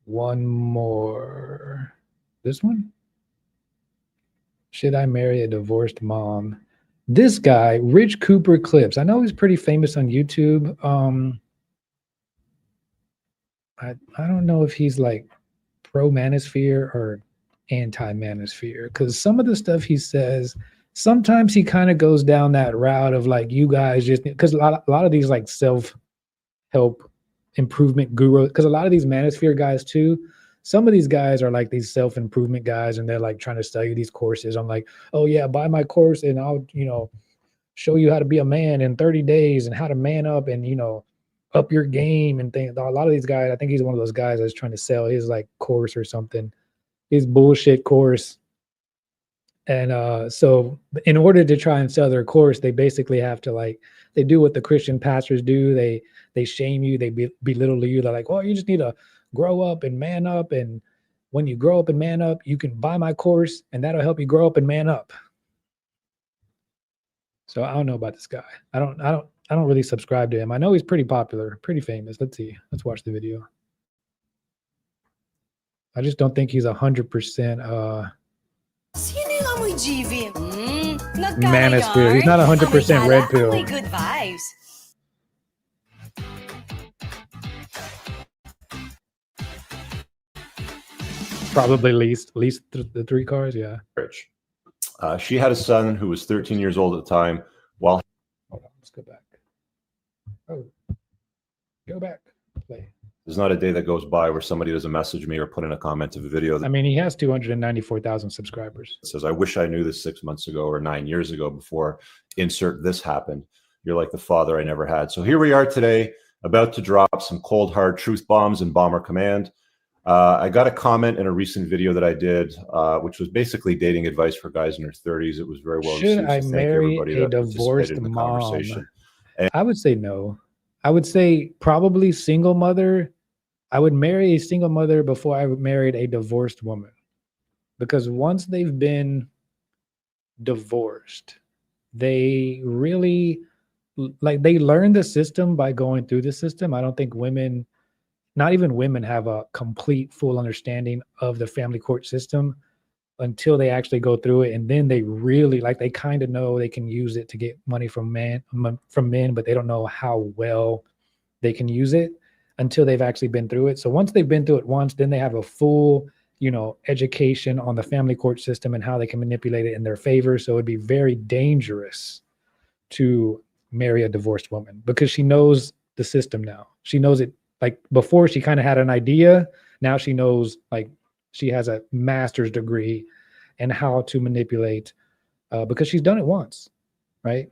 one more. This one? Should I marry a divorced mom? This guy, Rich Cooper Clips. I know he's pretty famous on YouTube. I don't know if he's like pro-manosphere or anti-manosphere, because some of the stuff he says, sometimes he kind of goes down that route of like, you guys just, because a lot of these like self-help improvement gurus, because a lot of these manosphere guys too, some of these guys are like these self-improvement guys, and they're like trying to sell you these courses. I'm like, oh yeah, buy my course and I'll, show you how to be a man in 30 days and how to man up and, up your game and things. A lot of these guys, I think he's one of those guys that's trying to sell his like course or something, his bullshit course. And so in order to try and sell their course, they basically have to they do what the Christian pastors do. They shame you, they belittle you. They're like, oh, you just need to grow up and man up. And when you grow up and man up, you can buy my course and that'll help you grow up and man up. So I don't know about this guy. I don't really subscribe to him. I know he's pretty popular, pretty famous. Let's see. Let's watch the video. I just don't think he's 100% manosphere. He's not 100% red pill. Good vibes. Probably least the 3 cars, yeah. Rich. She had a son who was 13 years old at the time. While hold on, let's go back. Oh, go back. Play. There's not a day that goes by where somebody doesn't message me or put in a comment of a video. I mean, he has 294,000 subscribers. Says, I wish I knew this 6 months ago or 9 years ago before insert this happened. You're like the father I never had. So here we are today, about to drop some cold, hard truth bombs in Bomber Command. I got a comment in a recent video that I did, which was basically dating advice for guys in their 30s. It was very well received. Should I marry a divorced mom? I would say no. I would say probably single mother. I would marry a single mother before I married a divorced woman, because once they've been divorced, they really they learn the system by going through the system. I don't think women, not even women, have a complete full understanding of the family court system until they actually go through it. And then they really they kind of know they can use it to get money from men, but they don't know how well they can use it until they've actually been through it. So once they've been through it once, then they have a full, education on the family court system and how they can manipulate it in their favor. So it'd be very dangerous to marry a divorced woman because she knows the system now. She knows it. Like before, she kind of had an idea. Now she knows, she has a master's degree in how to manipulate because she's done it once, right?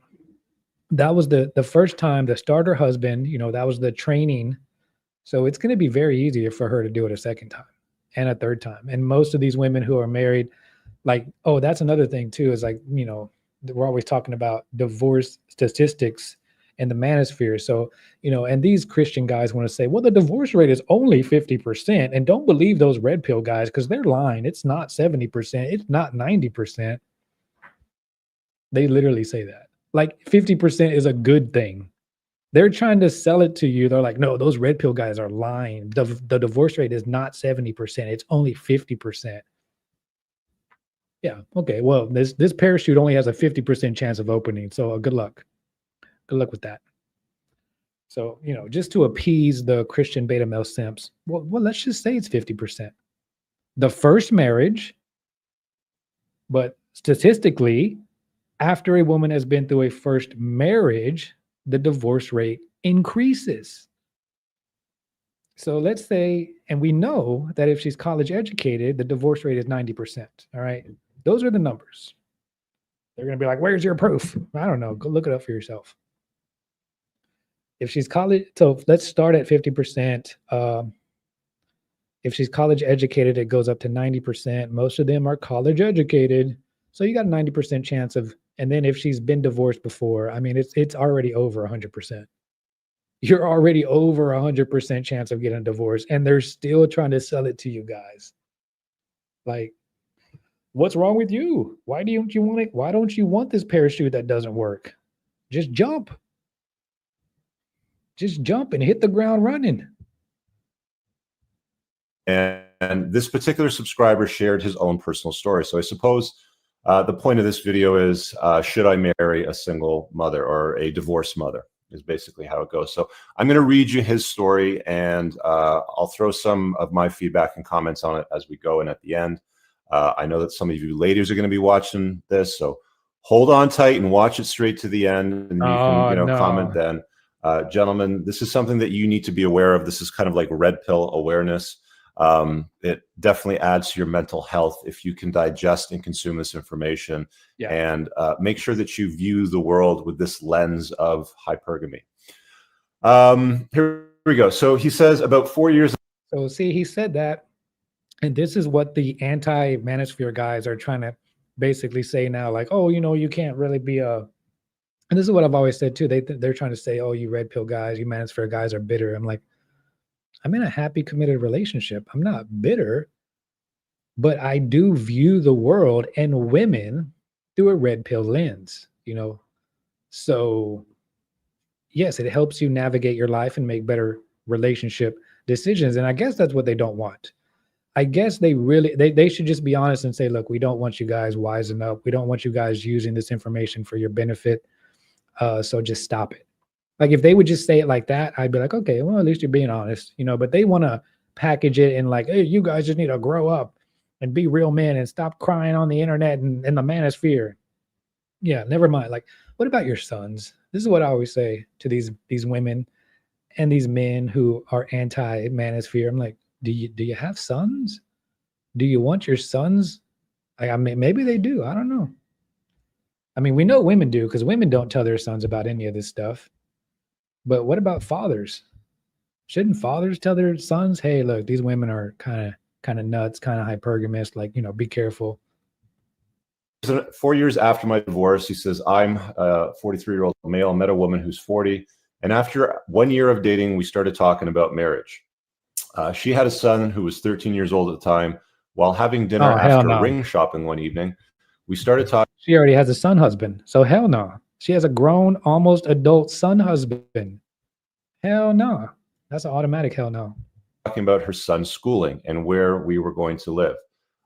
That was the first time, the starter husband, that was the training. So it's going to be very easy for her to do it a second time and a third time. And most of these women who are married, that's another thing too, is we're always talking about divorce statistics in the manosphere. So, and these Christian guys want to say, well, the divorce rate is only 50%. And don't believe those red pill guys because they're lying. It's not 70%. It's not 90%. They literally say that. Like 50% is a good thing. They're trying to sell it to you. They're like, no, those red pill guys are lying. The divorce rate is not 70%. It's only 50%. Yeah. Okay. Well, this parachute only has a 50% chance of opening. So good luck. Good luck with that. So, you know, just to appease the Christian beta male simps, well, let's just say it's 50%. The first marriage, but statistically, after a woman has been through a first marriage, the divorce rate increases. So let's say, and we know that if she's college educated, the divorce rate is 90%. All right. Those are the numbers. They're going to be like, where's your proof? I don't know. Go look it up for yourself. If she's college, so let's start at 50%. If she's college educated, it goes up to 90%. Most of them are college educated. So you got a 90% chance of, and then if she's been divorced before, I mean, it's already over 100%. You're already over 100% chance of getting a divorce, and they're still trying to sell it to you guys. Like, what's wrong with you? Why don't you want it? Why don't you want this parachute that doesn't work? Just jump. Just jump and hit the ground running. And this particular subscriber shared his own personal story. So I suppose the point of this video is, should I marry a single mother or a divorced mother? Is basically how it goes. So I'm going to read you his story, and I'll throw some of my feedback and comments on it as we go and at the end. I know that some of you ladies are going to be watching this, so hold on tight and watch it straight to the end, and you can comment then. Gentlemen, this is something that you need to be aware of. This is kind of like red pill awareness. It definitely adds to your mental health if you can digest and consume this information, and make sure that you view the world with this lens of hypergamy. Here we go. So he says about 4 years. So see, he said that, and this is what the anti-manosphere guys are trying to basically say now, like, oh, you know, you can't really be a, and this is what I've always said too. They're trying to say, oh, you red pill guys, you manosphere guys are bitter. I'm like, I'm in a happy, committed relationship. I'm not bitter, but I do view the world and women through a red pill lens, you know? So yes, it helps you navigate your life and make better relationship decisions. And I guess that's what they don't want. I guess they really, they should just be honest and say, look, we don't want you guys wising up. We don't want you guys using this information for your benefit. So just stop it. Like if they would just say it like that, I'd be like, okay, well, at least you're being honest, you know, but they want to package it in like, hey, you guys just need to grow up and be real men and stop crying on the internet and the manosphere. Yeah, never mind. Like, what about your sons? This is what I always say to these women and these men who are anti-manosphere. I'm like, do you have sons? Do you want your sons? I mean, maybe they do. I don't know. I mean, we know women do because women don't tell their sons about any of this stuff. But what about fathers? Shouldn't fathers tell their sons, hey, look, these women are kind of nuts, kind of hypergamous, like, you know, be careful. 4 years after my divorce, he says, I'm a 43-year-old male, met a woman who's 40. And after 1 year of dating, we started talking about marriage. She had a son who was 13 years old at the time. While having dinner after ring shopping one evening, we started talking. She already has a son husband. So hell no. She has a grown, almost adult son husband. Hell no. That's an automatic hell no. Talking about her son's schooling and where we were going to live.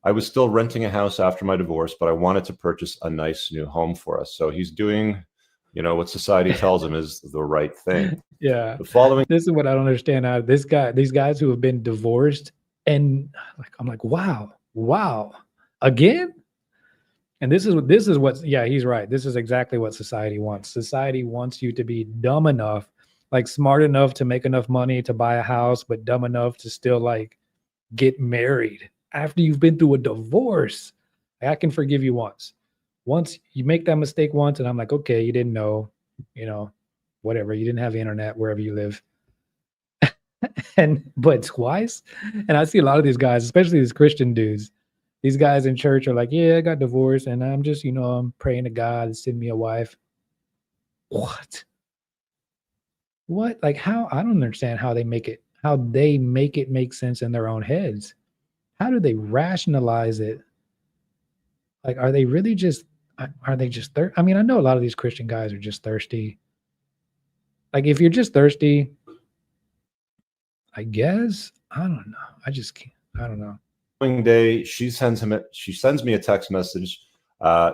I was still renting a house after my divorce, but I wanted to purchase a nice new home for us. So he's doing, you know, what society tells him is the right thing. Yeah. The following. This is what I don't understand out of these guys who have been divorced, and like I'm like, wow, again. And this is what, yeah, he's right. This is exactly what society wants. Society wants you to be dumb enough, like smart enough to make enough money to buy a house, but dumb enough to still like get married after you've been through a divorce. I can forgive you once. Once you make that mistake once, and I'm like, okay, you didn't know, you know, whatever. You didn't have the internet wherever you live. But twice. And I see a lot of these guys, especially these Christian dudes. These guys in church are like, yeah, I got divorced and I'm just, you know, I'm praying to God to send me a wife. What? Like how? I don't understand how they make it make sense in their own heads. How do they rationalize it? Like, are they really just Are they just thirsty? I mean, I know a lot of these Christian guys are just thirsty. Like, if you're just thirsty, I guess, I don't know. I just can't. I don't know. Day, she sends me a text message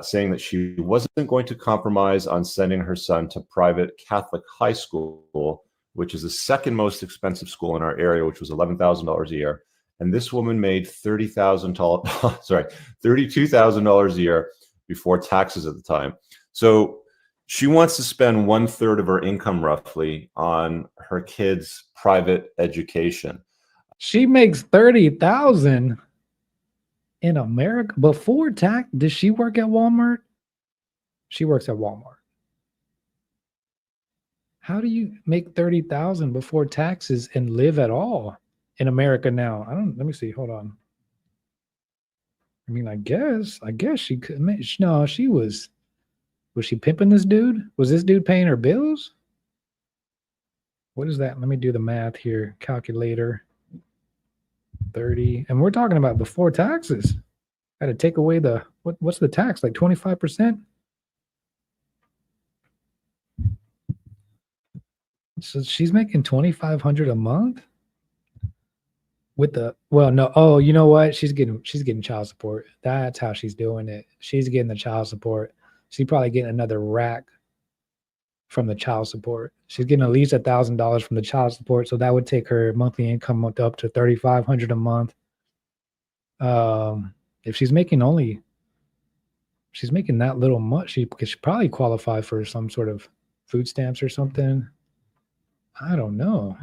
saying that she wasn't going to compromise on sending her son to private Catholic high school, which is the second most expensive school in our area, which was $11,000 a year. And this woman made $32,000 a year before taxes at the time. So she wants to spend 1/3 of her income roughly on her kids' private education. She makes $30,000 in America before tax. Does she work at Walmart? She works at Walmart. How do you make $30,000 before taxes and live at all in America now? Let me see. Hold on. I mean, I guess she could. No, was she pimping this dude? Was this dude paying her bills? What is that? Let me do the math here. Calculator. 30. And we're talking about before taxes. Got to take away the, what's the tax? Like 25%? So she's making $2,500 a month with the, well, no. Oh, you know what? She's getting child support. That's how she's doing it. She's getting the child support. She's probably getting another rack from the child support. She's getting at least $1,000 from the child support. So that would take her monthly income up to $3,500 a month. If she's making that little much, she could probably qualify for some sort of food stamps or something. I don't know.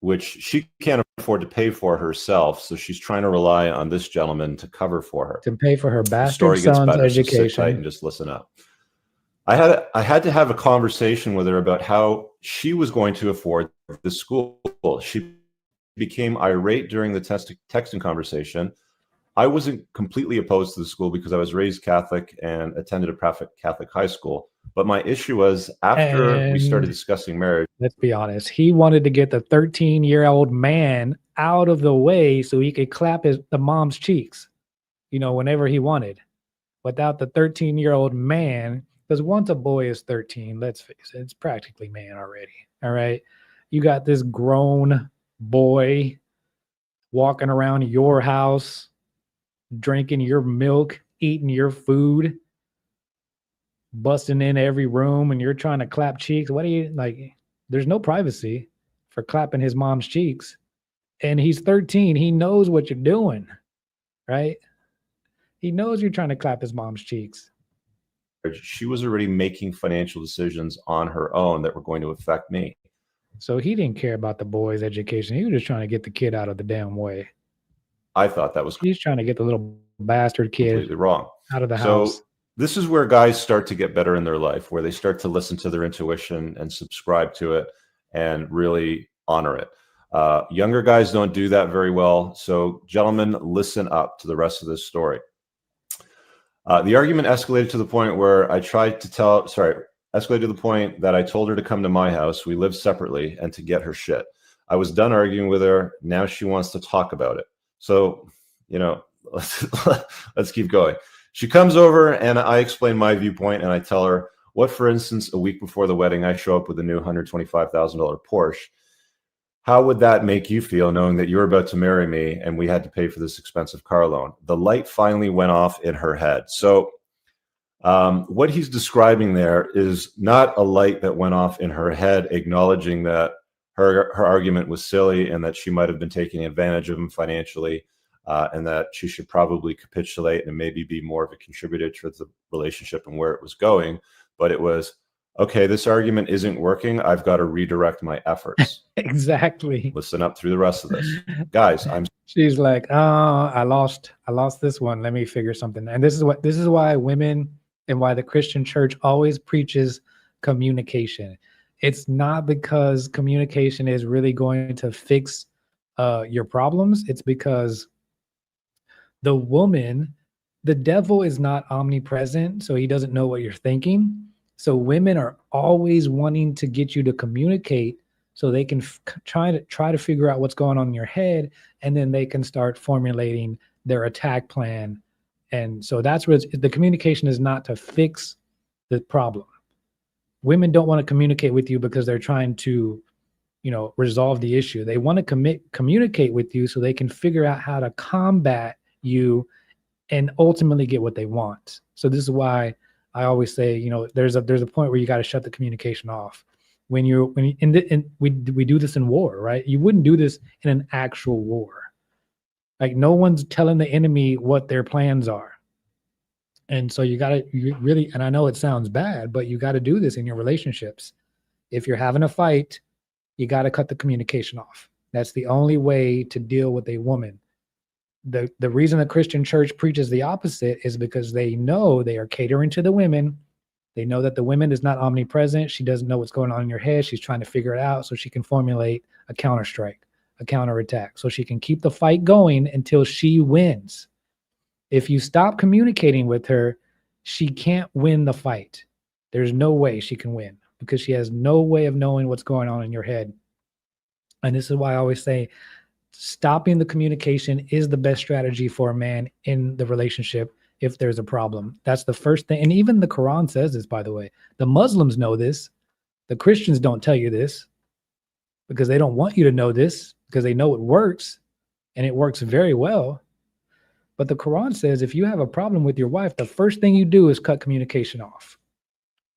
Which she can't afford to pay for herself, so she's trying to rely on this gentleman to cover for her. To pay for her bastard son's education. So sit tight and just listen up. I had to have a conversation with her about how she was going to afford the school. She became irate during the texting conversation. I wasn't completely opposed to the school because I was raised Catholic and attended a Catholic high school. But my issue was after we started discussing marriage. Let's be honest. He wanted to get the 13-year-old man out of the way so he could clap the mom's cheeks, whenever he wanted. Without the 13-year-old man, because once a boy is 13, let's face it, it's practically man already. All right. You got this grown boy walking around your house, drinking your milk, eating your food, busting in every room, and you're trying to clap cheeks. What do you like? There's no privacy for clapping his mom's cheeks. And he's 13. He knows what you're doing, right? He knows you're trying to clap his mom's cheeks. She was already making financial decisions on her own that were going to affect me. So he didn't care about the boy's education. He was just trying to get the kid out of the damn way. I thought that was. He's trying to get the little bastard kid completely wrong out of the house. So this is where guys start to get better in their life, where they start to listen to their intuition and subscribe to it and really honor it. Younger guys don't do that very well. So gentlemen, listen up to the rest of this story. The argument escalated to the point where escalated to the point that I told her to come to my house. We live separately and to get her shit. I was done arguing with her. Now she wants to talk about it. So, let's keep going. She comes over and I explain my viewpoint and I tell her, what, for instance, a week before the wedding, I show up with a new $125,000 Porsche. How would that make you feel knowing that you're about to marry me and we had to pay for this expensive car loan? The light finally went off in her head. So what he's describing there is not a light that went off in her head, acknowledging that her argument was silly and that she might have been taking advantage of him financially, and that she should probably capitulate and maybe be more of a contributor to the relationship and where it was going. But it was, okay, this argument isn't working. I've got to redirect my efforts. Exactly. Listen up through the rest of this. Guys, She's like, oh, I lost this one. Let me figure something. And this is why women and why the Christian church always preaches communication. It's not because communication is really going to fix your problems. It's because the devil is not omnipresent, so he doesn't know what you're thinking. So women are always wanting to get you to communicate so they can try to figure out what's going on in your head, and then they can start formulating their attack plan And so that's where the communication is not to fix the problem. Women don't want to communicate with you because they're trying to, resolve the issue. They want to communicate with you so they can figure out how to combat you and ultimately get what they want. So this is why I always say, there's a point where you got to shut the communication off. We do this in war, right? You wouldn't do this in an actual war. Like no one's telling the enemy what their plans are. And so you really, and I know it sounds bad, but you got to do this in your relationships. If you're having a fight, you got to cut the communication off. That's the only way to deal with a woman. The reason the Christian church preaches the opposite is because they know they are catering to the women. They know that the woman is not omnipresent. She doesn't know what's going on in your head. She's trying to figure it out so she can formulate a counterstrike, a counterattack, so she can keep the fight going until she wins. If you stop communicating with her, she can't win the fight. There's no way she can win because she has no way of knowing what's going on in your head. And this is why I always say stopping the communication is the best strategy for a man in the relationship if there's a problem. That's the first thing. And even the Quran says this, by the way. The Muslims know this. The Christians don't tell you this because they don't want you to know this because they know it works and it works very well. But the Quran says if you have a problem with your wife, the first thing you do is cut communication off.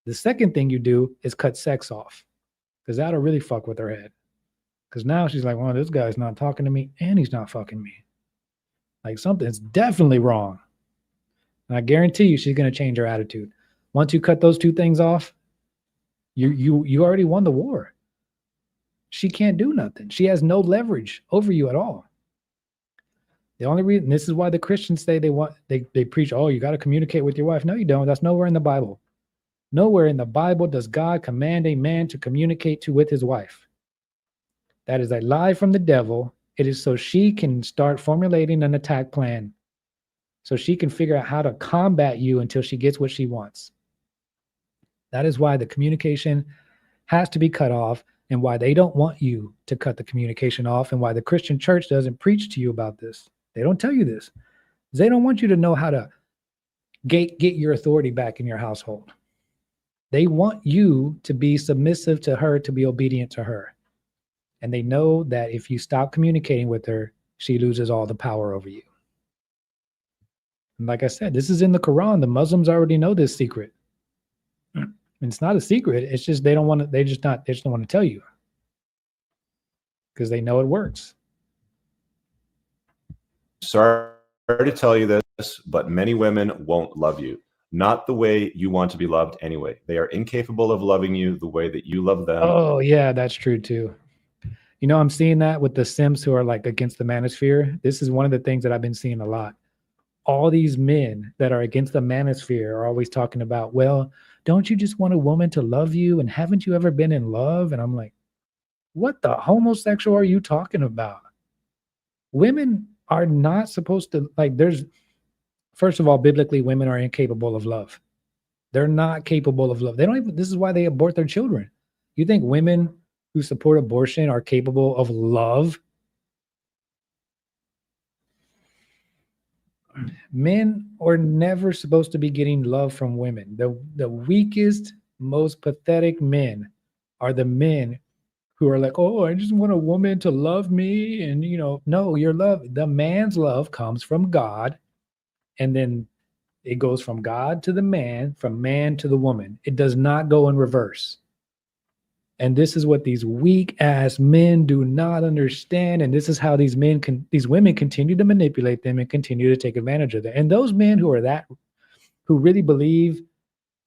The second thing you do is cut sex off because that'll really fuck with her head. Because now she's like, well, this guy's not talking to me and he's not fucking me. Like something's definitely wrong. And I guarantee you she's going to change her attitude. Once you cut those two things off, you already won the war. She can't do nothing. She has no leverage over you at all. The only reason, this is why the Christians say they preach, oh, you got to communicate with your wife. No, you don't. That's nowhere in the Bible. Nowhere in the Bible does God command a man to communicate with his wife. That is a lie from the devil. It is so she can start formulating an attack plan. So she can figure out how to combat you until she gets what she wants. That is why the communication has to be cut off and why they don't want you to cut the communication off and why the Christian church doesn't preach to you about this. They don't tell you this. They don't want you to know how to get your authority back in your household. They want you to be submissive to her, to be obedient to her. And they know that if you stop communicating with her, she loses all the power over you. And like I said, this is in the Quran. The Muslims already know this secret. And it's not a secret. It's just they don't want to, they just don't want to tell you. Because they know it works. Sorry to tell you this, but many women won't love you. Not the way you want to be loved anyway. They are incapable of loving you the way that you love them. Oh, yeah, that's true too. I'm seeing that with the Sims who are like against the manosphere. This is one of the things that I've been seeing a lot. All these men that are against the manosphere are always talking about, well, don't you just want a woman to love you? And haven't you ever been in love? And I'm like, what the homosexual are you talking about? Women are not supposed to, first of all, biblically, women are incapable of love. They're not capable of love. They don't even, this is why they abort their children. You think women who support abortion are capable of love? Men are never supposed to be getting love from women. The weakest, most pathetic men are the men who are like, oh, I just want a woman to love me. And, no, the man's love comes from God. And then it goes from God to the man, from man to the woman. It does not go in reverse. And this is what these weak ass men do not understand. And this is how these women continue to manipulate them and continue to take advantage of them. And those men who really believe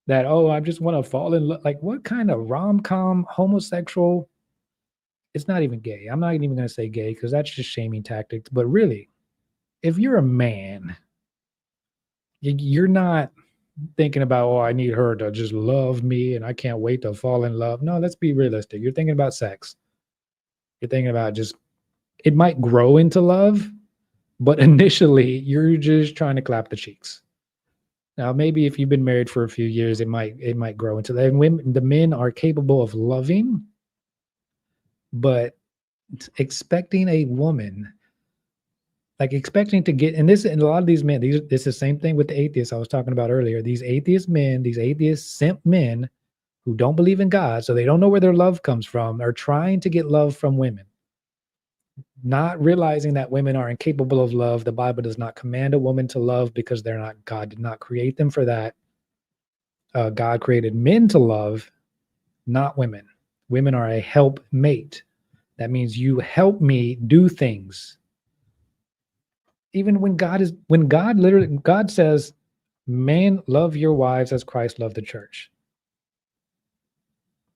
that, oh, I just want to fall in love. Like, what kind of rom-com homosexual? It's not even gay. I'm not even going to say gay because that's just shaming tactics. But really, if you're a man, you're not thinking about, oh, I need her to just love me and I can't wait to fall in love. No, let's be realistic. You're thinking about sex. You're thinking about it might grow into love, but initially you're just trying to clap the cheeks. Now, maybe if you've been married for a few years, it might grow into that. And the men are capable of loving, but expecting a woman Like expecting to get, and a lot of these men, this is the same thing with the atheists I was talking about earlier. These atheist men, these atheist simp men who don't believe in God, so they don't know where their love comes from, are trying to get love from women, not realizing that women are incapable of love. The Bible does not command a woman to love because they're not, God did not create them for that. God created men to love, not women. Women are a help mate. That means you help me do things. Even when God says, "Man, love your wives as Christ loved the church."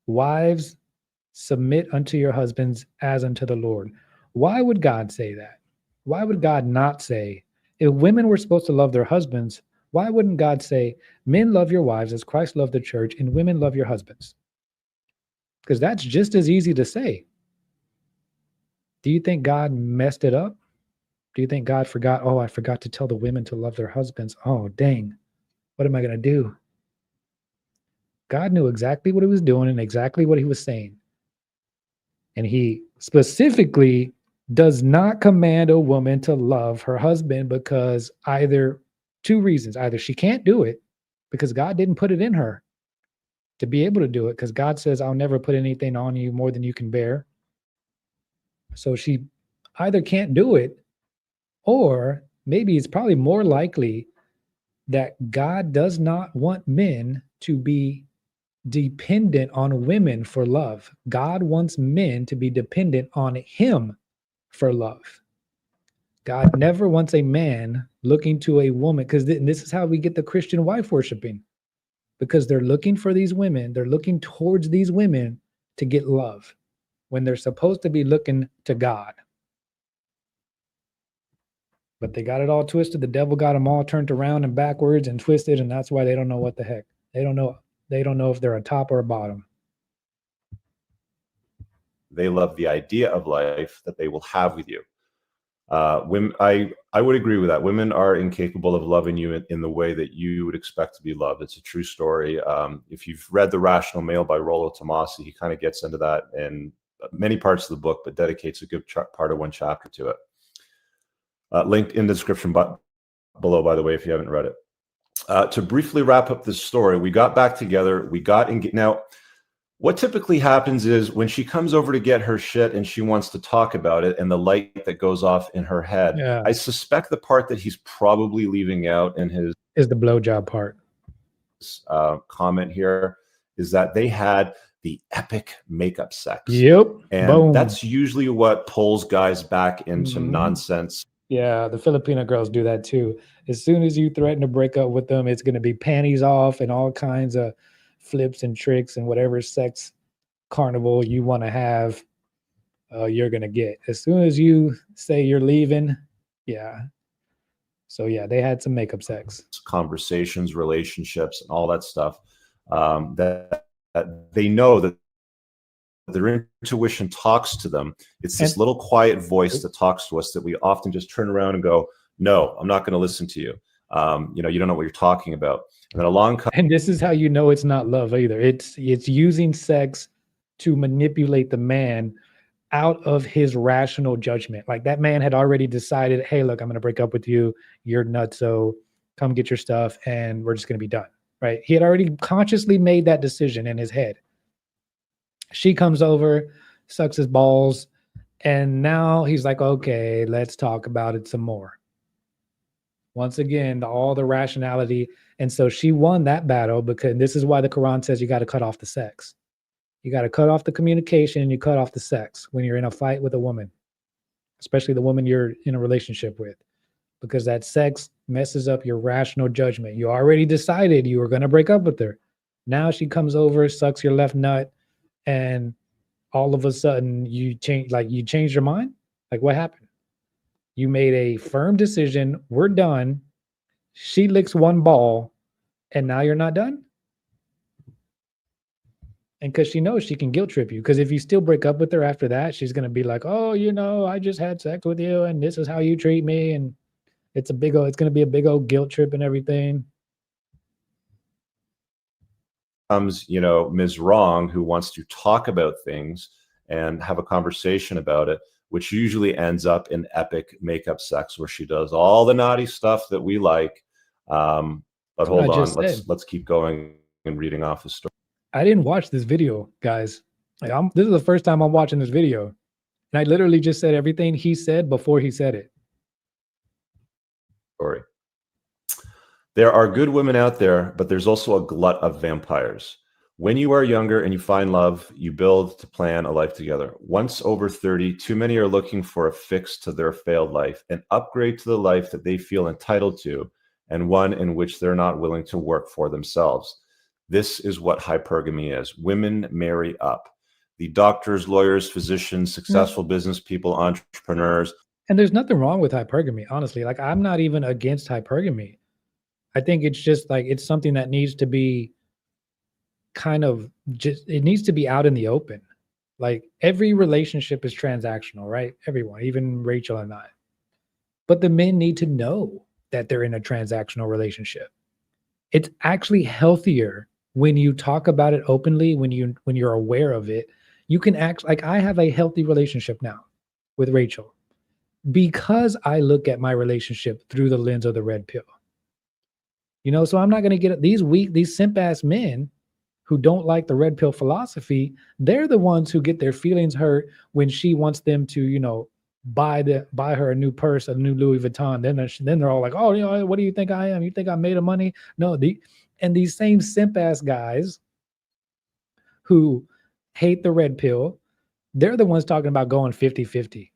Wives, submit unto your husbands as unto the Lord. Why would God say that? Why would God not say, if women were supposed to love their husbands, why wouldn't God say, "Men, love your wives as Christ loved the church, and women, love your husbands"? Because that's just as easy to say. Do you think God messed it up? Do you think God forgot, oh, I forgot to tell the women to love their husbands? Oh, dang. What am I going to do? God knew exactly what he was doing and exactly what he was saying. And he specifically does not command a woman to love her husband because two reasons. Either she can't do it because God didn't put it in her to be able to do it, because God says, "I'll never put anything on you more than you can bear." So she either can't do it, or maybe it's probably more likely that God does not want men to be dependent on women for love. God wants men to be dependent on him for love. God never wants a man looking to a woman, because this is how we get the Christian wife worshiping, because they're looking for these women. They're looking towards these women to get love when they're supposed to be looking to God. But they got it all twisted. The devil got them all turned around and backwards and twisted, and that's why they don't know what the heck. They don't know if they're a top or a bottom. They love the idea of life that they will have with you. Women, I would agree with that. Women are incapable of loving you in the way that you would expect to be loved. It's a true story. If you've read The Rational Male by Rollo Tomassi, he kind of gets into that in many parts of the book, but dedicates a good part of one chapter to it. Linked in the description below, by the way, if you haven't read it. To briefly wrap up this story, we got back together. We got engaged. Now, what typically happens is when she comes over to get her shit and she wants to talk about it, and the light that goes off in her head, I suspect the part that he's probably leaving out in his is the blowjob part. Comment here is that they had the epic makeup sex. Yep. And boom. That's usually what pulls guys back into nonsense. Yeah, the Filipino girls do that too. As soon as you threaten to break up with them, it's going to be panties off and all kinds of flips and tricks and whatever sex carnival you want to have, you're going to get. As soon as you say you're leaving, yeah. So yeah, they had some makeup sex. Conversations, relationships, and all that stuff. That they know that their intuition talks to them. It's this little quiet voice that talks to us that we often just turn around and go, "No, I'm not going to listen to you. You don't know what you're talking about." And then along comes, and this is how you know it's not love either. It's using sex to manipulate the man out of his rational judgment. Like that man had already decided, "Hey, look, I'm going to break up with you. You're nuts. So come get your stuff and we're just going to be done." Right? He had already consciously made that decision in his head. She comes over, sucks his balls, and now he's like, "Okay, let's talk about it some more." Once again, all the rationality. And so she won that battle, because this is why the Quran says you got to cut off the sex. You got to cut off the communication and you cut off the sex when you're in a fight with a woman, especially the woman you're in a relationship with, because that sex messes up your rational judgment. You already decided you were going to break up with her. Now she comes over, sucks your left nut, and all of a sudden you changed your mind. Like, what happened? You made a firm decision. We're done. She licks one ball, and now you're not done? And because she knows she can guilt trip you. Because if you still break up with her after that, she's going to be like, "Oh, I just had sex with you, and this is how you treat me." And it's going to be a big old guilt trip and everything. Comes, Ms. Wrong, who wants to talk about things and have a conversation about it, which usually ends up in epic makeup sex where she does all the naughty stuff that we like. But hold on, let's keep going and reading off the story. I didn't watch this video, guys. Like, this is the first time I'm watching this video, and I literally just said everything he said before he said it. Story. There are good women out there, but there's also a glut of vampires. When you are younger and you find love, you build to plan a life together. Once over 30, too many are looking for a fix to their failed life, an upgrade to the life that they feel entitled to, and one in which they're not willing to work for themselves. This is what hypergamy is. Women marry up. The doctors, lawyers, physicians, successful business people, entrepreneurs. And there's nothing wrong with hypergamy, honestly. Like, I'm not even against hypergamy. I think it's just like, it's something that needs to be kind of just, it needs to be out in the open. Like, every relationship is transactional, right? Everyone, even Rachel and I. But the men need to know that they're in a transactional relationship. It's actually healthier when you talk about it openly, when you're aware of it. You can act like, I have a healthy relationship now with Rachel because I look at my relationship through the lens of the red pill. You know, so I'm not going to get these weak, these simp ass men who don't like the red pill philosophy. They're the ones who get their feelings hurt when she wants them to, you know, buy her a new purse, a new Louis Vuitton. Then they're all like, oh, you know, what do you think I am? You think I made of money? No, these same simp ass guys who hate the red pill, they're the ones talking about going 50-50.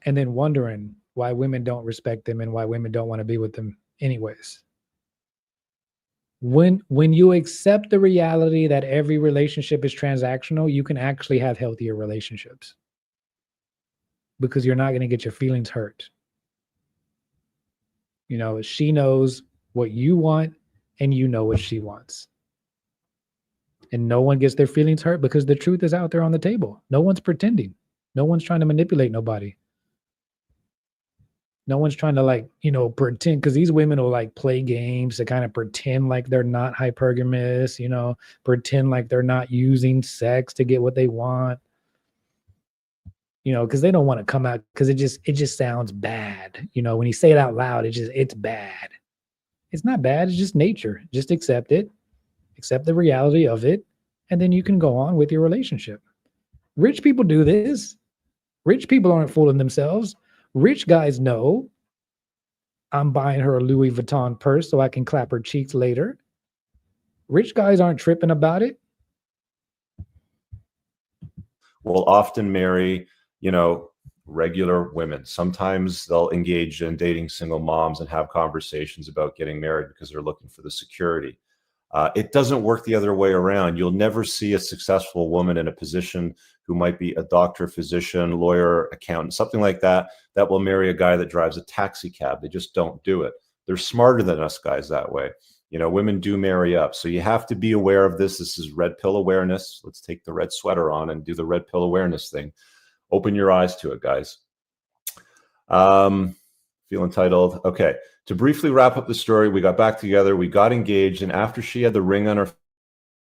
And then wondering why women don't respect them and why women don't want to be with them anyways. When you accept the reality that every relationship is transactional, you can actually have healthier relationships because you're not going to get your feelings hurt. You know, she knows what you want and you know what she wants. And no one gets their feelings hurt because the truth is out there on the table. No one's pretending. No one's trying to manipulate nobody. No one's trying to, like, you know, pretend, because these women will like play games to kind of pretend like they're not hypergamous, you know, pretend like they're not using sex to get what they want, you know, because they don't want to come out, because it just sounds bad. You know, when you say it out loud, it's bad. It's not bad. It's just nature. Just accept it, accept the reality of it, and then you can go on with your relationship. Rich people do this. Rich people aren't fooling themselves. Rich guys know I'm buying her a Louis Vuitton purse so I can clap her cheeks later. Rich guys aren't tripping about it. Will often marry, you know, regular women. Sometimes they'll engage in dating single moms and have conversations about getting married because they're looking for the security. It doesn't work the other way around. You'll never see a successful woman in a position who might be a doctor, physician, lawyer, accountant, something like that, that will marry a guy that drives a taxi cab. They just don't do it. They're smarter than us guys that way. You know, women do marry up. So you have to be aware of this. This is red pill awareness. Let's take the red sweater on and do the red pill awareness thing. Open your eyes to it, guys. Feel entitled. Okay. To briefly wrap up the story, we got back together, we got engaged, and after she had the ring on her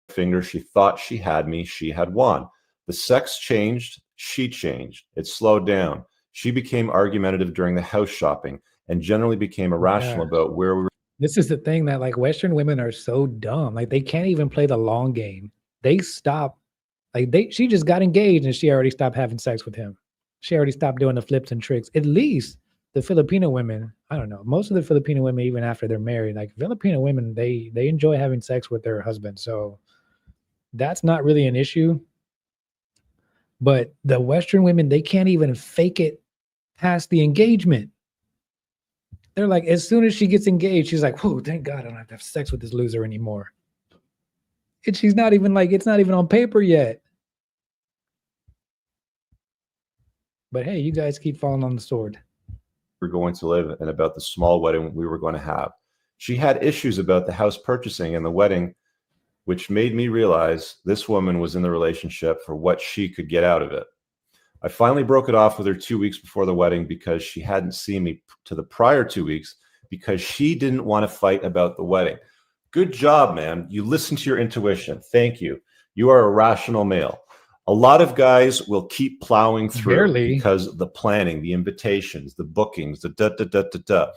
finger, she thought she had me, she had won. The sex changed, she changed. It slowed down. She became argumentative during the house shopping and generally became irrational about where we were. This is the thing that, like, Western women are so dumb. Like, they can't even play the long game. They stop. Like, she just got engaged and she already stopped having sex with him. She already stopped doing the flips and tricks. At least the Filipino women, I don't know, most of the Filipino women, even after they're married, like Filipino women, they enjoy having sex with their husband. So that's not really an issue. But the Western women, they can't even fake it past the engagement. They're like, as soon as she gets engaged, she's like, whoa, thank God I don't have to have sex with this loser anymore. And she's not even like, it's not even on paper yet. But hey, you guys keep falling on the sword. We're going to live and about the small wedding we were going to have. She had issues about the house purchasing and the wedding, which made me realize this woman was in the relationship for what she could get out of it. I finally broke it off with her 2 weeks before the wedding because she hadn't seen me to the prior 2 weeks because she didn't want to fight about the wedding. Good job, man. You listened to your intuition. Thank you. You are a rational male. A lot of guys will keep plowing through Barely. because of the planning, the invitations, the bookings, the da.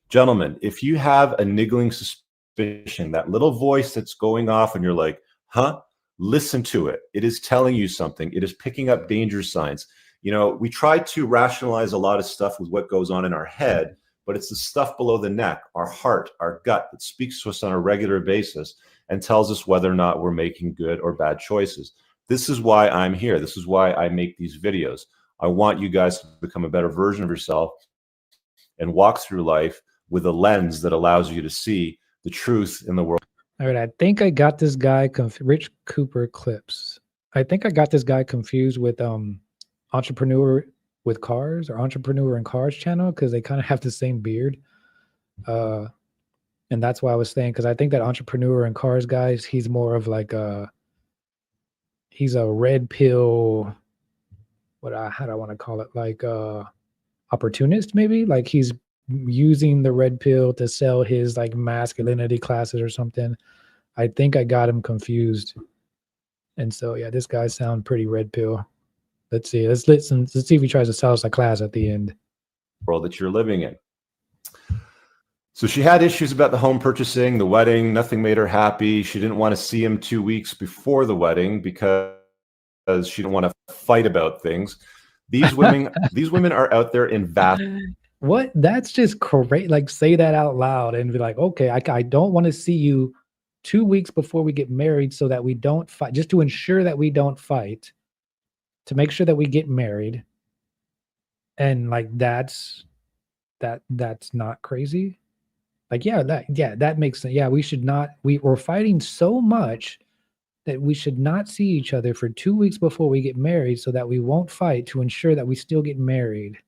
Gentlemen, if you have a niggling suspicion, that little voice that's going off and you're like, huh? Listen to it. It is telling you something. It is picking up danger signs. You know, we try to rationalize a lot of stuff with what goes on in our head, but it's the stuff below the neck, our heart, our gut, that speaks to us on a regular basis and tells us whether or not we're making good or bad choices. This is why I'm here. This is why I make these videos. I want you guys to become a better version of yourself and walk through life with a lens that allows you to see the truth in the world. All right, I think I got this guy, Rich Cooper Clips. I think I got this guy confused with Entrepreneur with Cars or Entrepreneur in Cars channel, because they kind of have the same beard. And that's why I was saying, because I think that Entrepreneur in Cars guys, he's more of like he's a red pill, how do I want to call it? Like opportunist, maybe? Like he's using the red pill to sell his like masculinity classes or something. I think I got him confused. And so yeah, this guy sounds pretty red pill. Let's see. Let's listen. Let's see if he tries to sell us a class at the end. World that you're living in. So she had issues about the home purchasing, the wedding. Nothing made her happy. She didn't want to see him 2 weeks before the wedding because she didn't want to fight about things. These women are out there in vast. What? That's just great. Like, say that out loud and be like, okay, I don't want to see you 2 weeks before we get married so that we don't fight, just to ensure that we don't fight, to make sure that we get married. And like, that's not crazy. Like, that makes sense. Yeah, we should not, we're fighting so much that we should not see each other for 2 weeks before we get married so that we won't fight, to ensure that we still get married.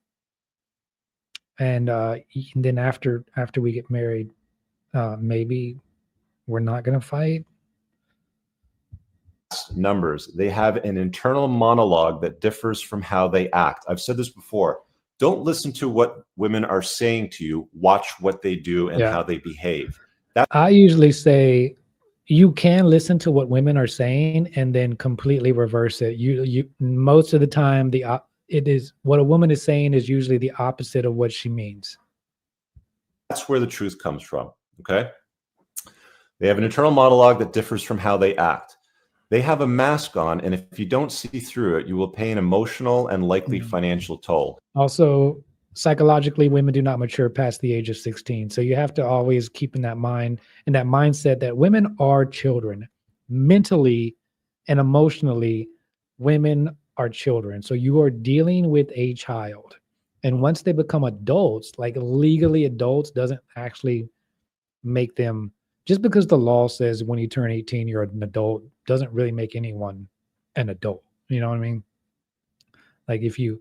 And then after we get married, maybe we're not going to fight. Numbers. They have an internal monologue that differs from how they act. I've said this before. Don't listen to what women are saying to you. Watch what they do and how they behave. I usually say you can listen to what women are saying and then completely reverse it. You most of the time, it is what a woman is saying is usually the opposite of what she means. That's where the truth comes from. Okay. They have an internal monologue that differs from how they act. They have a mask on, and if you don't see through it, you will pay an emotional and likely financial toll. Also, psychologically, women do not mature past the age of 16. So you have to always keep in that mind, in that mindset, that women are children. Mentally and emotionally, women are children. So you are dealing with a child. And once they become adults, like legally adults, doesn't actually make them, just because the law says when you turn 18, you're an adult, doesn't really make anyone an adult. You know what I mean? Like if you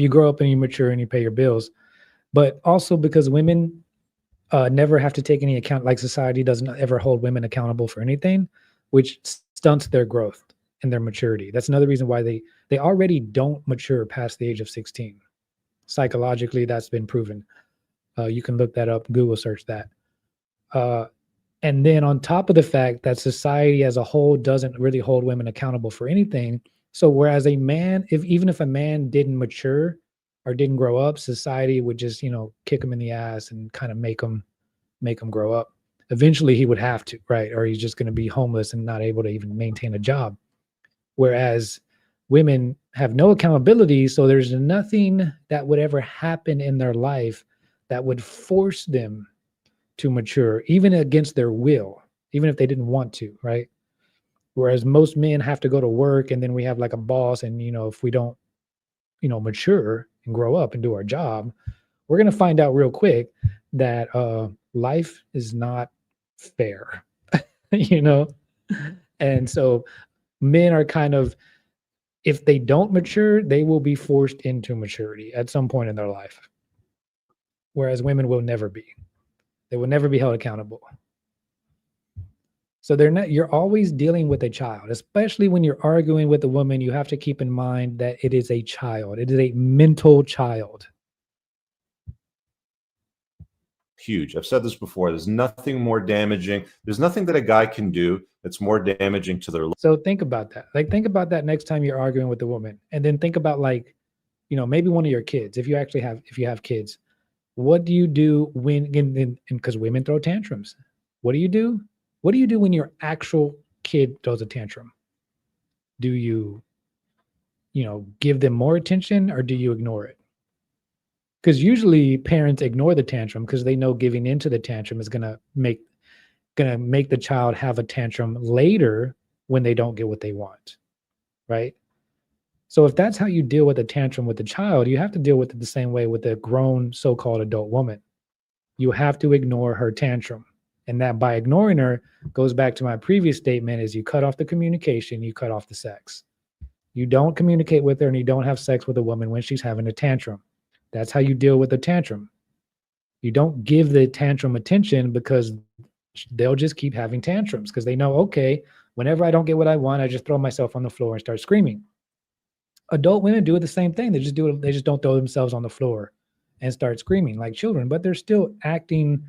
grow up and you mature and you pay your bills, but also because women never have to take any account, like society doesn't ever hold women accountable for anything, which stunts their growth and their maturity. That's another reason why they already don't mature past the age of 16. Psychologically, that's been proven. You can look that up, Google search that. And then on top of the fact that society as a whole doesn't really hold women accountable for anything. So whereas a man, even if a man didn't mature or didn't grow up, society would just, kick him in the ass and kind of make him grow up. Eventually he would have to, right? Or he's just going to be homeless and not able to even maintain a job. Whereas women have no accountability. So there's nothing that would ever happen in their life that would force them to mature, even against their will, even if they didn't want to, right? Whereas most men have to go to work, and then we have like a boss, and if we don't, mature and grow up and do our job, we're going to find out real quick that life is not fair, And so men are kind of, if they don't mature, they will be forced into maturity at some point in their life. Whereas women will never be. They will never be held accountable. So you're always dealing with a child, especially when you're arguing with a woman. You have to keep in mind that it is a child. It is a mental child. Huge. I've said this before. There's nothing more damaging. There's nothing that a guy can do that's more damaging to their life. So think about that. Like, think about that next time you're arguing with a woman, and then think about, like, you know, maybe one of your kids. If you have kids, what do you do when? Because women throw tantrums. What do you do? What do you do when your actual kid throws a tantrum? Do you, give them more attention, or do you ignore it? Because usually parents ignore the tantrum because they know giving into the tantrum is gonna make the child have a tantrum later when they don't get what they want, right? So if that's how you deal with a tantrum with the child, you have to deal with it the same way with a grown so-called adult woman. You have to ignore her tantrum. And that, by ignoring her, goes back to my previous statement, is you cut off the communication, you cut off the sex. You don't communicate with her and you don't have sex with a woman when she's having a tantrum. That's how you deal with a tantrum. You don't give the tantrum attention, because they'll just keep having tantrums because they know, okay, whenever I don't get what I want, I just throw myself on the floor and start screaming. Adult women do the same thing. They just don't throw themselves on the floor and start screaming like children, but they're still acting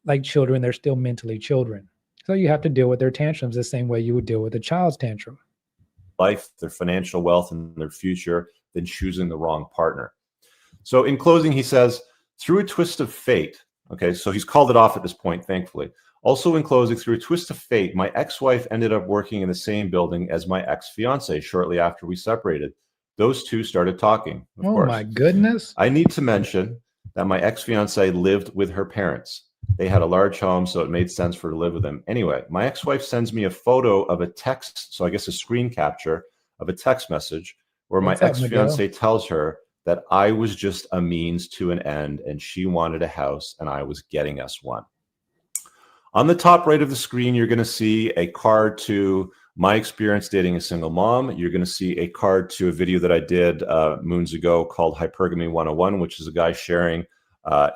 like children. They're still mentally children. So you have to deal with their tantrums the same way you would deal with a child's tantrum. Life, their financial wealth, and their future than choosing the wrong partner. So in closing, he says, through a twist of fate, okay, so he's called it off at this point, thankfully. Also in closing, through a twist of fate, my ex-wife ended up working in the same building as my ex-fiance shortly after we separated. Those two started talking, of course. My goodness. I need to mention that my ex-fiance lived with her parents. They had a large home, so it made sense for her to live with them. Anyway, my ex-wife sends me a photo of a text, so I guess a screen capture of a text message where my ex-fiance tells her that I was just a means to an end and she wanted a house and I was getting us one. On the top right of the screen, you're going to see a card to my experience dating a single mom. You're going to see a card to a video that I did moons ago called Hypergamy 101, which is a guy sharing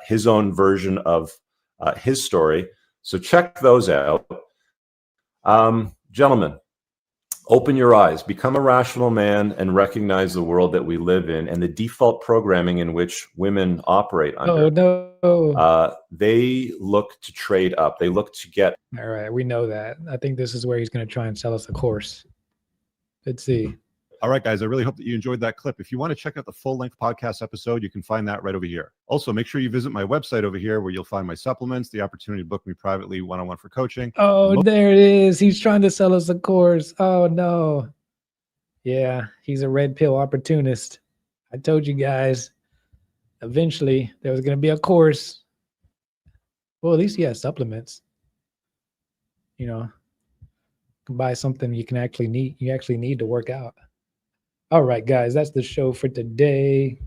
his own version of his story. So check those out. Gentlemen, open your eyes, become a rational man, and recognize the world that we live in and the default programming in which women operate under. Oh, no. They look to trade up. They look to get. All right, we know that. I think this is where he's going to try and sell us a course. Let's see. All right, guys, I really hope that you enjoyed that clip. If you want to check out the full-length podcast episode, you can find that right over here. Also, make sure you visit my website over here where you'll find my supplements, the opportunity to book me privately one-on-one for coaching. Oh, there it is. He's trying to sell us a course. Oh, no. Yeah, he's a red pill opportunist. I told you guys, eventually there was going to be a course. Well, at least he has supplements. You know, you can buy something you actually need to work out. All right, guys, that's the show for today.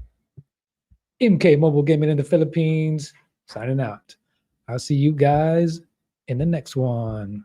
MK Mobile Gaming in the Philippines, signing out. I'll see you guys in the next one.